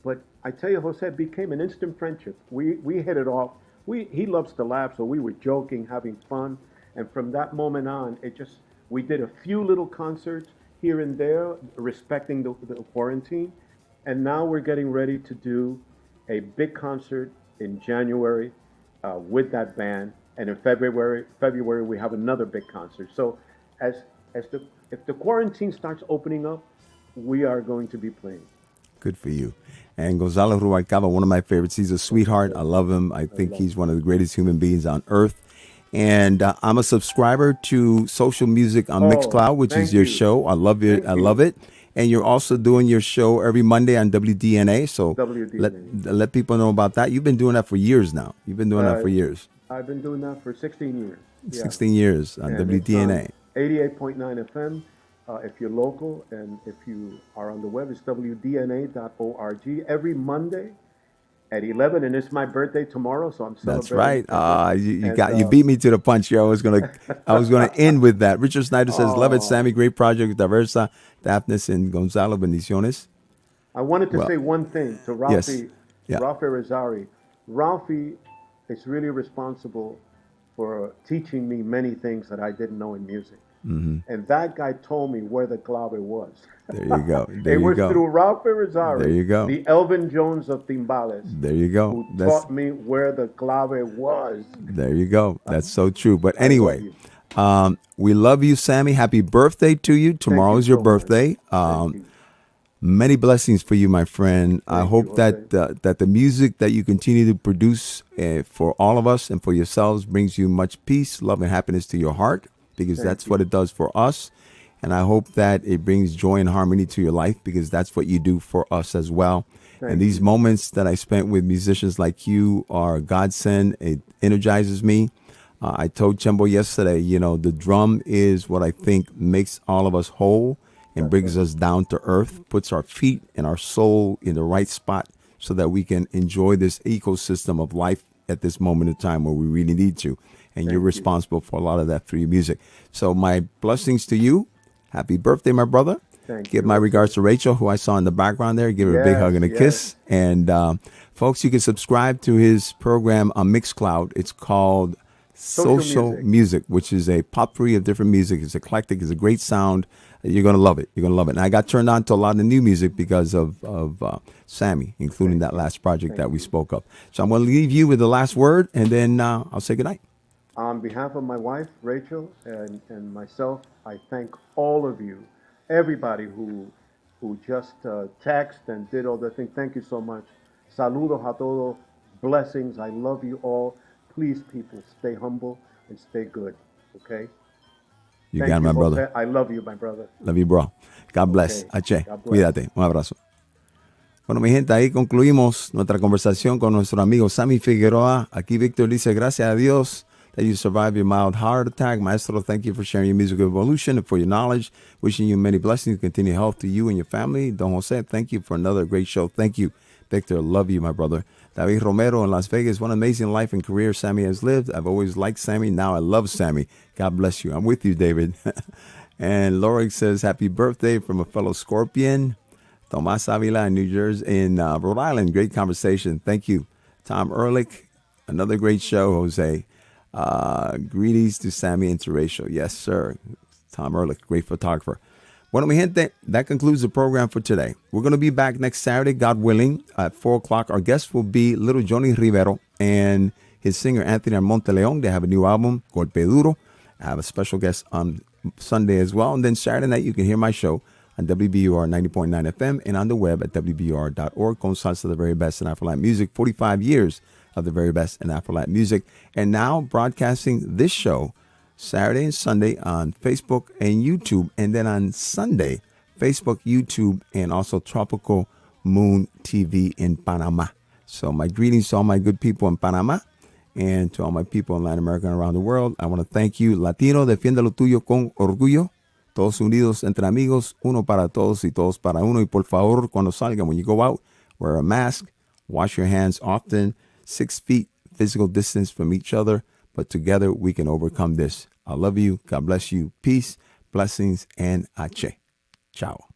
but I tell you, Jose, it became an instant friendship. We hit it off. He loves to laugh, so we were joking, having fun, and from that moment on, we did a few little concerts here and there, respecting the quarantine, and now we're getting ready to do a big concert in January. With that band, and in February we have another big concert. So, if the quarantine starts opening up, we are going to be playing. Good for you. And Gonzalo Rubalcaba, one of my favorites. He's a sweetheart. I love him. I think he's one of the greatest human beings on earth. And I'm a subscriber to Social Music on Mixcloud, which is your show. I love it. I love it. And you're also doing your show every Monday on WDNA. So let people know about that. You've been doing that for years now. You've been doing that for years. I've been doing that for 16 years. 16 years on WDNA. 88.9 FM. if you're local, and if you are on the web, it's wdna.org. Every Monday at 11, and it's my birthday tomorrow, so I'm That's celebrating. right. You beat me to the punch here. I was gonna end with that. Richard Snyder says, "Love it, Sammy. Great project. Diversa, Daphnis, and Gonzalo. Bendiciones." I wanted to say one thing to Ralphie, Yeah. Ralphie Rosari. Ralphie is really responsible for teaching me many things that I didn't know in music. And that guy told me where the clave was. There you go. There It you was go. through Ralphie Rosari. There you go. The Elvin Jones of timbales. There you go. Who taught me where the clave was. There you go. That's so true. But anyway, we love you, Sammy. Happy birthday to you. Tomorrow is your birthday. Many blessings for you, my friend. I hope that the music that you continue to produce for all of us and for yourselves brings you much peace, love, and happiness to your heart, because that's what it does for us. And I hope that it brings joy and harmony to your life, because that's what you do for us as well. And these moments that I spent with musicians like you are a godsend. It energizes me. I told Chembo yesterday, the drum is what I think makes all of us whole and brings us down to earth, puts our feet and our soul in the right spot so that we can enjoy this ecosystem of life at this moment in time where we really need to. And you're responsible for a lot of that through your music. So my blessings to you. Happy birthday, my brother. Give my regards to Rachel, who I saw in the background there. Give her a big hug and a kiss. And folks, you can subscribe to his program on Mixcloud. It's called Social Music, which is a potpourri of different music. It's eclectic. It's a great sound. You're going to love it. You're going to love it. And I got turned on to a lot of new music because of Sammy, including that last project that we spoke of. So I'm going to leave you with the last word, and then I'll say goodnight. On behalf of my wife, Rachel, and myself, I thank all of you, everybody who just texted and did all the things. Thank you so much. Saludos a todos. Blessings. I love you all. Please, people, stay humble and stay good, okay? You got it, my brother. I love you, my brother. Love you, bro. God bless. H. Cuídate. Un abrazo. Bueno, mi gente, ahí concluimos nuestra conversación con nuestro amigo Sammy Figueroa. Aquí Víctor dice, gracias a Dios that you survived your mild heart attack. Maestro, thank you for sharing your musical evolution and for your knowledge. Wishing you many blessings, continued health to you and your family. Don Jose, thank you for another great show. Thank you, Victor. Love you, my brother. David Romero in Las Vegas. What an amazing life and career Sammy has lived. I've always liked Sammy. Now I love Sammy. God bless you. I'm with you, David. And Lorik says, happy birthday from a fellow Scorpion. Tomas Avila in New Jersey, in Rhode Island. Great conversation. Thank you. Tom Ehrlich. Another great show, Jose. Greetings to Sammy and to Rachel. Yes, sir. Tom Ehrlich, great photographer. Bueno, mi gente, that concludes the program for today. We're going to be back next Saturday, God willing, at 4 o'clock. Our guest will be Little Johnny Rivero and his singer Anthony Monte-Leon. They have a new album, Golpe Duro. I have a special guest on Sunday as well. And then Saturday night, you can hear my show on WBUR 90.9 FM and on the web at WBUR.org. Con Salsa, the very best in Afro-Latin music. 45 years of the very best in Afro-Latin music. And now broadcasting this show Saturday and Sunday on Facebook and YouTube. And then on Sunday, Facebook, YouTube, and also Tropical Moon TV in Panama. So my greetings to all my good people in Panama and to all my people in Latin America and around the world. I want to thank you. Latino, defienda lo tuyo con orgullo. Todos unidos entre amigos, uno para todos y todos para uno. Y por favor, cuando salgan, when you go out, wear a mask, wash your hands often, 6 feet physical distance from each other. But together we can overcome this. I love you. God bless you. Peace, blessings, and ache. Ciao.